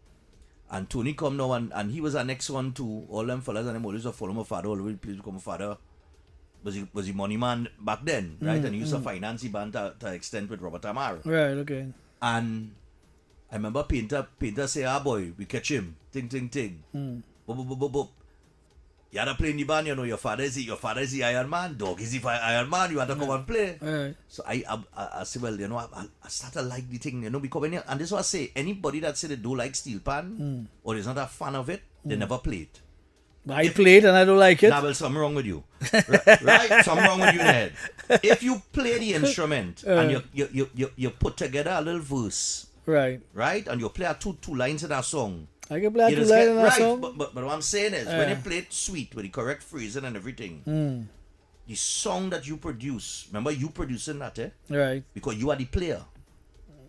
And Tony come now and he was our next one too. All them fellas and them always follow my father, all the way please become my father. Was he money man back then, right? And he used to finance the band to extent with Robert Amar. Right, okay. And I remember Painter say, boy, we catch him. Ting. Boop. You had to play in the band, your father is the Iron Man, dog is the Iron Man, you had to come and play. Right. So I say, well, I started to like the thing, because and this is what I say, anybody that say they don't like steel pan, or is not a fan of it, they never play it. I played and I don't like it. Nah, well, something wrong with you. Right? Something wrong with you in the head. If you play the instrument and you put together a little verse, right, and you play two lines in a song. I can play 2 lines in a song. But what I'm saying is, when you play it sweet with the correct phrasing and everything, the song that you produce, remember you producing that, right? Because you are the player.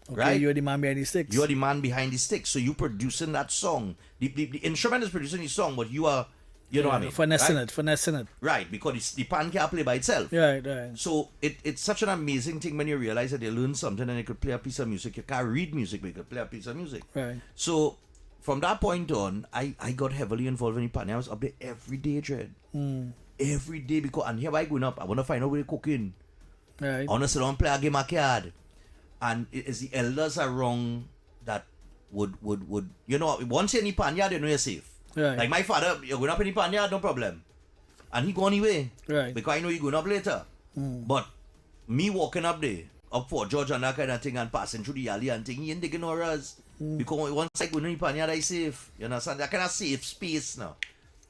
Okay, right? You're the man behind the sticks. You are the man behind the sticks. So you producing that song. The instrument is producing the song, but you are, what I mean? Finessing it. Right, because the pan can't play by itself. Right. So it's such an amazing thing when you realize that you learn something and you could play a piece of music. You can't read music, but you could play a piece of music. Right. So from that point on, I got heavily involved in the pan. I was up there every day, Dread. Every day, because, and here I going up, I want to find out where they're cooking. Right. I want to sit down and play a game of card. And it's the elders around that would once you're in the panyard, you know you're safe. Right. Like my father, you're going up in the panyard, no problem. And he go anyway. Right. Because I know you're going up later. But me walking up there, up Fort George and that kind of thing, and passing through the alley and thing, he ain't taking no rush. Because once I go in the panyard, I safe. You understand? That kind of safe space now.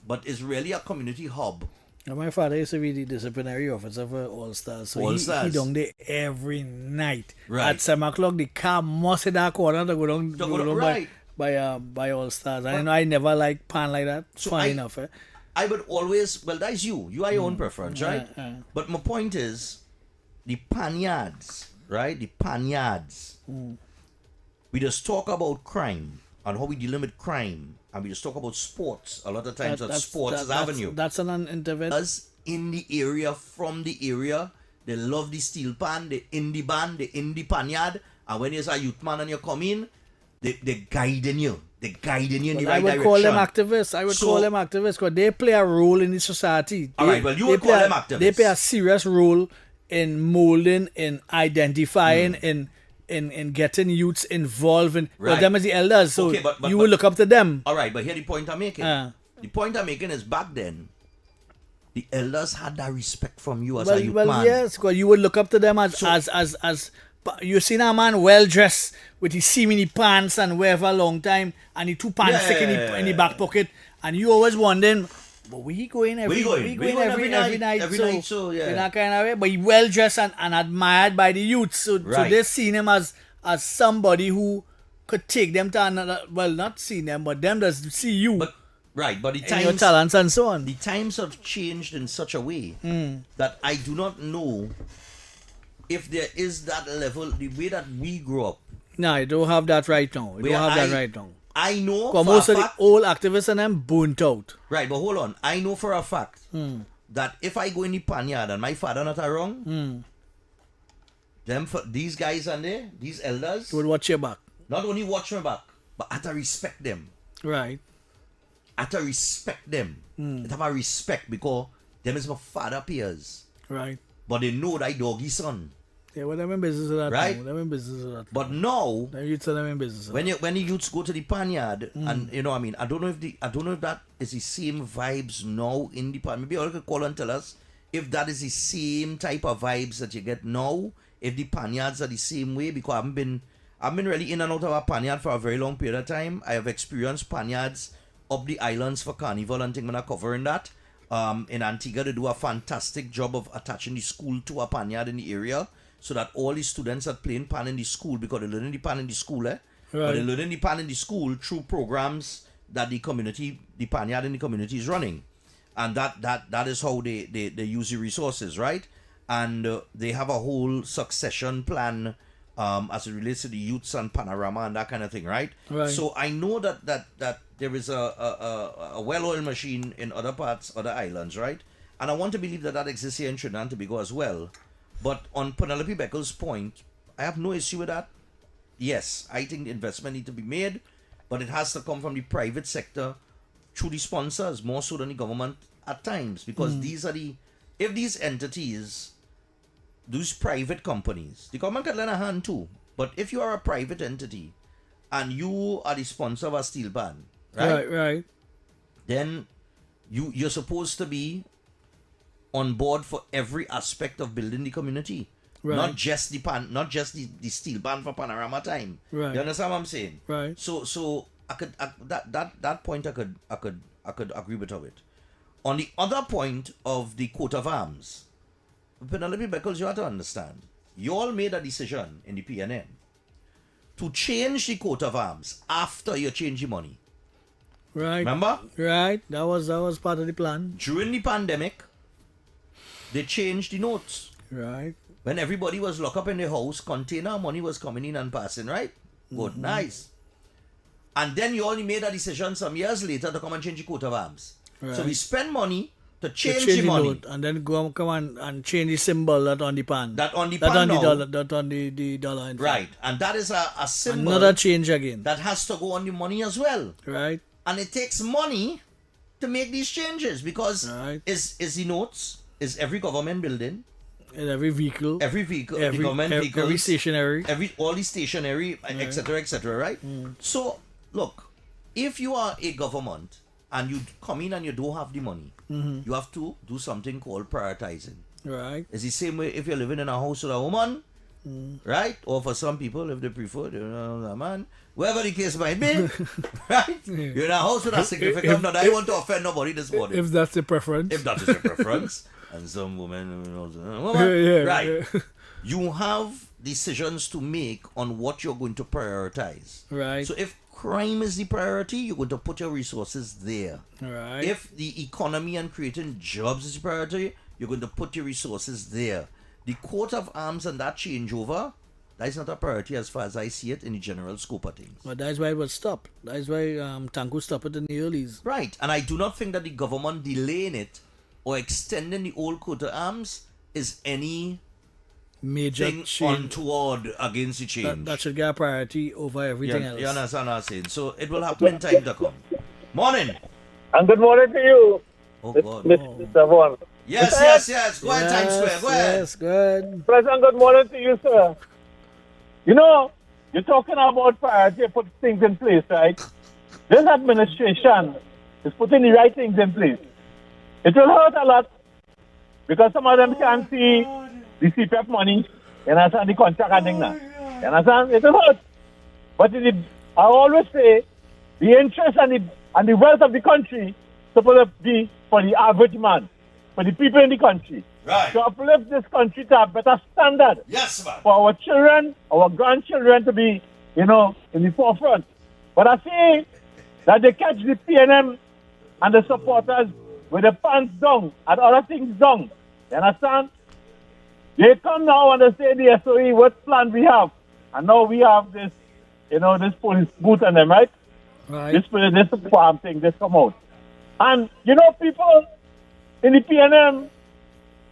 But it's really a community hub. My father used to be the disciplinary officer for All Stars. So he down there every night. Right. At 7 o'clock, the car must hit that corner to go down right. by All Stars. I know I never like pan like that. So Funny enough. I would always, well, that's you. You are your own preference, right? But my point is, the panyards, right? The panyards. We just talk about crime and how we deal with crime. And we just talk about sports. A lot of times sports is avenue. That's an intervention. Us in the area, from the area, they love the steel pan, the indie band, the indie panyard. And when you're a youth man and you come in, they're guiding you. They're guiding you in the right direction. I would call them activists because they play a role in the society. Alright, well, you would call them activists. They play a serious role in molding, in identifying, in getting youths involved in them as the elders, so okay, but you will look up to them. All right, but here the point I'm making. The point I'm making is back then, the elders had that respect from you as a youth man. Yes, because you would look up to them as you seen a man well dressed with his seamy pants and wear for a long time and the 2 pants stick in the back pocket, and you always wondering, but we going every night, so in that kind of way. But he well dressed and admired by the youth. So they seen him as somebody who could take them to another, well, not see them, but them just see you. But the and your talents and so on. The times have changed in such a way that I do not know if there is that level, the way that we grew up. No, you don't have that right now. You don't have that right now. I know for most of the old activists and them burnt out. Right, but hold on. I know for a fact that if I go in the panyard and my father not wrong, these guys and there, these elders would watch your back. Not only watch my back, but I have to respect them. Right. I have to respect them. I have a respect because them is my father peers. Right. But they know that doggy son. Yeah, well, them in business of that. Right. Them in business of that. But now, them youths are them in business. When the youths go to the panyard, and you know, I mean, I don't know if that is the same vibes now in the panyard. Maybe you could call and tell us if that is the same type of vibes that you get now. If the panyards are the same way, because I've been really in and out of a panyard for a very long period of time. I have experienced panyards up the islands for carnival and things. When I'm covering that. In Antigua, they do a fantastic job of attaching the school to a panyard in the area, so that all the students are playing pan in the school, because they're learning the pan in the school, But they're learning the pan in the school through programs that the panyard in the community is running. And that is how they use the resources, right? And they have a whole succession plan as it relates to the youths and panorama and that kind of thing, right? So I know that there is a well-oiled machine in other parts, other islands, right? And I want to believe that exists here in Trinidad and Tobago as well. But on Penelope Beckle's point, I have no issue with that. Yes, I think the investment needs to be made, but it has to come from the private sector through the sponsors, more so than the government at times. Because if these entities, those private companies, the government can lend a hand too. But if you are a private entity and you are the sponsor of a steel pan, right? Then you're supposed to be on board for every aspect of building the community, not just the steel pan for panorama time. Right. You understand what I'm saying? Right. So I could that point I could agree with of it. On the other point of the coat of arms, Penelope Beckles, you have to understand, you all made a decision in the PNM to change the coat of arms after you change the money. Right. Remember? Right. That was part of the plan. During the pandemic, they changed the notes. Right. When everybody was locked up in the house, container money was coming in and passing, right? Good, nice. And then you only made a decision some years later to come and change the coat of arms. Right. So we spend money to change the money. Note, and then come and change the symbol that on the pan. That on the pan now. That on the dollar. Right. And that is a symbol. Another change again. That has to go on the money as well. Right. And it takes money to make these changes, because is the notes, is every government building, and every vehicle, the government vehicles, every stationery, all the stationery, etc., right? So look, if you are a government and you come in and you don't have the money, you have to do something called prioritizing. Right. It's the same way if you're living in a house with a woman, right? Or for some people, if they prefer, a man, wherever the case might be, right? You're in a house with a significant other. I want to offend nobody this morning. If that's the preference. If that is your preference. And some women, right? You have decisions to make on what you're going to prioritize. Right. So if crime is the priority, you're going to put your resources there. Right. If the economy and creating jobs is the priority, you're going to put your resources there. The coat of arms and that changeover, that is not a priority as far as I see it in the general scope of things. But that's why it was stopped. That's why Tanku stopped it in the earlies. Right. And I do not think that the government delaying it or extending the old coat of arms is any major thing change untoward against the change. That should get a priority over everything else. You understand what I'm saying? So it will happen in time to come. Morning. And good morning to you. Oh, God. Mr. Vaughan. Yes. Go ahead, Times Square. Go ahead. Yes, good. President, good morning to you, sir. You know, you're talking about priority, put things in place, right? This administration is putting the right things in place. It will hurt a lot because some of them can't see the CPF money, you understand, the contract and things now. You understand? It will hurt. But I always say the interest and the wealth of the country is supposed to be for the average man, for the people in the country. Right. To uplift this country to a better standard. Yes, man. For our children, our grandchildren to be in the forefront. But I see that they catch the PNM and the supporters with the pants down and other things down. You understand? They come now and they say the SOE, what plan we have? And now we have this, this police boot on them, right? Right. This farm thing, this come out. And, people in the PNM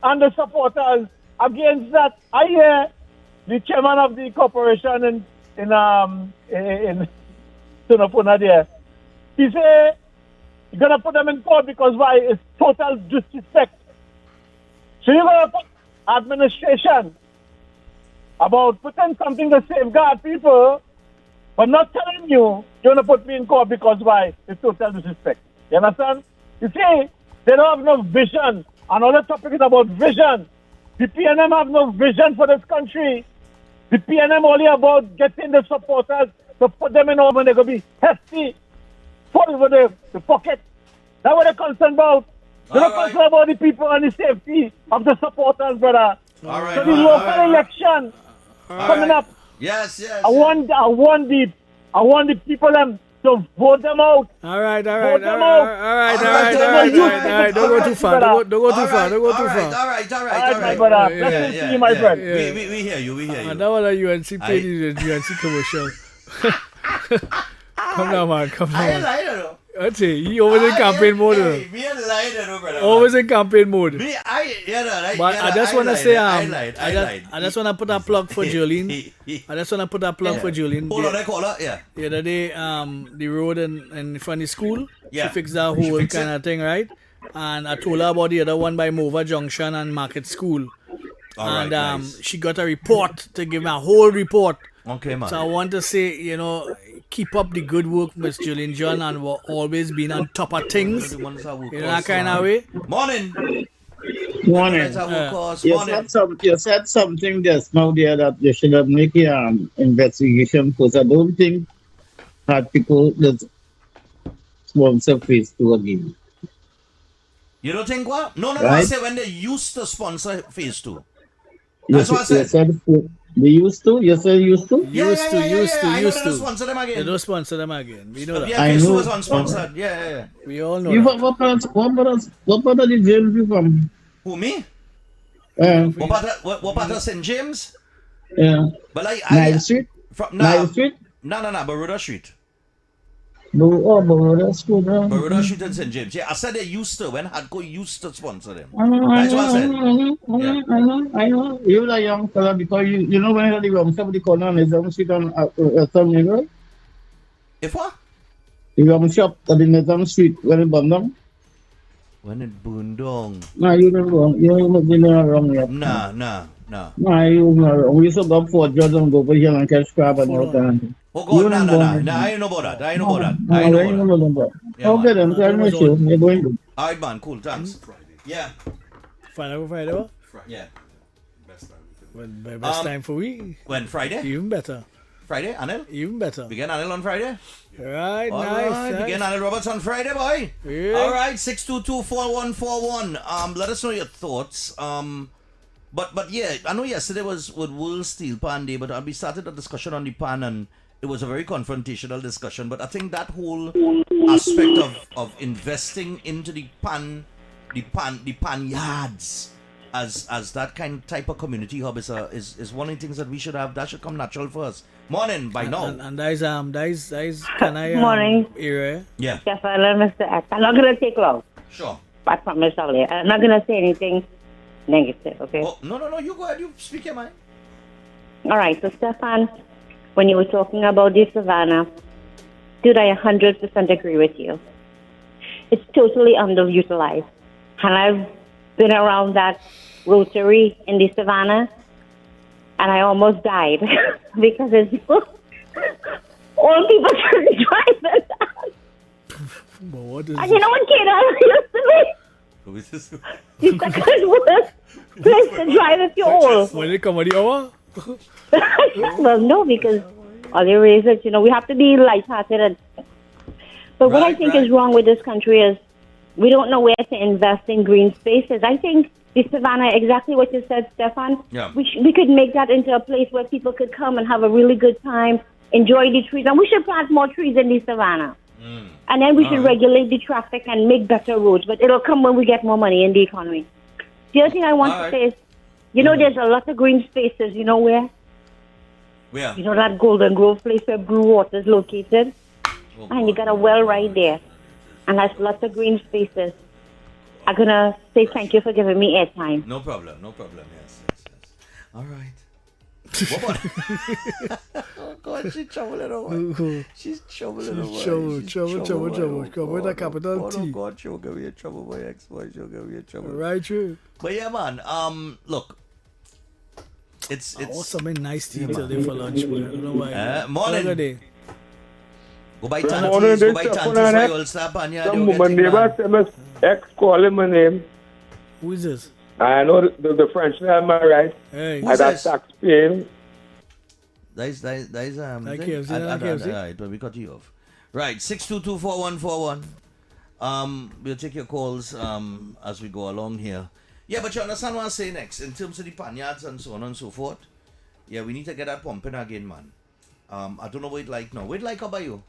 and the supporters against that, I hear the chairman of the corporation in Sunapuna there, he say you're going to put them in court because why? It's total disrespect. So you're going to put administration about putting something to safeguard people, but not telling you're going to put me in court because why? It's total disrespect. You understand? You see, they don't have no vision. And all the topic is about vision. The PNM have no vision for this country. The PNM only about getting the supporters to put them in home and they're going to be hefty, full over the pocket. That's what they're concerned about. They're not concerned about the people and the safety of the supporters, brother. All right, so the local election coming up. Yes. I want the people them to vote them out. All right. Vote them All out. right. Don't go too far. Don't go too far. All right, my brother. Let's see you, my friend. We hear you. And that was a UNC paid the UNC commercial. Come down, man. Come down. I lied, though. That's it. He always in campaign mode. Me and lied, brother. Always in campaign mode. Me, But I just want to say, I just want to put a plug for Jolene. For Jolene. Hold on, I call her. Yeah. The other day, the road in front of the school, Yeah. she fixed that whole kind of thing, right? And I told her about the other one by Mova Junction and Market School. All right, nice. She got a report to give me a whole report. Okay, man. So I want to say, keep up the good work, Miss Julian John, and we're always being on top of things. That kind of way. Morning. You said something just now there that you should have make an investigation because I don't think that people that sponsor phase 2 again. You don't think what? No, Right? I said when they used to sponsor phase 2. That's what I said. You said they used to? You said used to? Used to. I know they don't sponsor them again. They don't sponsor them again. We know that. Yeah, phase 2 was unsponsored. Yeah. We all know You that. what part of the jail you from? Who, me? What part of St. James? Yeah. But Nile Street? Nile Street? No, Baroda Street. Baroda Street. Baroda Street and St. James. Yeah, I said they used to, when Hadco used to sponsor them. I know. That's what I said. I know. You're a young fella because you know when the wrong somebody called on his own street on something, right? If what? The wrong shop at the Nizam Street when it burned down. When it burned down. No, you're not wrong. You're not wrong yet. Nah. No, you're not wrong. We used to go for judge and go over here and catch crab and all that. Oh God, no. I ain't know about that. Yeah, okay, then. Tell me, sure. You're going good. All right, man. Cool. Thanks. Yeah. Friday. Yeah. Best time for we. When? Friday? Even better. Friday, Anil? Even better. We get Anil on Friday? Right, All nice. right, we get Anil Roberts on Friday, boy. Yeah. All right, 622-4141. Let us know your thoughts. But yeah, I know yesterday was World Steel Pan Day, but we started a discussion on the pan, and it was a very confrontational discussion. But I think that whole aspect of investing into the pan yards as that type of community hub is one of the things that we should have. That should come natural for us. Morning by now. And that is can I Morning. area? Yeah. Stephan and Mr X. I'm not gonna take long. Sure. I promise I'll leave. I'm not gonna say anything negative, okay? Oh, no, you go ahead, you speak your mind. All right, so Stephan, when you were talking about the Savannah, dude, I 100% agree with you. It's totally underutilized. And I've been around that rotary in the Savannah, and I almost died because it's all people trying to drive it. And you know what Canada used to be? The second worst place to drive if you're old. When they come on the hour? Well, no, because all the reasons, we have to be lighthearted. But what I think is wrong with this country is we don't know where to invest in green spaces. I think the Savannah, exactly what you said, Stephan, yeah. we could make that into a place where people could come and have a really good time, enjoy the trees. And we should plant more trees in the savannah. And then we should regulate the traffic and make better roads. But it'll come when we get more money in the economy. The other thing I want to say is, there's a lot of green spaces. You know where? Where? You know that Golden Grove place where Blue Water is located? And you got a well right there. And there's lots of green spaces. I'm going to say thank you for giving me airtime. No problem. Yes. All right. What about Oh, God, she's troubling away. She's troubling away. Trouble. Come with a capital T. Oh, God, she'll get me in trouble, my ex-boy. She'll get me in trouble. Right, true. But yeah, man, look. It's I want something nice to eat today for lunch, man. I don't know why. Morning. Go by Good Tantis. morning, Go by Mr. Tantis. Funan Why X. you all slap on you? Some woman neighbor said Mr. X calling my name. Who is this? I know the French name, right? Hey. I got tax paying. That is Like KFC, like KFC. Alright, but we cut you off. Right, 6224141. We'll take your calls as we go along here. Yeah, but you understand what I'm saying next in terms of the panyards and so on and so forth. Yeah, we need to get that pumping again, man. I don't know what it like now. What it like about you?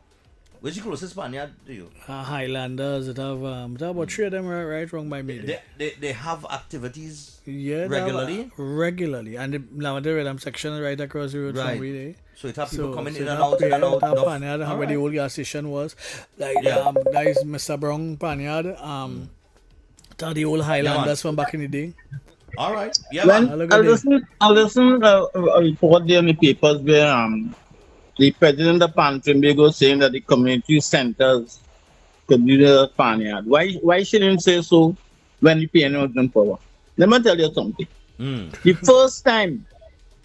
Where's the closest panyard to you? Highlanders that have about 3 of them right wrong by me. They have activities regularly? Regularly. And the Lavender Redam section right across the road from me there. So it have people coming in and out. Panyard, how where the old gas station was. Like, that is Mr. Brown Panyard. That the old Highlanders from back in the day. All right. Yeah, man. I listen a report there in the papers where the president of Pantimbago saying that the community centers could be the panyard. Why shouldn't say so when the PNO is in power? Let me tell you something. The first time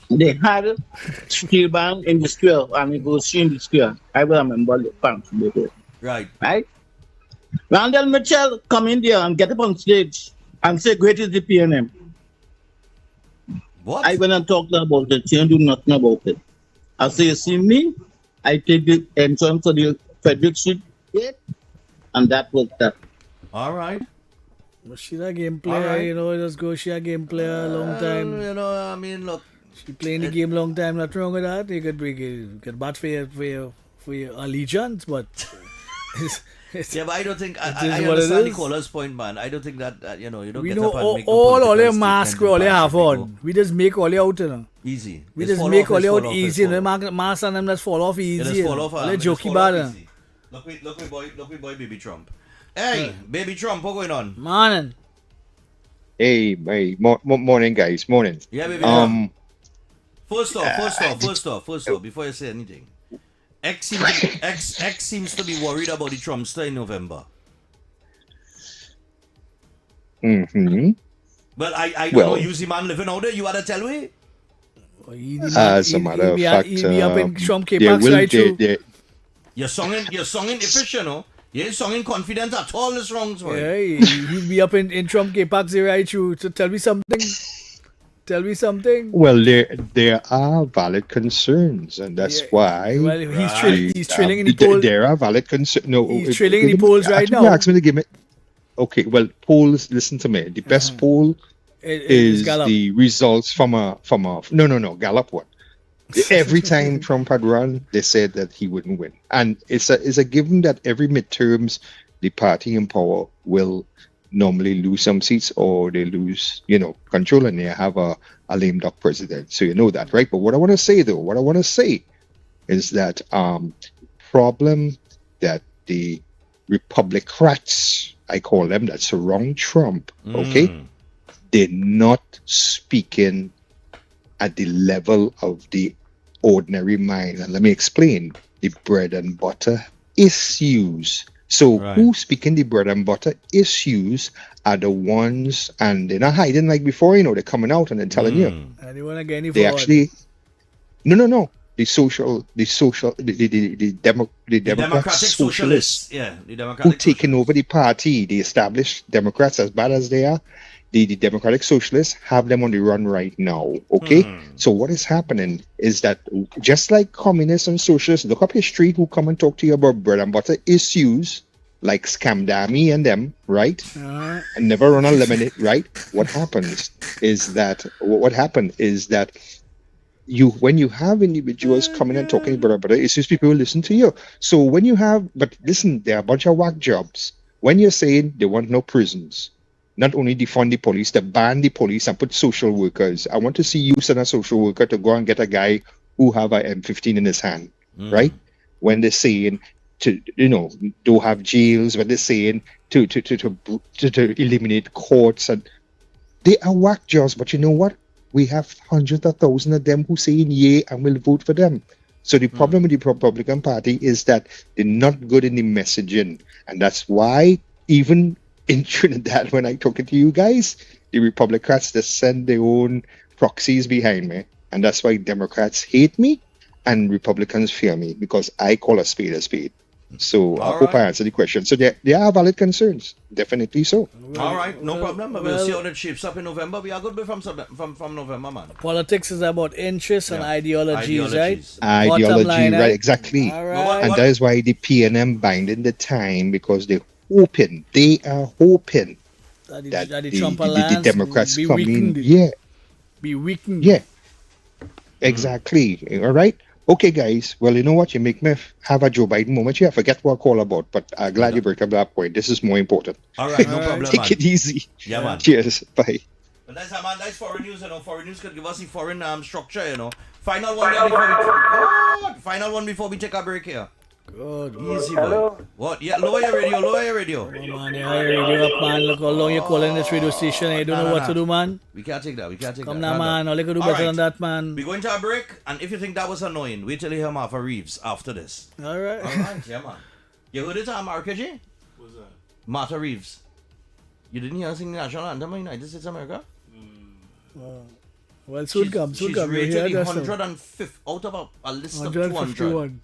they had steel band in the square and negotiating in the square, I will remember the Pantimbago. Right. Randall Mitchell come in there and get up on stage and say, great is the PNM. What? I went and talked about it. She didn't do nothing about it. I say, you see me? I take the entrance to the Frederick Street gate, and that was that. All right. But she's a game player, just go. She's a game player a long time. I mean, look. She playing the game long time, nothing wrong with that. You could bat for your allegiance, but... Yeah, but I don't think I understand the caller's point, man. I don't think that you don't get up and make all the mask we all have on. We just make all out, Easy. We just make all out easy. The mask and them just fall off easy. Just fall off. Let jokey bad. Look, boy, baby Trump. Hey, baby Trump, what going on? Morning. Hey, morning, guys. Morning. Yeah, baby Trump. First off, before you say anything. X seems to be worried about the Trumpster in November. Well, I don't know. You see man living out there. You had to tell me. As a matter of fact, You're songing efficient, no? You ain't songing confident at all. This wrong, yeah, he'd be up in Trump K-Parks right through. So tell me something. Well, there are valid concerns, and that's why. Well, he's trailing in the polls. There are valid concerns. No, he's trailing in the polls right now. Ask me to give me. Okay, well, polls. Listen to me. The best poll is the results from a. No, Gallup one. Every time Trump had run, they said that he wouldn't win, and it's a given that every midterms, the party in power will normally lose some seats, or they lose, control, and they have a lame duck president. So you know that, right? But what I want to say is that problem that the Republicrats, I call them, that surround Trump, okay, they're not speaking at the level of the ordinary mind. And let me explain. The bread and butter issues. So who's speaking the bread and butter issues are the ones, and they're not hiding like before, they're coming out and they're telling you. And they want to get any they forward. Actually, no. The Democratic socialists, who taking over the party, the established Democrats, as bad as they are, the Democratic socialists have them on the run right now. Okay, so what is happening is that just like communists and socialists, look up history, who come and talk to you about bread and butter issues like Scamdami and them, right? And never run unlimited, right? What happened is that when you have individuals coming and talking about it's just people who listen to you. So when you have, but listen, there are a bunch of whack jobs. When you're saying they want no prisons, not only defund the police, they ban the police and put social workers. I want to see you send a social worker to go and get a guy who have a M15 in his hand, right? When they're saying to, don't have jails, when they're saying to eliminate courts, and they are whack jobs. But you know what? We have hundreds of thousands of them who saying yay and will vote for them. So the problem with the Republican Party is that they're not good in the messaging. And that's why even in Trinidad, when I talking to you guys, the Republicans, they send their own proxies behind me. And that's why Democrats hate me and Republicans fear me, because I call a spade a spade. So I hope I answered the question. So there are valid concerns. Definitely so. All right, no problem. We'll see how that shapes up in November. We are good from November, man. Politics is about interests and ideologies, right? Ideology, right, exactly. Right. And that is why the PNM binding the time, because they are hoping that the Democrats come in. Be weakened. Yeah, exactly. All right. Okay, guys. Well, you know what? You make me have a Joe Biden moment here. I forget what I call about, but I'm glad you brought up that point. This is more important. All right, no problem. Take it easy. Yeah, man. Cheers. Bye. But that's nice foreign news, Foreign news could give us the foreign structure, Final one before we take a break here. Good. Easy, boy. What? Yeah, lower your radio. Oh, man, radio up, man. Look how long you're calling this radio station. You don't know what to do, man. We can't take that. Come now, man. All you can do better than that, man. We're going to a break, and if you think that was annoying, wait till you hear Martha Reeves after this. All right. Yeah, man. You heard it, RKJ? What's that? Martha Reeves. You didn't hear her sing the national anthem of the United States of America? Well, soon come. She's rated 150 out of a list of 200.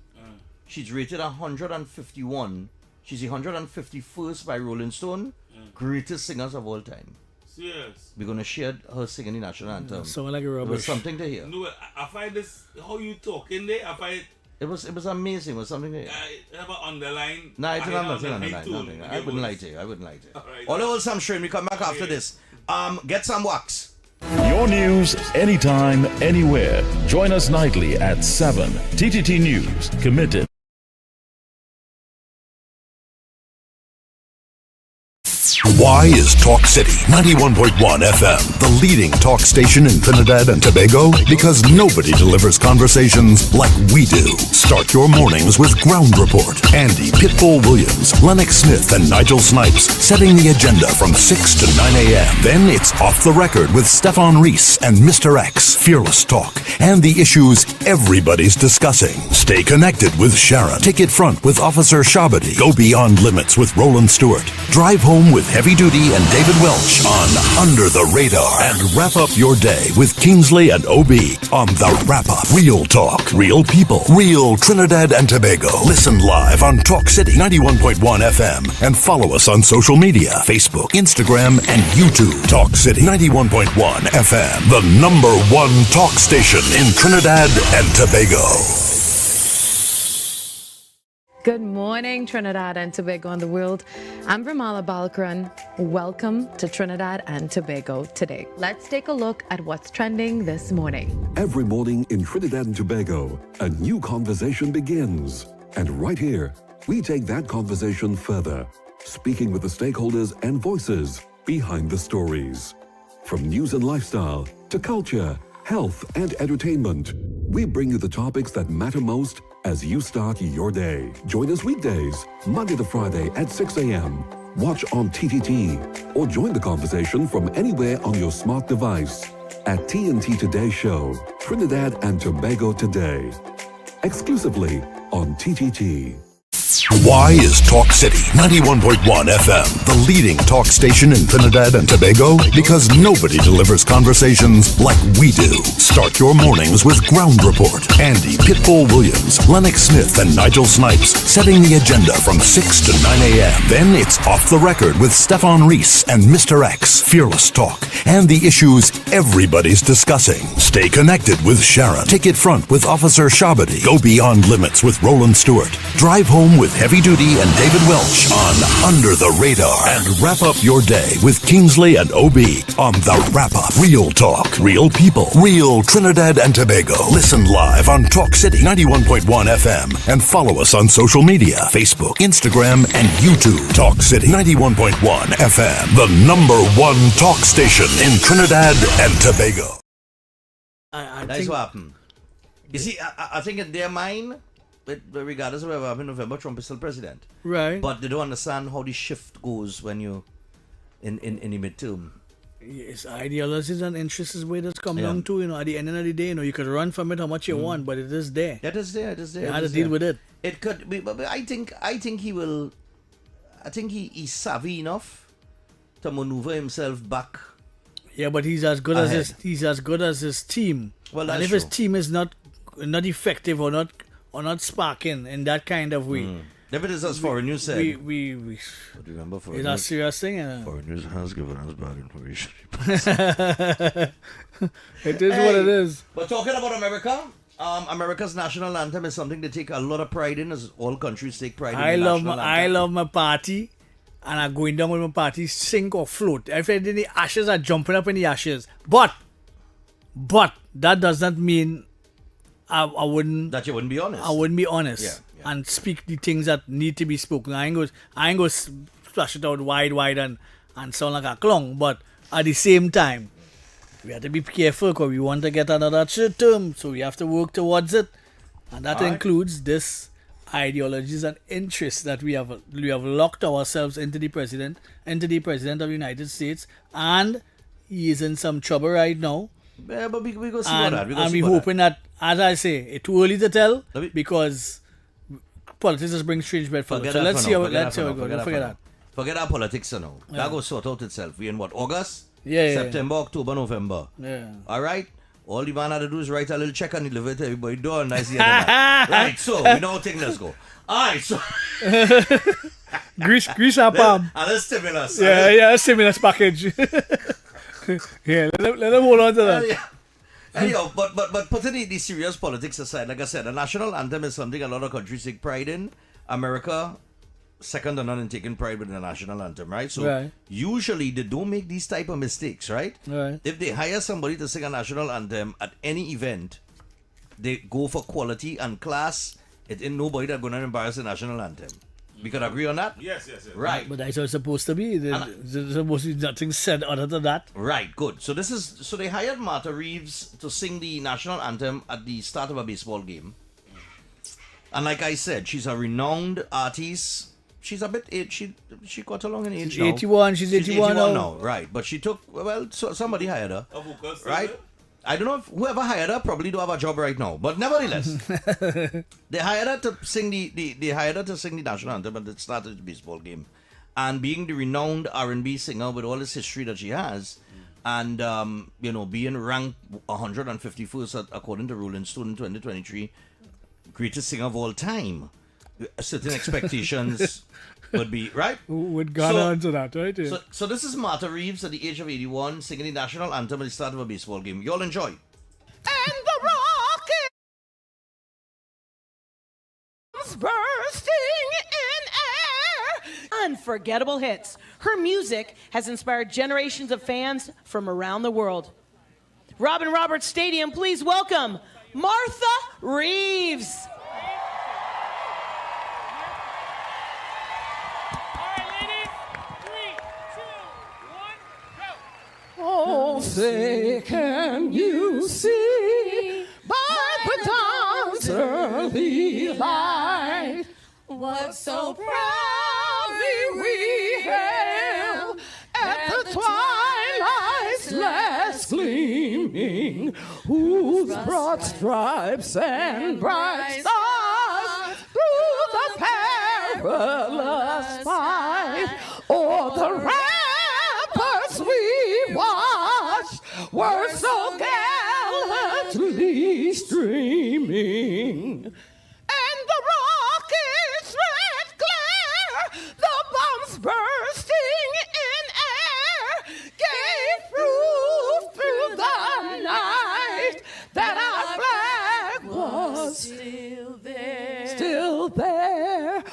She's rated 151. She's the 151st by Rolling Stone. Greatest singers of all time. Serious. We're going to share her singing the national anthem. Someone like a rubbish. It was something to hear. No, I find this, how you talking there, I find... It was amazing. It was something to hear. Have an underline. No, it's not underline. Nothing. I wouldn't lie to you. All right, some stream. We come back after this. Get some wax. Your news, anytime, anywhere. Join us nightly at 7. TTT News, committed. Why is Talk City 91.1 FM the leading talk station in Trinidad and Tobago? Because nobody delivers conversations like we do. Start your mornings with Ground Report. Andy Pitbull Williams, Lennox Smith, and Nigel Snipes setting the agenda from 6 to 9 a.m. Then it's Off the Record with Stephan and Mr X, Fearless Talk, and the issues everybody's discussing. Stay connected with Sharon. Ticket Front with Officer Shabadi. Go Beyond Limits with Roland Stewart. Drive Home with Heavy Duty and David Welch on Under the Radar. And wrap up your day with Kingsley and OB on The Wrap Up. Real talk, real people, real Trinidad and Tobago. Listen live on Talk City 91.1 FM and follow us on social media, Facebook, Instagram, and YouTube. Talk City 91.1 FM, the #1 talk station in Trinidad and Tobago. Good morning, Trinidad and Tobago and the world. I'm Ramala Balkaran. Welcome to Trinidad and Tobago today. Let's take a look at what's trending this morning. Every morning in Trinidad and Tobago, a new conversation begins. And right here, we take that conversation further, speaking with the stakeholders and voices behind the stories. From news and lifestyle to culture, health, and entertainment, we bring you the topics that matter most as you start your day. Join us weekdays, Monday to Friday at 6 a.m. Watch on TTT or join the conversation from anywhere on your smart device at TNT Today Show, Trinidad and Tobago Today. Exclusively on TTT. Why is Talk City 91.1 FM the leading talk station in Trinidad and Tobago? Because nobody delivers conversations like we do. Start your mornings with Ground Report. Andy Pitbull Williams, Lennox Smith, and Nigel Snipes setting the agenda from 6 to 9 a.m. Then it's Off the Record with Stephan and Mr X, Fearless Talk, and the issues everybody's discussing. Stay connected with Sharon. Ticket Front with Officer Shabadi. Go Beyond Limits with Roland Stewart. Drive Home Time with Heavy Duty and David Welch on Under the Radar. And wrap up your day with Kingsley and OB on The Wrap Up. Real talk, real people, real Trinidad and Tobago. Listen live on Talk City 91.1 FM and follow us on social media, Facebook, Instagram, and YouTube. Talk City 91.1 FM, the #1 talk station in Trinidad and Tobago. That's what happened. You see, I think in their mind, regardless of whatever happened in November, Trump is still president. Right. But they don't understand how the shift goes when you in the midterm. Yes, ideologies and interests is where that's come down to. At the end of the day, you could run from it how much you want, but it is there. It is there. You have to deal with it. It could be, but I think he will. I think he's savvy enough to maneuver himself back. Yeah, but he's as good as his team. Well, and if his team is not effective or not sparking in that kind of way. David is as Foreign News said. We remember Foreign News. It's a serious thing. Foreign News has given us bad information. It is what it is. But talking about America, America's national anthem is something they take a lot of pride in, as all countries take pride in. I love my party, and I'm going down with my party, sink or float. If in the ashes, are jumping up in the ashes. But that does not mean I wouldn't. That you wouldn't be honest. I wouldn't be honest. Yeah. And speak the things that need to be spoken. I ain't going to splash it out wide and sound like a clown. But at the same time, we have to be careful because we want to get another term. So we have to work towards it. And that includes this ideologies and interests that we have locked ourselves into the president of the United States. And he is in some trouble right now. Yeah, but we go see about that. And we're hoping that, as I say, it's too early to tell because politics just brings strange bedfellows. So let's see how it goes. Don't forget that. Forget our politics now. That goes sort out itself. We in what? August? Yeah. September, October, November. Yeah. All right? All the man had to do is write a little check and deliver it to everybody. Done. Nice. Right, so we know how things let's go. All right, so. Grease our palm. And a stimulus. Yeah, a stimulus package. Yeah, let them hold on to that. Anyhow, but putting the serious politics aside, like I said, the national anthem is something a lot of countries take pride in. America, second to none in taking pride with the national anthem, right? So usually they don't make these type of mistakes, right? Right. If they hire somebody to sing a national anthem at any event, they go for quality and class. It ain't nobody that's going to embarrass the national anthem. We can agree on that? Yes. Right. But that's how it's supposed to be. There's supposed to be nothing said other than that. Right, good. So they hired Martha Reeves to sing the national anthem at the start of a baseball game. And like I said, she's a renowned artist. She's a bit age. She got along in age. She's 81. She's 81 now. Right. But she took, somebody hired her. Right? I don't know if whoever hired her probably do have a job right now, but nevertheless, they hired her to sing the national anthem at the start of the baseball game, and being the renowned R&B singer with all this history that she has, and being ranked 151st according to Rolling Stone in 2023, greatest singer of all time, certain expectations would be right. Would garner onto that, right? Yeah. So this is Martha Reeves at the age of 81 singing the national anthem at the start of a baseball game. Y'all enjoy. And the rockets bursting in air. Unforgettable hits. Her music has inspired generations of fans from around the world. Robin Roberts Stadium, please welcome Martha Reeves. Oh, say, can you see by the dawn's early light what so proudly we hailed at the twilight's last gleaming, whose broad stripes and bright stars through the perilous fight o'er the ramparts we watched were so gallantly streaming. And the rocket's red glare, the bombs bursting in air, gave proof through the night that our flag was still there. Still there.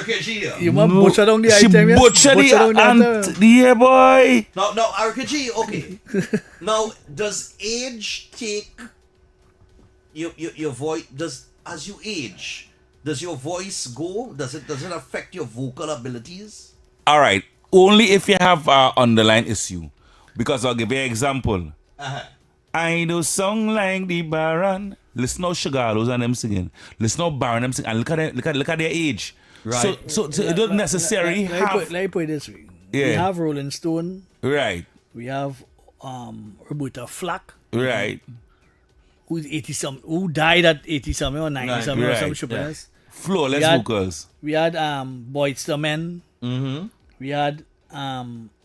RKG. You want butcher down the She item, yeah? butcher the down the ant. item. Yeah, boy. Now, RKG, okay. Now, does age take your voice? As you age, does your voice go? Does it affect your vocal abilities? All right. Only if you have an underlying issue. Because I'll give you an example. I know song like the Baron. Listen how Sugarlos and them singing. Listen how Baron them singing. And look at their age. Right. So it don't necessarily have. Let me put it this way. Yeah. We have Rolling Stone. Right. We have Roberta Flack. Right. Who's 80-something, who died at 80-something or 90-something or some stupidness. Flawless vocals. We had Boyz II Men. Mm-hmm. We had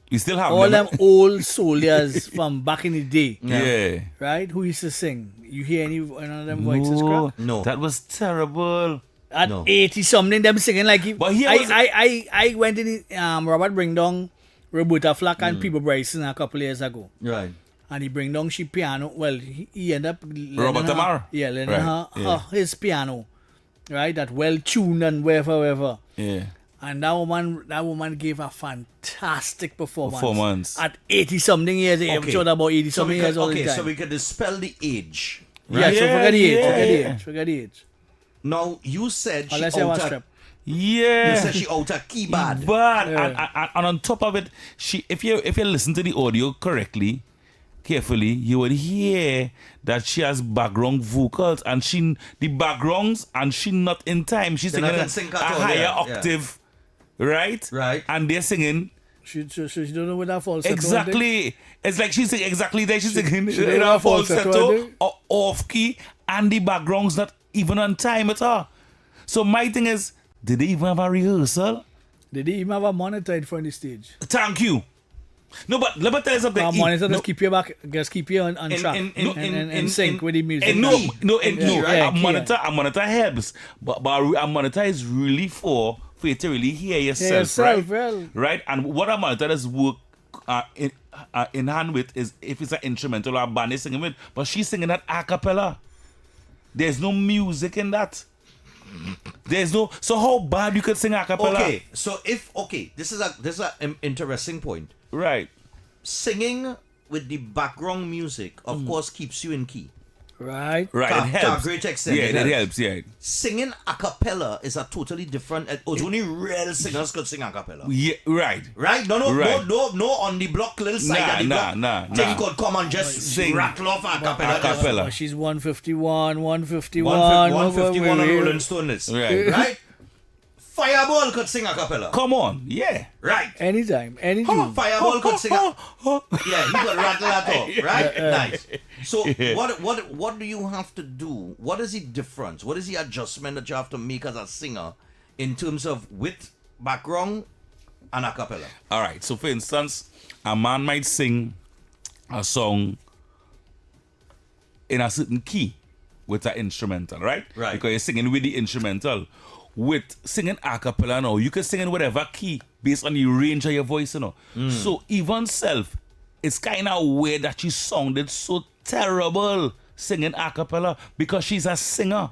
you still have all them old soldiers from back in the day. Yeah. Right? Who used to sing? You hear any one of them voices crack? No. That was terrible. At 80-something, them singing like But here was I went in Robert bring down Roberta Flack and People Bryson a couple years ago. Right. And he bring down she piano. Well, he ended up Robert Tamar. Yeah, lending Right. her his piano. Right? That well tuned and wherever. Yeah. And that woman gave a fantastic performance. At 80-something years. I'm sure about 80-something years all the time. So we can dispel the age. Yeah, Right? so forget the age. Now, you said she Unless you have a out strap. Yeah. You said she out a key bad. But and on top of it, if you listen to the audio correctly, carefully, you would hear that she has background vocals and the backgrounds and she not in time. She's singing a higher octave. Right? Right. And they're singing. She don't know what that falsetto. Exactly. It's like she's singing exactly there. She's singing she in don't a falsetto falsetto, or off key, and the background's not even on time at all. So my thing is, did they even have a rehearsal? Did they even have a monitor in front of the stage? Thank you. No, but let me tell you something. A monitor just keep you back, just keep you on track and sync with the music. A monitor helps, but a monitor is really for you to really hear yourself, right? Well. Right? And what a monitor does work in hand with is if it's an instrumental or a band is singing with, but she's singing that a cappella. There's no music in that. So how bad you could sing a cappella? Okay, so this is an interesting point. Right. Singing with the background music, of course, keeps you in key. Right. It helps. To a great extent. Yeah, it helps. Yeah. Singing a cappella is a totally different. Only real singers could sing a cappella. Yeah, right. Right? No, on the block little side. Nah. Thing could come and just sing, rattle off a cappella. She's 151 on Rolling Stone list. Right? Fireball could sing a cappella. Come on, yeah. Right. Anytime, any tune. Fireball could sing a... Yeah, he could rattle that off, right? Nice. So what do you have to do? What is the difference? What is the adjustment that you have to make as a singer in terms of with background and a cappella? All right. So for instance, a man might sing a song in a certain key with an instrumental, right? Right. Because you're singing with the instrumental. With singing a cappella now, you can sing in whatever key based on the range of your voice, you know. So even self, it's kind of weird that she sounded so terrible singing a cappella because she's a singer.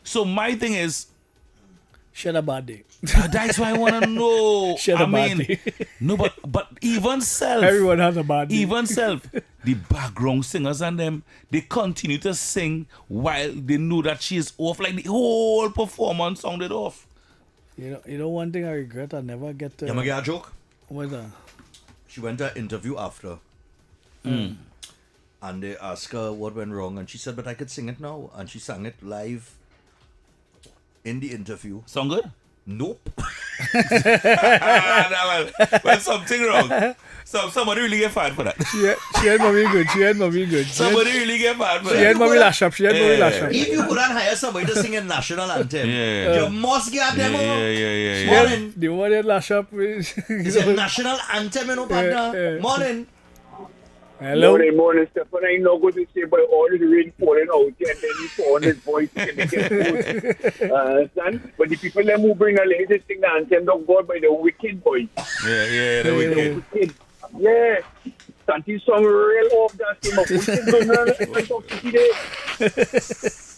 So my thing is, she had a bad day. That's why I want to know. She had a bad day. No, but even self. Everyone has a bad day. Even self. The background singers and them, they continue to sing while they know that she is off. Like the whole performance sounded off. You know one thing I regret, I never get to... You get a joke? What's that? She went to an interview after. And they asked her what went wrong. And she said, but I could sing it now. And she sang it live in the interview. Sound good? Nope. Well, something wrong. Somebody really get fired for that. She had mommy good. Somebody really get fired for that. She had mommy lash up. If you couldn't hire somebody to sing a national anthem, you must get them. Morning. The one that lash up is a national anthem, you know, partner. Morning. Hello. Morning, Stephan. I know what to say, but all the rain falling out here, and then he found his voice and they get good. Understand? But the people that who bring a lady sing the anthem don't go by the wicked boys. Yeah, the wicked. Yeah. Santi song real off that thing of wicked going on in Talk City there.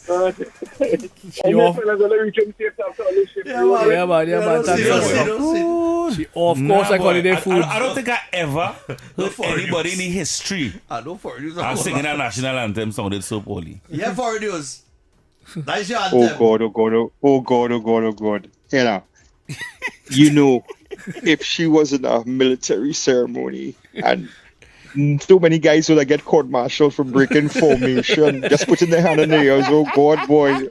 She off. Yeah, man. She off course like holiday food. I don't think I ever heard anybody in history singing a national anthem sounded so poorly. Yeah, for news. That's your anthem. Oh God. You know, if she was in a military ceremony and so many guys would get court-martialed for breaking formation, just putting their hand in their ears. Oh God, boy,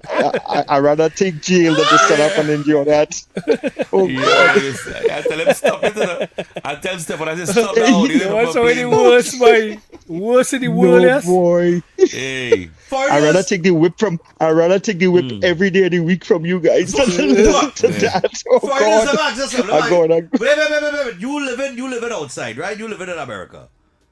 I rather take jail than to stand up and endure that. Oh God. I tell him stop it. I tell Stephan, I say stop now. What's already worse, boy? Worse in the world, yes? Boy. Hey. I rather take the whip every day of the week from you guys than to listen to that. Oh God. Wait. You live in outside, right? You live in America.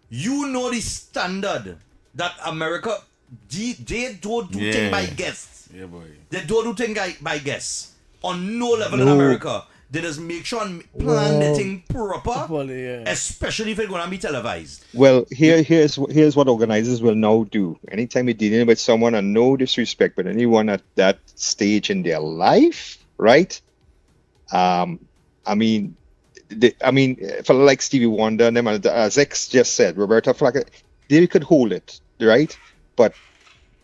You know the standard that America, they don't do things by guests. Yeah, boy. They don't do things by guests. On no level in America. They just make sure and plan the thing proper, especially if it's going to be televised. Well, here's what organizers will now do. Anytime you're dealing with someone, and no disrespect, but anyone at that stage in their life, right? For like Stevie Wonder and them, as X just said, Roberta Flack, they could hold it, right? But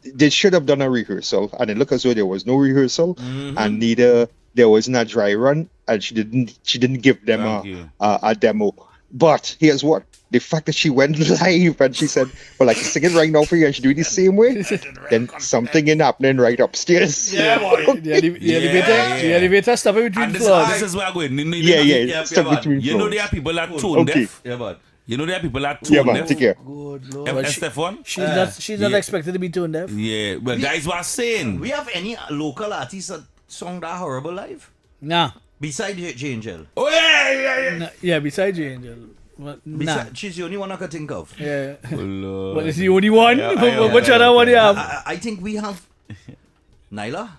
they should have done a rehearsal, and it looked as though there was no rehearsal, and neither there was a dry run, and she didn't give them a demo. But here's what: the fact that she went live and she said, "Well, I can sing it right now for you," and she do it the same way, then something is happening right upstairs. Yeah, boy. The elevator stopping between floors. This is where I'm going. Stop between floors. You know there are people that tone deaf. Yeah, but you know there are people that tone deaf. Take care. Good Lord. Stephan? She's not expected to be tone deaf. Yeah, well, guys were saying. We have any local artists that sung that horrible live? Nah. Besides J Angel. Oh, yeah. Yeah, besides J Angel. Nah. She's the only one I can think of. Yeah. Oh, But it's the only one? Which other one do you have? I think we have Nyla.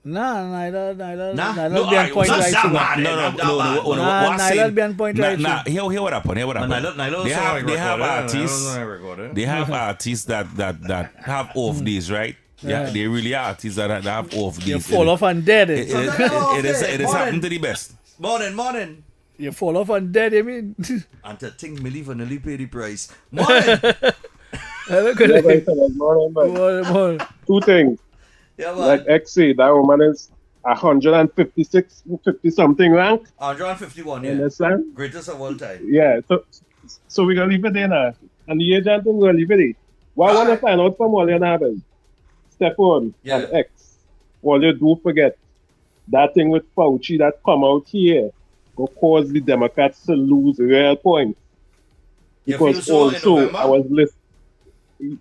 Nah, Nyla No, be on point right too. No. Nyla be on point right too. Nah, here what happened. They have artists that have off days, right? Yeah, they really are artists that have off days. You fall off and dead. It is happening to the best. Morning. You fall off and dead, I mean. And to think Millie for nearly pay the price. Morning. Morning. Two things. Yeah, like X said, that woman is 50 something rank. 151, yeah. You understand? Greatest of all time. Yeah, so we're going to leave it there now. And the agent thing, we're going to leave it there. What I want to find out from all your neighbors, Stephan and X, all you do forget, that thing with Fauci that come out here will cause the Democrats to lose real points. Because also, I was listening.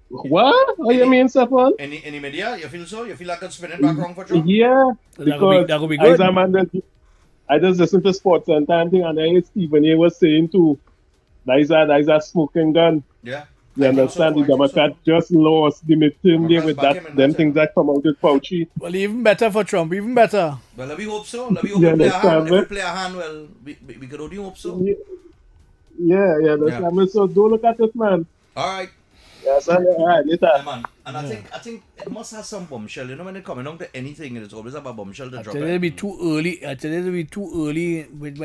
What? What do you mean, Stephan? Any media? You feel so? You feel like it's spinning back wrong for Trump? Yeah, because that could be good. I just listened to Sports and Time thing, and then Stephen A was saying too, that is a smoking gun. Yeah. You understand? The Democrats just lost the midterm there with that, them things that come out with Fauci. Well, even better for Trump, even better. Well, let me hope so. Let me hope we play a hand. If we play a hand, well, we could only hope so. Yeah, that's so don't look at it, man. All right. Yes, all right, later. Yeah, man. And I think it must have some bombshell. You know, when it coming down to anything, it's always about bombshell to drop. It'll be too early. It'll be too early when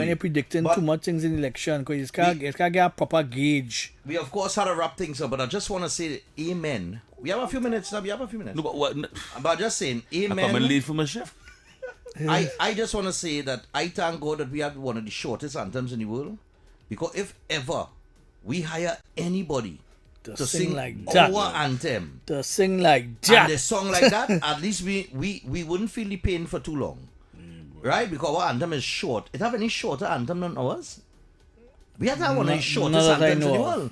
you're predicting too much things in the election, because you can't get a proper gauge. We of course had to wrap things up, but I just want to say amen. We have a few minutes now. No, but what? But just saying amen. I come and lead for my shift. I just want to say that I thank God that we have one of the shortest anthems in the world, because if ever we hire anybody to sing like that, our anthem, to sing like that, and a song like that, at least we wouldn't feel the pain for too long, right? Because our anthem is short. It have any shorter anthem than ours? We have one of the shortest anthems in the world.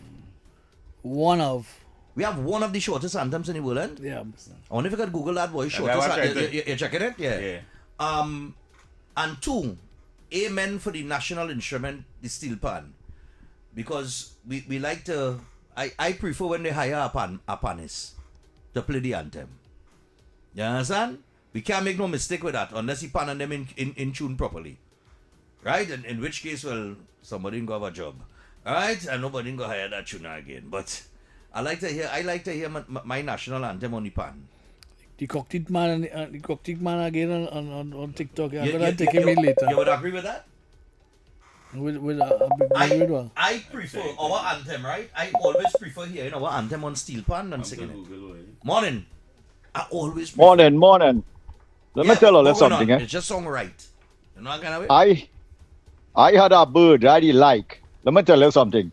We have one of the shortest anthems in the world, and yeah. I wonder if you could Google that, boy. Shortest. You're checking it, yeah. And two, amen for the national instrument, the steel pan, because we like to. I prefer when they hire a panist to play the anthem. You understand? We can't make no mistake with that unless he pan them in tune properly. Right? And in which case, well, somebody ain't got have a job. Alright? And nobody ain't gonna hire that tuner again. But I like to hear my national anthem on the pan. the cocktail man again on TikTok. I'm gonna take him in later. You would agree with that? I prefer our anthem, right? I always prefer hearing our anthem on steel pan than singing it. Morning. I always prefer. Morning. Let me tell you something. It's just songwrite. You know what kind of I had a bird I like. Let me tell you something.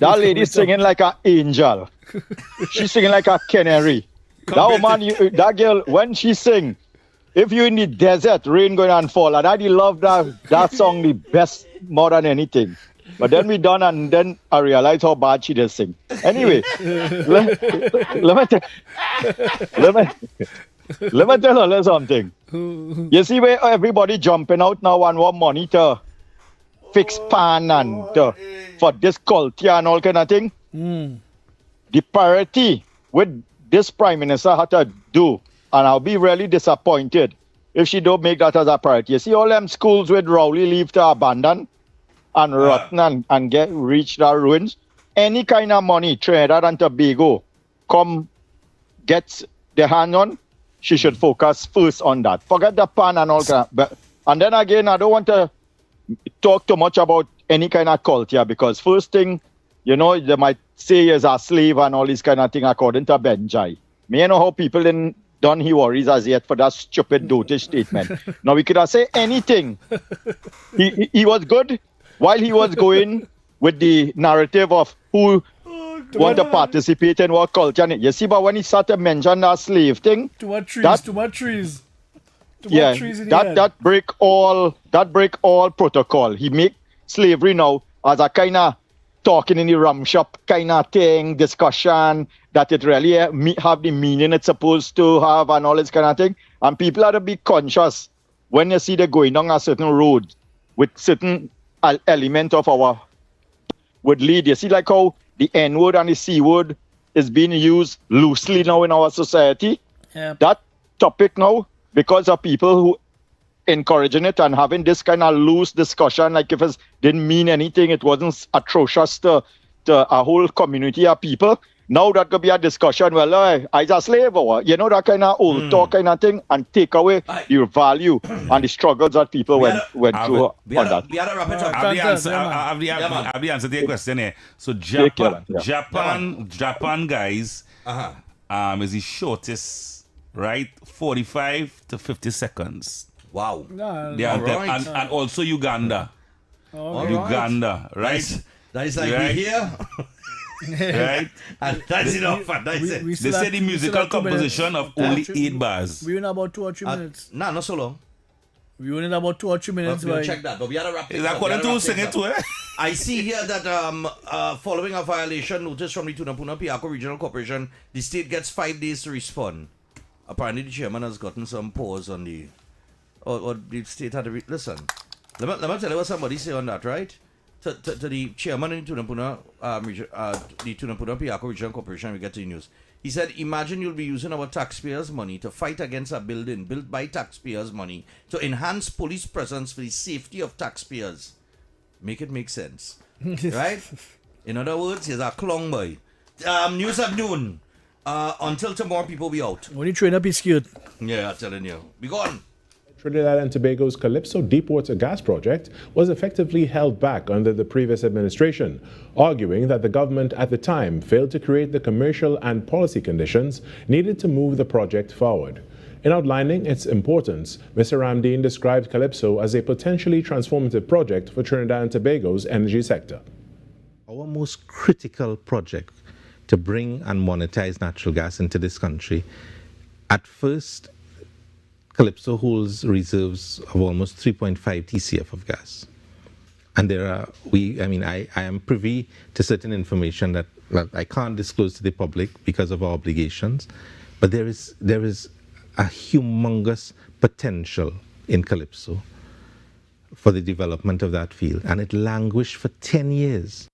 That lady singing like an angel. She's singing like a canary. That woman, that girl, when she sing, if you in the desert, rain going and fall, and I love that song the best more than anything. But then we done, and then I realized how bad she does sing. Anyway, let me tell you something. You see where everybody jumping out now and want money to fix pan and for this culture and all kind of thing. The priority with this prime minister had to do, and I'll be really disappointed if she don't make that as a priority. You see all them schools with Rowley leave to abandon and rotten and get reach their ruins. Any kind of money Trinidad and Tobago come gets the hand on, she should focus first on that. Forget the pan and all that. And then again, I don't want to talk too much about any kind of culture, because first thing, you know, they might say is a slave and all this kind of thing according to Benjai. Me know how people didn't done he worries as yet for that stupid dotage statement. Now we could have said anything. He was good while he was going with the narrative of who want to participate in what culture. You see, but when he started to mention that slave thing, too much trees. That break all protocol. He make slavery now as a kind of talking in the rum shop kind of thing, discussion, that it really have the meaning it's supposed to have and all this kind of thing. And people have to be conscious when you see they going down a certain road with certain element of our would lead. You see like how the N word and the C word is being used loosely now in our society. Yep. That topic now, because of people who encouraging it and having this kind of loose discussion, like if it didn't mean anything, it wasn't atrocious to a whole community of people. Now that could be a discussion, well, I a slave or you know, that kind of old talk kind of thing, and take away your value and the struggles that people went through on that. We had to wrap it up. I have the answer to your question here. So Japan guys is the shortest, right? 45 to 50 seconds. Wow. And also Uganda. Uganda, right? That is like right? we here. Right? And that's enough. That's it. They say the musical composition of only 8 bars. We in about 2 or 3 minutes. Nah, not so long. We were in about 2 or 3 minutes. We'll check that, but we had to wrap it up. Is that according to sing it to I see here that following a violation notice from the Tunapuna Piako Regional Corporation, the state gets 5 days to respond. Apparently the chairman has gotten some pause on the... Or the state had to... Listen, let me tell you what somebody say on that, right? To the chairman in Tunapuna, the Tunapuna Piako Regional Corporation, we get to the news. He said, imagine you'll be using our taxpayers' money to fight against a building built by taxpayers' money to enhance police presence for the safety of taxpayers. Make it make sense. Right? In other words, he's a clown boy. News at noon. Until tomorrow, people be out. When you train up, he's cute. Yeah, I'm telling you. Be gone. Trinidad and Tobago's Calypso Deepwater gas project was effectively held back under the previous administration, arguing that the government at the time failed to create the commercial and policy conditions needed to move the project forward. In outlining its importance, Mr. Ramdeen described Calypso as a potentially transformative project for Trinidad and Tobago's energy sector. Our most critical project to bring and monetize natural gas into this country, at first, Calypso holds reserves of almost 3.5 TCF of gas. And I am privy to certain information that I can't disclose to the public because of our obligations, but there is a humongous potential in Calypso for the development of that field, and it languished for 10 years.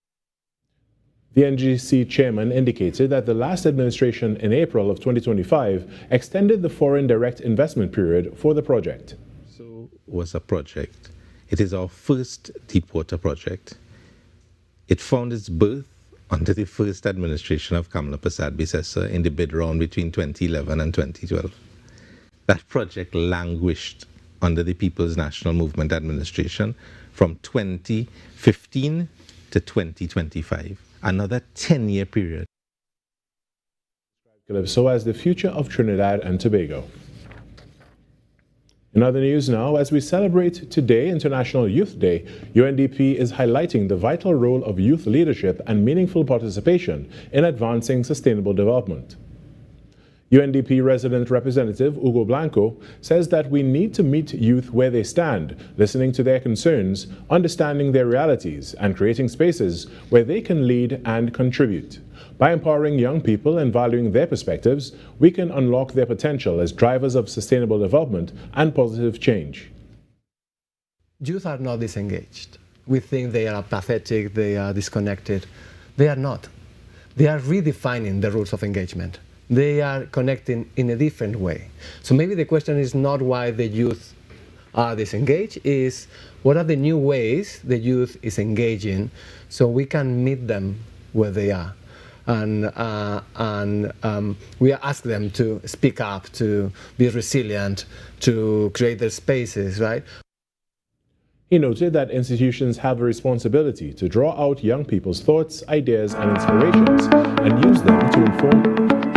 The NGC chairman indicated that the last administration in April of 2025 extended the foreign direct investment period for the project. So was a project. It is our first deepwater project. It found its birth under the first administration of Kamala Prasad Bisesa in the bid round between 2011 and 2012. That project languished under the People's National Movement administration from 2015 to 2025, another 10-year period. So as the future of Trinidad and Tobago. In other news now, as we celebrate today, International Youth Day, UNDP is highlighting the vital role of youth leadership and meaningful participation in advancing sustainable development. UNDP resident representative Hugo Blanco says that we need to meet youth where they stand, listening to their concerns, understanding their realities, and creating spaces where they can lead and contribute. By empowering young people and valuing their perspectives, we can unlock their potential as drivers of sustainable development and positive change. Youth are not disengaged. We think they are apathetic, they are disconnected. They are not. They are redefining the rules of engagement. They are connecting in a different way. So maybe the question is not why the youth are disengaged, is what are the new ways the youth is engaging so we can meet them where they are. And we ask them to speak up, to be resilient, to create their spaces, right? He noted that institutions have a responsibility to draw out young people's thoughts, ideas, and inspirations and use them to inform